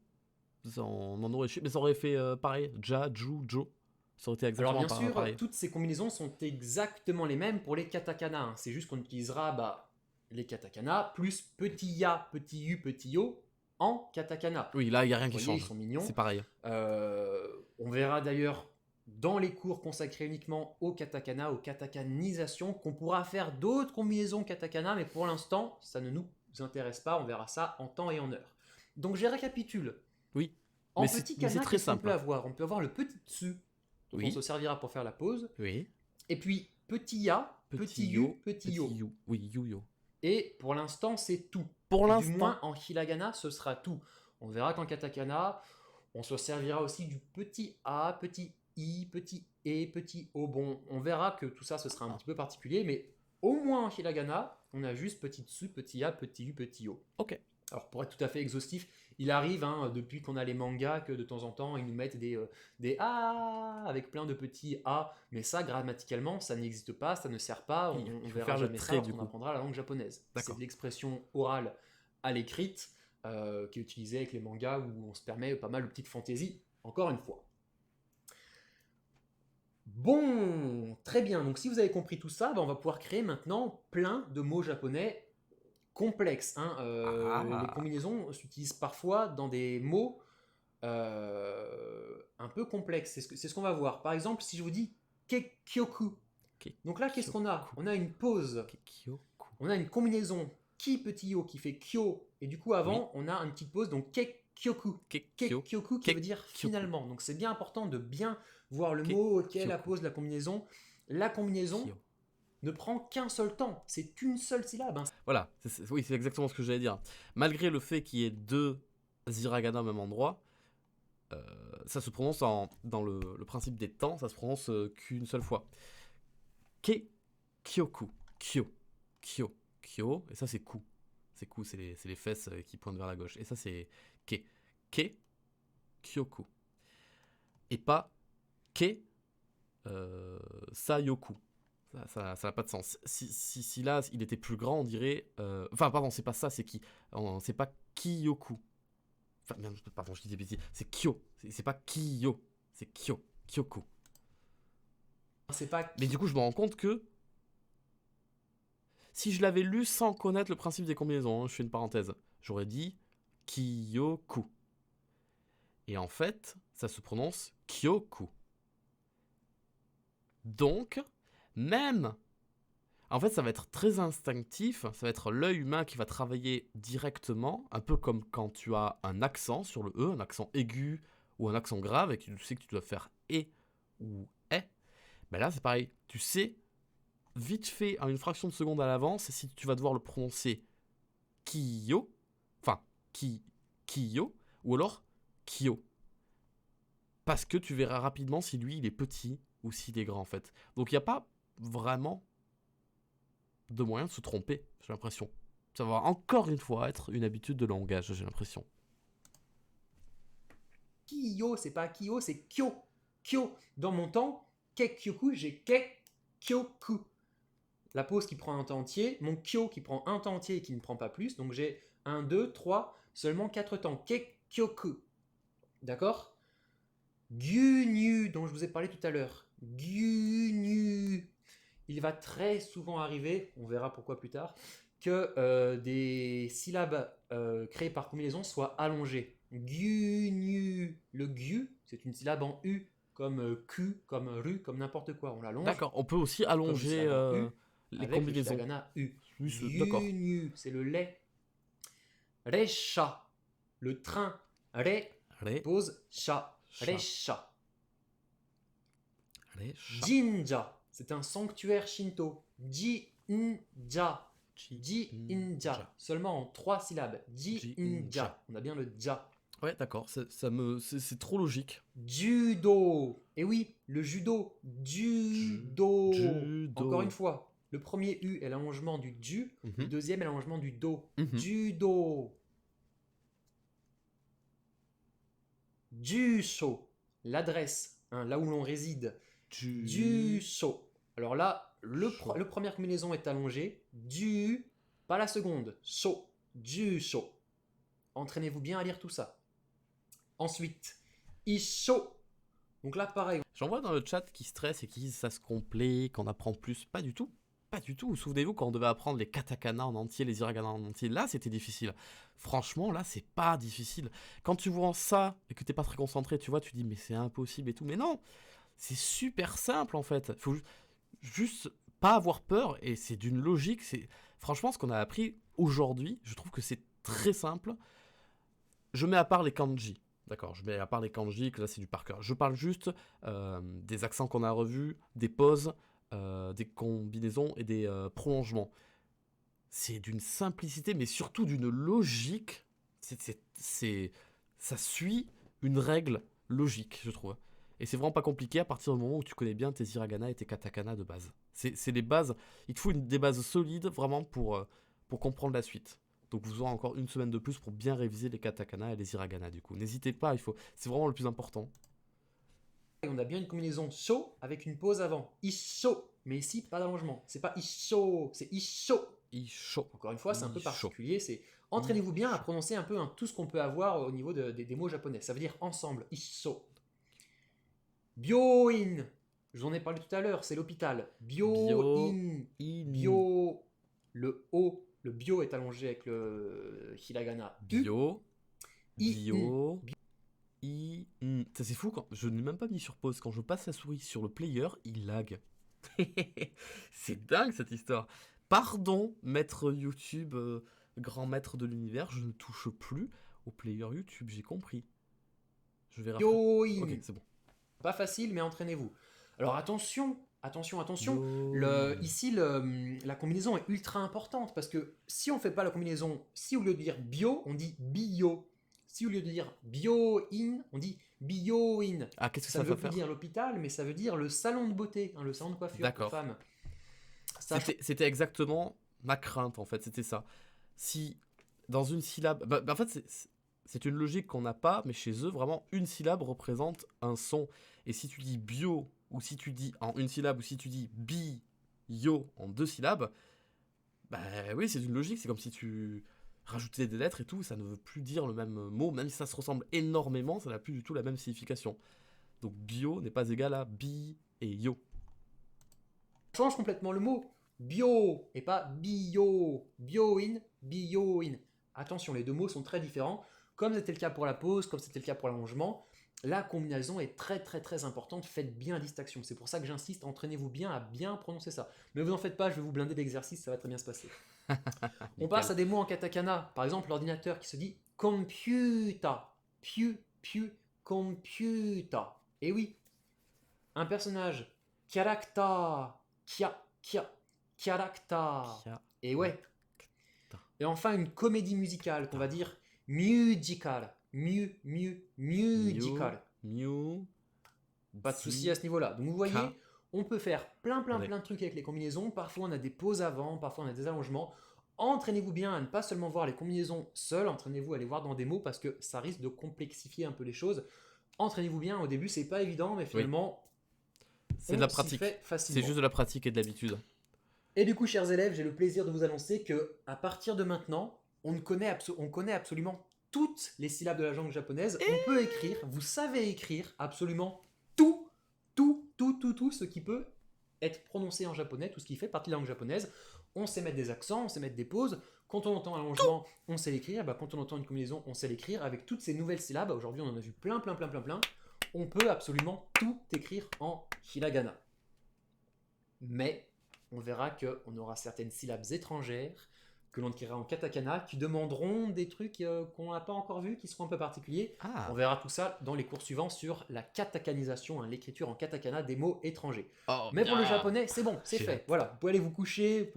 [SPEAKER 1] On en aurait chié, mais ça aurait fait pareil. Ja, Ju, Jo. Ça aurait été exactement
[SPEAKER 2] pareil. Alors bien sûr,
[SPEAKER 1] pareil.
[SPEAKER 2] toutes ces combinaisons sont exactement les mêmes pour les katakana. C'est juste qu'on utilisera les katakana plus petit ya, petit u, petit o en katakana.
[SPEAKER 1] Oui, là, il n'y a rien qui change.
[SPEAKER 2] Ils sont mignons.
[SPEAKER 1] C'est pareil.
[SPEAKER 2] On verra d'ailleurs dans les cours consacrés uniquement au katakana, aux katakanisations, qu'on pourra faire d'autres combinaisons katakana, mais pour l'instant, ça ne nous intéresse pas. On verra ça en temps et en heure. Donc, je récapitule.
[SPEAKER 1] Oui.
[SPEAKER 2] En petit kana,
[SPEAKER 1] qu'est-ce qu'on
[SPEAKER 2] peut avoir? On peut avoir le petit tsu, dont on se servira pour faire la pause.
[SPEAKER 1] Oui.
[SPEAKER 2] Et puis, petit ya, petit yu, petit yo.
[SPEAKER 1] Oui, yo.
[SPEAKER 2] Et pour l'instant, c'est tout.
[SPEAKER 1] Pour l'instant.
[SPEAKER 2] Du moins, en hiragana, ce sera tout. On verra qu'en katakana, on se servira aussi du petit a, petit i, petit e, petit o. Bon, on verra que tout ça, ce sera un petit peu particulier, mais au moins en hiragana, on a juste petit tsu, petit a, petit u, petit o.
[SPEAKER 1] Ok.
[SPEAKER 2] Alors, pour être tout à fait exhaustif, il arrive, depuis qu'on a les mangas, que de temps en temps, ils nous mettent des A avec plein de petits A. Mais ça, grammaticalement, ça n'existe pas, ça ne sert pas. On verra jamais ça, on apprendra la langue japonaise. C'est de l'expression orale à l'écrite. qui est utilisé avec les mangas où on se permet pas mal de petites fantaisies, encore une fois. Bon, très bien. Donc si vous avez compris tout ça, on va pouvoir créer maintenant plein de mots japonais complexes. Les combinaisons s'utilisent parfois dans des mots un peu complexes. C'est ce qu'on va voir. Par exemple, si je vous dis kekyoku. Donc là, qu'est-ce qu'on a? On a une pause. On a une combinaison ki petit yo qui fait kyo. Et du coup, avant, on a une petite pause. Donc kekyoku. Kekyoku qui veut dire finalement. Donc c'est bien important de bien voir le mot, la pause, la combinaison. La combinaison ne prend qu'un seul temps. C'est une seule syllabe.
[SPEAKER 1] Voilà, oui, c'est exactement ce que j'allais dire. Malgré le fait qu'il y ait 2 hiragana au même endroit, ça se prononce dans le principe des temps, ça se prononce qu'une seule fois. Kyoku. Kyo. Et ça, c'est ku. C'est ku, c'est les fesses qui pointent vers la gauche. Et ça, c'est ke. Kyoku. Et pas ke sayoku. Ça n'a pas de sens. Si là, il était plus grand, on dirait... Enfin, pardon, c'est pas ça, c'est ki. C'est pas kiyoku. Enfin, merde, pardon, je dis des bêtises. C'est kyo. C'est pas kiyo. C'est kyo. Kyoku.
[SPEAKER 2] C'est pas...
[SPEAKER 1] Mais du coup, je me rends compte que si je l'avais lu sans connaître le principe des combinaisons, je fais une parenthèse, j'aurais dit Kyoku. Et en fait, ça se prononce Kyoku. Donc, même... En fait, ça va être très instinctif, ça va être l'œil humain qui va travailler directement, un peu comme quand tu as un accent sur le E, un accent aigu ou un accent grave, et que tu sais que tu dois faire E ou E. Ben là, c'est pareil, tu sais vite fait, en une fraction de seconde à l'avance, si tu vas devoir le prononcer Kiyo, enfin, Kiyo, ou alors Kyo. Parce que tu verras rapidement si lui, il est petit ou s'il est grand, en fait. Donc, il n'y a pas vraiment de moyen de se tromper, j'ai l'impression. Ça va encore une fois être une habitude de langage, j'ai l'impression.
[SPEAKER 2] Kiyo, c'est pas Kyo, c'est Kyo. Kyo. Dans mon temps, Kekyoku, j'ai Kekyoku. La pause qui prend un temps entier, mon Kyo qui prend un temps entier et qui ne prend pas plus. Donc j'ai 1, 2, 3, seulement 4 temps. Kekyoku. D'accord? Gyunyu, dont je vous ai parlé tout à l'heure. Gyunyu. Il va très souvent arriver, on verra pourquoi plus tard, que des syllabes créées par combinaison soient allongées. Gyunyu. Le gyu, c'est une syllabe en U, comme Q, comme Ru, comme n'importe quoi. On l'allonge.
[SPEAKER 1] D'accord, on peut aussi allonger les
[SPEAKER 2] avec
[SPEAKER 1] combinaisons.
[SPEAKER 2] Le hiragana U.
[SPEAKER 1] Oui, d'accord.
[SPEAKER 2] Gyunyu, c'est le lait. Resha, le train. Pause, sha. Resha. Jinja, c'est un sanctuaire shinto. Jinja. Jinja. Seulement en 3 syllabes. Jinja. On a bien le ja.
[SPEAKER 1] Ouais, d'accord, c'est trop logique.
[SPEAKER 2] Judo. Et oui, le judo. Judo. Encore une fois, le premier U est l'allongement du ju, le deuxième est l'allongement du do. Judo. Jusho, l'adresse, là où l'on réside. Jusho. Alors là, le première combinaison est allongée. Du, pas la seconde. Sho. Jusho. Entraînez-vous bien à lire tout ça. Ensuite, Isho. Donc là, pareil.
[SPEAKER 1] J'en vois dans le chat qui stresse et qui disent ça se complique, qu'on apprend plus. Pas du tout. Pas du tout. Souvenez-vous quand on devait apprendre les katakana en entier, les hiragana en entier. Là, c'était difficile. Franchement, là, c'est pas difficile. Quand tu vois ça et que t'es pas très concentré, tu vois, tu dis mais c'est impossible et tout. Mais non, c'est super simple en fait. Faut juste pas avoir peur et c'est d'une logique. Franchement, ce qu'on a appris aujourd'hui, je trouve que c'est très simple. Je mets à part les kanji. D'accord, je mets à part les kanji, que là c'est du par cœur. Je parle juste des accents qu'on a revus, des pauses, des combinaisons et des prolongements. C'est d'une simplicité, mais surtout d'une logique. Ça suit une règle logique, je trouve. Et c'est vraiment pas compliqué à partir du moment où tu connais bien tes hiragana et tes katakana de base. C'est les bases. Il te faut des bases solides vraiment pour comprendre la suite. Donc vous aurez encore une semaine de plus pour bien réviser les katakana et les hiragana du coup. N'hésitez pas, c'est vraiment le plus important.
[SPEAKER 2] Et on a bien une combinaison sho avec une pause avant. Isho. Mais ici, pas d'allongement. C'est pas isho, c'est isho.
[SPEAKER 1] Isho.
[SPEAKER 2] Encore une fois, c'est un peu
[SPEAKER 1] Isho.
[SPEAKER 2] particulier. C'est entraînez-vous bien à prononcer un peu tout ce qu'on peut avoir au niveau des mots japonais. Ça veut dire ensemble. Isho. Byoin. Je vous en ai parlé tout à l'heure. C'est l'hôpital. Byoin. Bio. Le O. Le bio est allongé avec le hiragana.
[SPEAKER 1] Bio.
[SPEAKER 2] I-
[SPEAKER 1] Bio. Ça c'est fou, quand je n'ai même pas mis sur pause. Quand je passe la souris sur le player, il lag. C'est dingue cette histoire. Pardon, maître YouTube, grand maître de l'univers, je ne touche plus au player YouTube, j'ai compris. Je vais rafraîchir.
[SPEAKER 2] Byoin.
[SPEAKER 1] Ok, c'est bon.
[SPEAKER 2] Pas facile, mais entraînez-vous. Alors attention.
[SPEAKER 1] Yo.
[SPEAKER 2] Ici, la combinaison est ultra importante parce que si on fait pas la combinaison, si au lieu de dire bio, on dit bio. Si au lieu de dire bio-in, on dit bio-in.
[SPEAKER 1] Ah, qu'est-ce que
[SPEAKER 2] Ça
[SPEAKER 1] ça
[SPEAKER 2] ne
[SPEAKER 1] va
[SPEAKER 2] veut plus
[SPEAKER 1] faire?
[SPEAKER 2] dire l'hôpital, mais ça veut dire le salon de beauté, le salon de coiffure
[SPEAKER 1] D'accord.
[SPEAKER 2] pour femmes. Ça,
[SPEAKER 1] C'était exactement ma crainte en fait, c'était ça. Si dans une syllabe. En fait, c'est une logique qu'on n'a pas, mais chez eux, vraiment, une syllabe représente un son. Et si tu dis bio, ou si tu dis en une syllabe, ou si tu dis bi-yo en deux syllabes, bah oui, c'est une logique, c'est comme si tu rajoutais des lettres et tout, ça ne veut plus dire le même mot, même si ça se ressemble énormément, ça n'a plus du tout la même signification. Donc bio n'est pas égal à bi et yo.
[SPEAKER 2] change complètement le mot. Bio et pas bio. Bio-in, bio-in. Attention, les deux mots sont très différents. Comme c'était le cas pour la pause, comme c'était le cas pour l'allongement, la combinaison est très très très importante. Faites bien distinction. C'est pour ça que j'insiste, entraînez-vous bien à bien prononcer ça. Mais vous en faites pas, je vais vous blinder d'exercices, ça va très bien se passer. On passe à des mots en katakana. Par exemple, l'ordinateur qui se dit computer. Computer. Et oui, un personnage. Character. Character. Et ouais. Et enfin, une comédie musicale qu'on va dire musical. Musical.
[SPEAKER 1] Miu.
[SPEAKER 2] Pas de souci à ce niveau-là. Donc vous voyez, on peut faire plein de trucs avec les combinaisons. Parfois on a des pauses avant, parfois on a des allongements. Entraînez-vous bien à ne pas seulement voir les combinaisons seules, entraînez-vous à les voir dans des mots parce que ça risque de complexifier un peu les choses. Entraînez-vous bien, au début c'est pas évident, mais finalement
[SPEAKER 1] c'est de la pratique. C'est juste de la pratique et de l'habitude.
[SPEAKER 2] Et du coup, chers élèves, j'ai le plaisir de vous annoncer que à partir de maintenant, on connaît absolument toutes les syllabes de la langue japonaise. On peut écrire, vous savez écrire absolument tout ce qui peut être prononcé en japonais, tout ce qui fait partie de la langue japonaise. On sait mettre des accents, on sait mettre des pauses. Quand on entend un allongement, on sait l'écrire. Bah, quand on entend une combinaison, on sait l'écrire. Avec toutes ces nouvelles syllabes, aujourd'hui on en a vu plein. On peut absolument tout écrire en hiragana. Mais on verra qu'on aura certaines syllabes étrangères que l'on écrira en katakana qui demanderont des trucs qu'on n'a pas encore vus, qui seront un peu particuliers. On verra tout ça dans les cours suivants sur la katakanisation, l'écriture en katakana des mots étrangers. Mais pour le japonais, c'est bon, c'est fait. Voilà, vous pouvez aller vous coucher,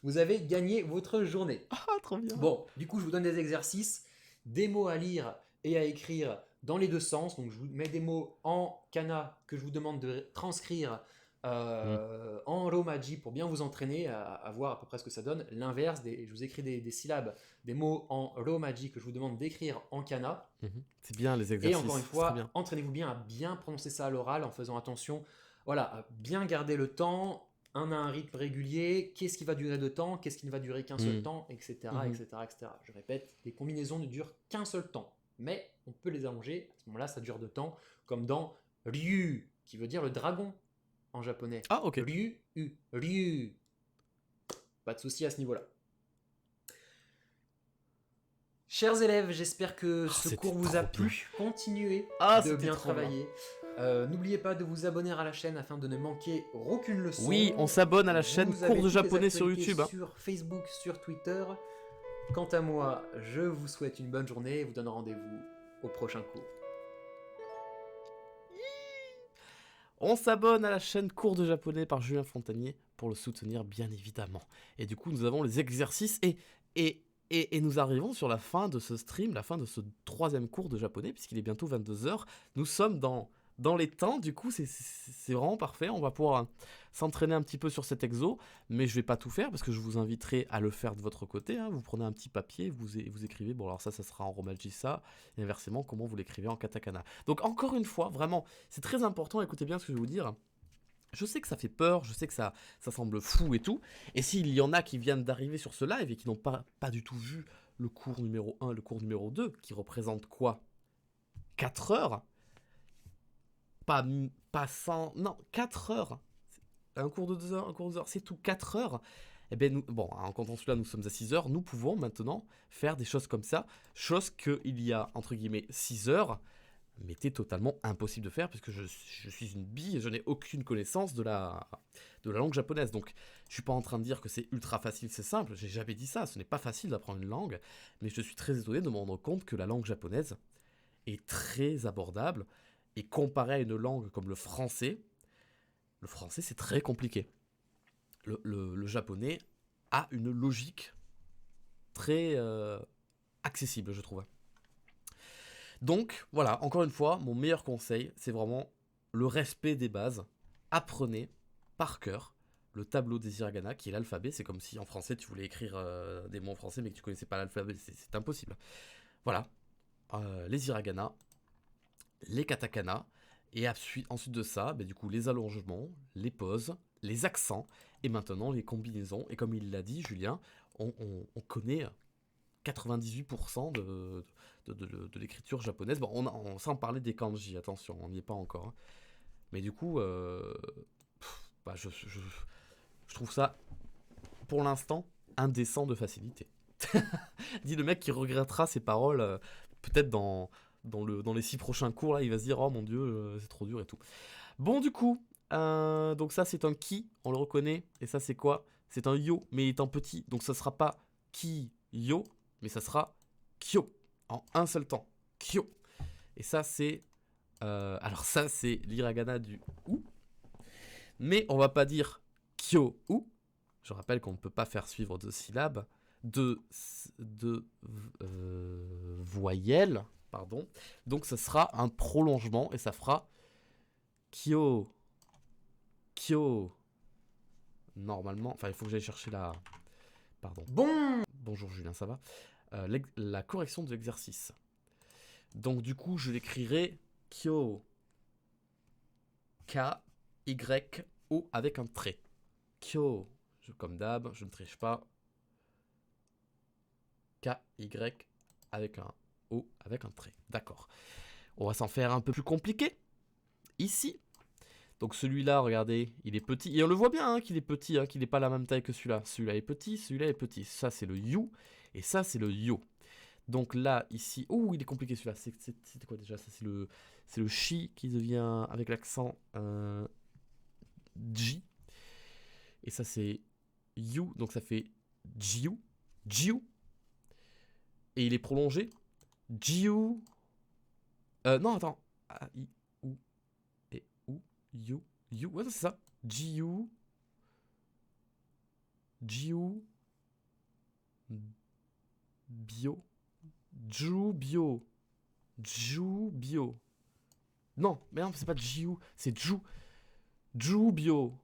[SPEAKER 2] vous avez gagné votre journée.
[SPEAKER 1] Trop bien.
[SPEAKER 2] Bon, du coup, je vous donne des exercices, des mots à lire et à écrire dans les deux sens. Donc, je vous mets des mots en kana que je vous demande de transcrire en romaji pour bien vous entraîner à voir à peu près ce que ça donne. L'inverse, je vous écris des syllabes, des mots en romaji que je vous demande d'écrire en kana.
[SPEAKER 1] C'est bien les exercices.
[SPEAKER 2] Et encore une fois, entraînez-vous bien à bien prononcer ça à l'oral en faisant attention. Voilà, à bien garder le temps, à un rythme régulier, qu'est-ce qui va durer de temps, qu'est-ce qui ne va durer qu'un seul temps, etc., etc. Je répète, les combinaisons ne durent qu'un seul temps, mais on peut les allonger. À ce moment-là, ça dure de temps, comme dans Ryu, qui veut dire le dragon en japonais.
[SPEAKER 1] Ah, ok.
[SPEAKER 2] Ryu. Pas de souci à ce niveau-là. Chers élèves, j'espère que ce cours vous a plu. Continuez de bien travailler. N'oubliez pas de vous abonner à la chaîne afin de ne manquer aucune leçon.
[SPEAKER 1] Oui, on s'abonne à la chaîne Cours de japonais sur YouTube.
[SPEAKER 2] Sur Facebook, sur Twitter. Quant à moi, je vous souhaite une bonne journée et vous donne rendez-vous au prochain cours.
[SPEAKER 1] On s'abonne à la chaîne Cours de japonais par Julien Fontanier pour le soutenir bien évidemment. Et du coup, nous avons les exercices et nous arrivons sur la fin de ce stream, la fin de ce troisième cours de japonais, puisqu'il est bientôt 22h. Nous sommes dans les temps, du coup, c'est vraiment parfait. On va pouvoir s'entraîner un petit peu sur cet exo, mais je vais pas tout faire parce que je vous inviterai à le faire de votre côté. Vous prenez un petit papier, vous écrivez, bon alors ça sera en romaji ça, et inversement, comment vous l'écrivez en katakana. Donc encore une fois, vraiment, c'est très important, écoutez bien ce que je vais vous dire. Je sais que ça fait peur, je sais que ça semble fou et tout. Et s'il y en a qui viennent d'arriver sur ce live et qui n'ont pas du tout vu le cours numéro 1, le cours numéro 2, qui représente quoi? 4 heures? Pas 100, non, 4 heures. Un cours de 2 heures, un cours de 2 heures, c'est tout, 4 heures. Eh bien, bon, en comptant celui-là, nous sommes à 6 heures. Nous pouvons maintenant faire des choses comme ça. Chose qu'il y a, entre guillemets, 6 heures, m'était totalement impossible de faire, puisque je suis une bille et je n'ai aucune connaissance de la langue japonaise. Donc, je suis pas en train de dire que c'est ultra facile, c'est simple. J'ai jamais dit ça. Ce n'est pas facile d'apprendre une langue. Mais je suis très étonné de me rendre compte que la langue japonaise est très abordable. Et comparé à une langue comme le français c'est très compliqué. Le japonais a une logique très accessible, je trouve. Donc, voilà, encore une fois, mon meilleur conseil, c'est vraiment le respect des bases. Apprenez par cœur le tableau des hiragana, qui est l'alphabet. C'est comme si en français, tu voulais écrire des mots en français, mais que tu connaissais pas l'alphabet. C'est impossible. Voilà, les hiragana, les katakana, et ensuite de ça, bah, du coup, les allongements, les pauses, les accents, et maintenant les combinaisons. Et comme il l'a dit, Julien, on connaît 98% de l'écriture japonaise. Bon, sans parler des kanji, attention, on n'y est pas encore. Hein. Mais du coup, bah, je trouve ça, pour l'instant, indécent de facilité. Dit le mec qui regrettera ses paroles, peut-être dans les 6 prochains cours, là, il va se dire, oh mon dieu, c'est trop dur et tout. Bon, du coup, donc ça c'est un ki, on le reconnaît, et ça c'est quoi? C'est un yo, mais étant petit, donc ça sera pas ki yo, mais ça sera kyo, en un seul temps, kyo. Et ça c'est, alors ça c'est l'hiragana du ou, mais on va pas dire kyo ou. Je rappelle qu'on ne peut pas faire suivre de syllabes, de voyelles, pardon. Donc ça sera un prolongement et ça fera kyo, kyo. Normalement, enfin il faut que j'aille chercher la... Pardon.
[SPEAKER 2] Bon.
[SPEAKER 1] Bonjour Julien, ça va la correction de l'exercice. Donc du coup je l'écrirai kyo, K-Y-O avec un trait. Kyo, comme d'hab, je ne triche pas. K-Y avec un O avec un trait. D'accord. On va s'en faire un peu plus compliqué. Ici. Donc celui-là, regardez, il est petit. Et on le voit bien hein, qu'il est petit, hein, qu'il n'est pas la même taille que celui-là. Celui-là est petit, celui-là est petit. Ça, c'est le you. Et ça, c'est le yo. Donc là, ici... Oh, il est compliqué celui-là. C'était quoi déjà? Ça, c'est le shi qui devient avec l'accent ji. Et ça, c'est you. Donc ça fait jiu. Jiu. Et il est prolongé. Jiu. Non, attends. A, I, ou, et, ou, you, you. Ouais, c'est ça. Jiu. Jiu. Bio. Ju, bio. Ju, bio. Non, mais non, c'est pas Jiu, c'est Ju. Ju, bio.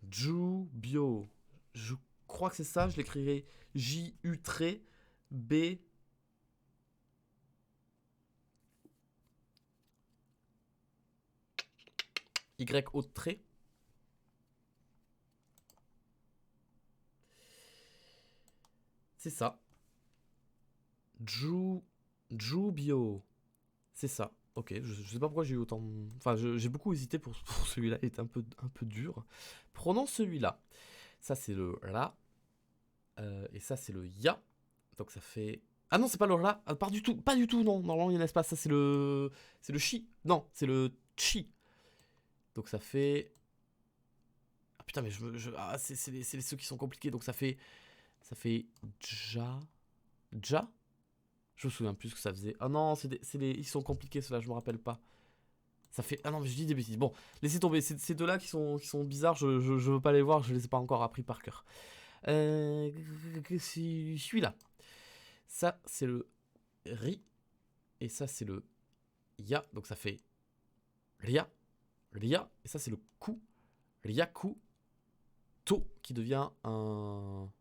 [SPEAKER 1] Ju, bio. Je crois que c'est ça, je l'écrirai J-U trait B. Y haute trait. C'est ça. Jubio. C'est ça. Ok, je sais pas pourquoi j'ai eu autant... Enfin, j'ai beaucoup hésité pour celui-là, il était un peu dur. Prenons celui-là. Ça, c'est le la. Et ça, c'est le ya. Donc ça fait... Ah non, c'est pas le la. Ah, pas du tout, non. Normalement, il y a un espace. Ça, c'est le chi. Non, c'est le chi. Donc ça fait... Ah putain, mais ah, c'est ceux qui sont compliqués. Donc ça fait ja. Ja. Je me souviens plus ce que ça faisait. Ah non, ils sont compliqués ceux-là, je me rappelle pas. Ça fait... Ah non, mais je dis des bêtises. Bon, laissez tomber. Ces deux-là qui sont bizarres, je veux pas les voir, je les ai pas encore appris par cœur. Celui-là. Ça, c'est le ri. Et ça, c'est le ya. Donc ça fait ria. Ria. Et ça, c'est le ku. Ryaku. To, qui devient un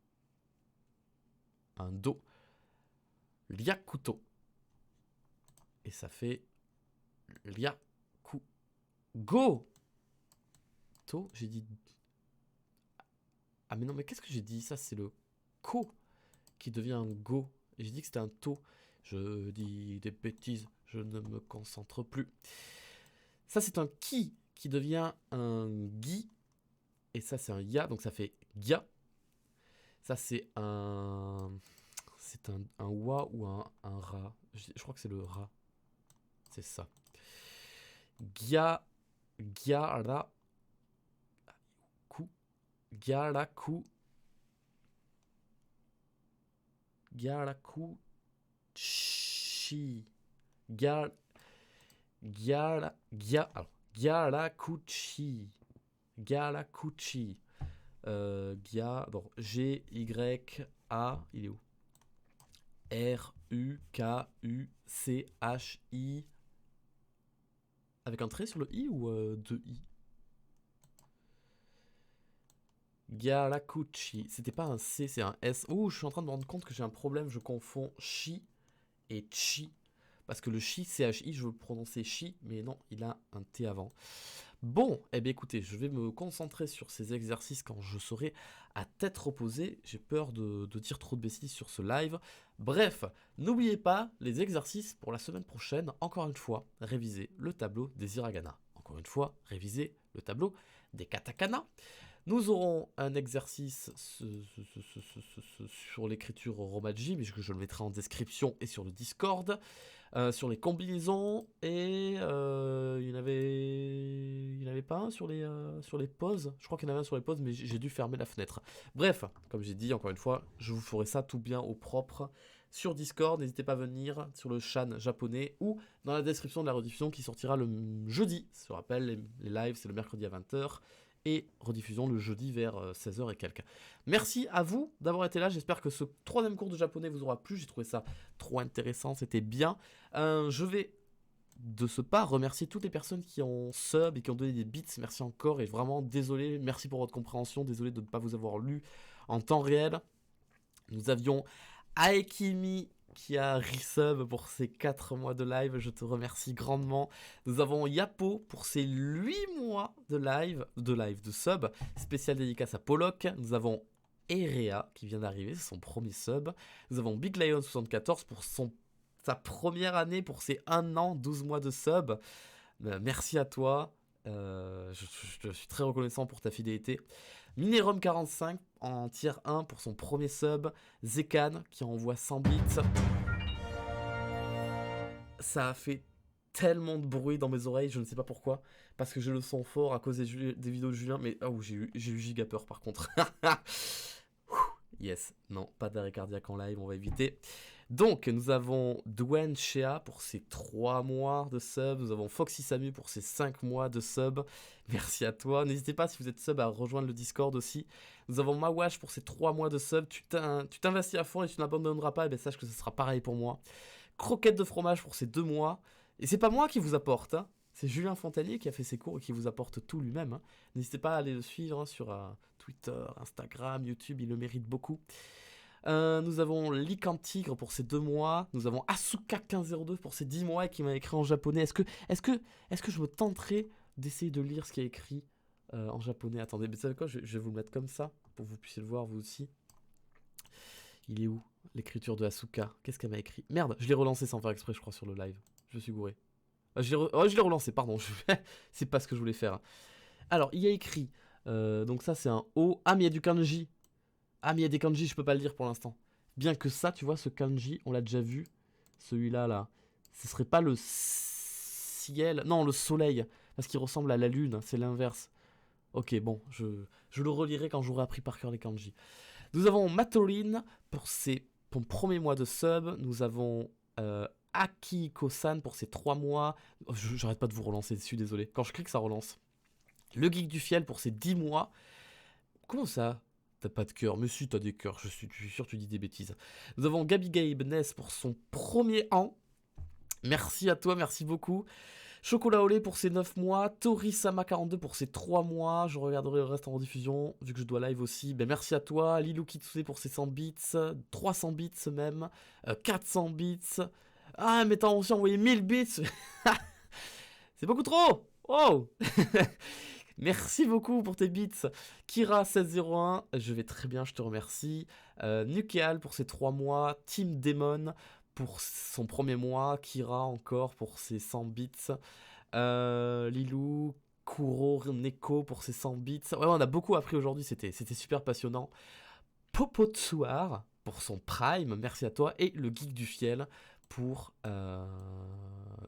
[SPEAKER 1] do. Ryakuto. Et ça fait Ryaku. Go. to, j'ai dit... Ah mais non, mais qu'est-ce que j'ai dit? Ça, c'est le ko qui devient un go. Et j'ai dit que c'était un to. Je dis des bêtises, je ne me concentre plus. Ça, c'est un qui devient un gui. Et ça, c'est un ya, donc ça fait gia. Ça, c'est un... C'est un wa ou un ra. Je crois que c'est le ra. C'est ça. Gia... Gyara... Ku... Gyaraku... Gyaraku... Chi... Gyar... Gyara... Alors, Gyarakuchi... Gyarakuchi... Donc, G-Y-A... Il est où? R-U-K-U-C-H-I... Avec un trait sur le i ou deux i? Gyarakuchi. C'était pas un C, c'est un S. Oh, je suis en train de me rendre compte que j'ai un problème. Je confonds chi et chi. Parce que le chi, C-H-I, je veux le prononcer chi, mais non, il a un T avant. Bon, eh bien écoutez, je vais me concentrer sur ces exercices quand je serai à tête reposée. J'ai peur de dire trop de bêtises sur ce live. Bref, n'oubliez pas les exercices pour la semaine prochaine. Encore une fois, révisez le tableau des hiragana. Encore une fois, révisez le tableau des katakana. Nous aurons un exercice sur l'écriture Romaji, mais je le mettrai en description et sur le Discord, sur les combinaisons, et il n'y en avait pas un sur les pauses. Je crois qu'il y en avait un sur les pauses, mais j'ai dû fermer la fenêtre. Bref, comme j'ai dit, encore une fois, je vous ferai ça tout bien au propre sur Discord. N'hésitez pas à venir sur le chan japonais ou dans la description de la rediffusion qui sortira le jeudi. Je rappelle, les lives, c'est le mercredi à 20h. Et rediffusion le jeudi vers 16h et quelques. Merci à vous d'avoir été là. J'espère que ce troisième cours de japonais vous aura plu. J'ai trouvé ça trop intéressant. C'était bien. Je vais de ce pas remercier toutes les personnes qui ont sub et qui ont donné des bits. Merci encore et vraiment désolé. Merci pour votre compréhension. Désolé de ne pas vous avoir lu en temps réel. Nous avions Aekimi qui a resub pour ses 4 mois de live, je te remercie grandement. Nous avons Yapo pour ses 8 mois de sub, spécial dédicace à Pollock. Nous avons Erea qui vient d'arriver, c'est son premier sub. Nous avons Big Lion 74 pour sa première année, pour ses 1 an, 12 mois de sub. Merci à toi. Je suis très reconnaissant pour ta fidélité. Minerum 45 en tier 1 pour son premier sub. Zekan qui envoie 100 bits. Ça a fait tellement de bruit dans mes oreilles, je ne sais pas pourquoi. Parce que j'ai le son fort à cause des vidéos de Julien. Mais oh, j'ai eu giga peur par contre. Yes, non, pas d'arrêt cardiaque en live, on va éviter. Donc, nous avons Dwayne Shea pour ses 3 mois de sub. Nous avons Foxy Samu pour ses 5 mois de sub. Merci à toi. N'hésitez pas, si vous êtes sub, à rejoindre le Discord aussi. Nous avons Mawash pour ses 3 mois de sub. Tu t'investis à fond et tu n'abandonneras pas. Et bien, sache que ce sera pareil pour moi. Croquette de fromage pour ses 2 mois. Et c'est pas moi qui vous apporte, hein. C'est Julien Fontanier qui a fait ses cours et qui vous apporte tout lui-même, hein. N'hésitez pas à aller le suivre, hein, sur Twitter, Instagram, YouTube, il le mérite beaucoup. Nous avons Lican Tigre pour ses 2 mois. Nous avons Asuka1502 pour ses 10 mois et qui m'a écrit en japonais. Est-ce que je me tenterai d'essayer de lire ce qui est écrit en japonais? Attendez, mais vous savez quoi, je vais vous le mettre comme ça pour que vous puissiez le voir vous aussi. Il est où l'écriture de Asuka? Qu'est-ce qu'elle m'a écrit? Merde, je l'ai relancé sans faire exprès, je crois, sur le live. Je me suis gouré. Je l'ai relancé, pardon. C'est pas ce que je voulais faire. Alors, il y a écrit... donc ça, c'est un O. Ah, mais il y a du kanji. Ah, mais il y a des kanji, je peux pas le lire pour l'instant. Bien que ça, tu vois, ce kanji, on l'a déjà vu. Celui-là, là. Ce serait pas le ciel... Non, le soleil. Parce qu'il ressemble à la lune. C'est l'inverse. Ok, bon. Je le relirai quand j'aurai appris par cœur les kanji. Nous avons Matorin pour son premier mois de sub. Nous avons... Akiko-san pour ses 3 mois. Oh, j'arrête pas de vous relancer dessus, désolé. Quand je clique, ça relance. Le Geek du Fiel pour ses 10 mois. Comment ça? T'as pas de cœur? Mais si, t'as des cœurs, je suis sûr que tu dis des bêtises. Nous avons Gabi Gabe Ness pour son premier an. Merci à toi, merci beaucoup. Chocolat au lait pour ses 9 mois. Tori-sama42 pour ses 3 mois. Je regarderai le reste en rediffusion, vu que je dois live aussi. Ben, merci à toi. Lilou Kitsune pour ses 100 bits. 300 bits même. 400 bits. Ah, mais t'as aussi envoyé 1000 bits. C'est beaucoup trop. Oh. Merci beaucoup pour tes bits. Kira1601, je vais très bien, je te remercie. Nukeal pour ses 3 mois. Team Demon pour son premier mois. Kira encore pour ses 100 bits. Lilou, Kuro, Neko pour ses 100 bits. Ouais, on a beaucoup appris aujourd'hui, c'était super passionnant. Popotsuar pour son Prime, merci à toi. Et le Geek du Fiel pour...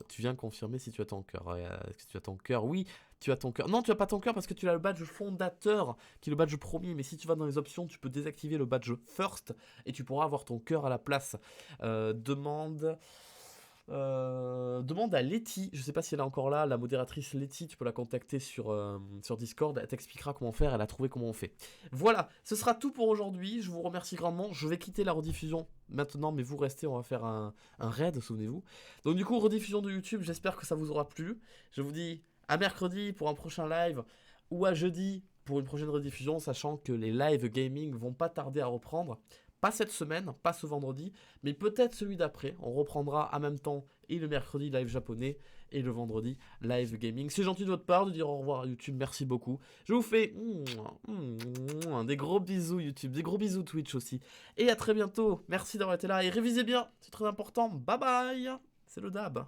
[SPEAKER 1] Tu viens confirmer si tu as ton cœur. Est-ce que tu as ton cœur? Oui, tu as ton cœur. Non, tu as pas ton cœur parce que tu as le badge fondateur, qui est le badge premier. Mais si tu vas dans les options, tu peux désactiver le badge first et tu pourras avoir ton cœur à la place. Demande à Letty, je sais pas si elle est encore là, la modératrice Letty, tu peux la contacter sur Discord, elle t'expliquera comment faire, elle a trouvé comment on fait. Voilà, ce sera tout pour aujourd'hui, je vous remercie grandement, je vais quitter la rediffusion maintenant, mais vous restez, on va faire un raid, souvenez-vous. Donc du coup, rediffusion de YouTube, j'espère que ça vous aura plu, je vous dis à mercredi pour un prochain live, ou à jeudi pour une prochaine rediffusion, sachant que les live gaming vont pas tarder à reprendre. Pas cette semaine, pas ce vendredi, mais peut-être celui d'après. On reprendra en même temps et le mercredi live japonais et le vendredi live gaming. C'est gentil de votre part de dire au revoir à YouTube, merci beaucoup. Je vous fais des gros bisous YouTube, des gros bisous Twitch aussi. Et à très bientôt, merci d'avoir été là et révisez bien, c'est très important. Bye bye, c'est le DAB.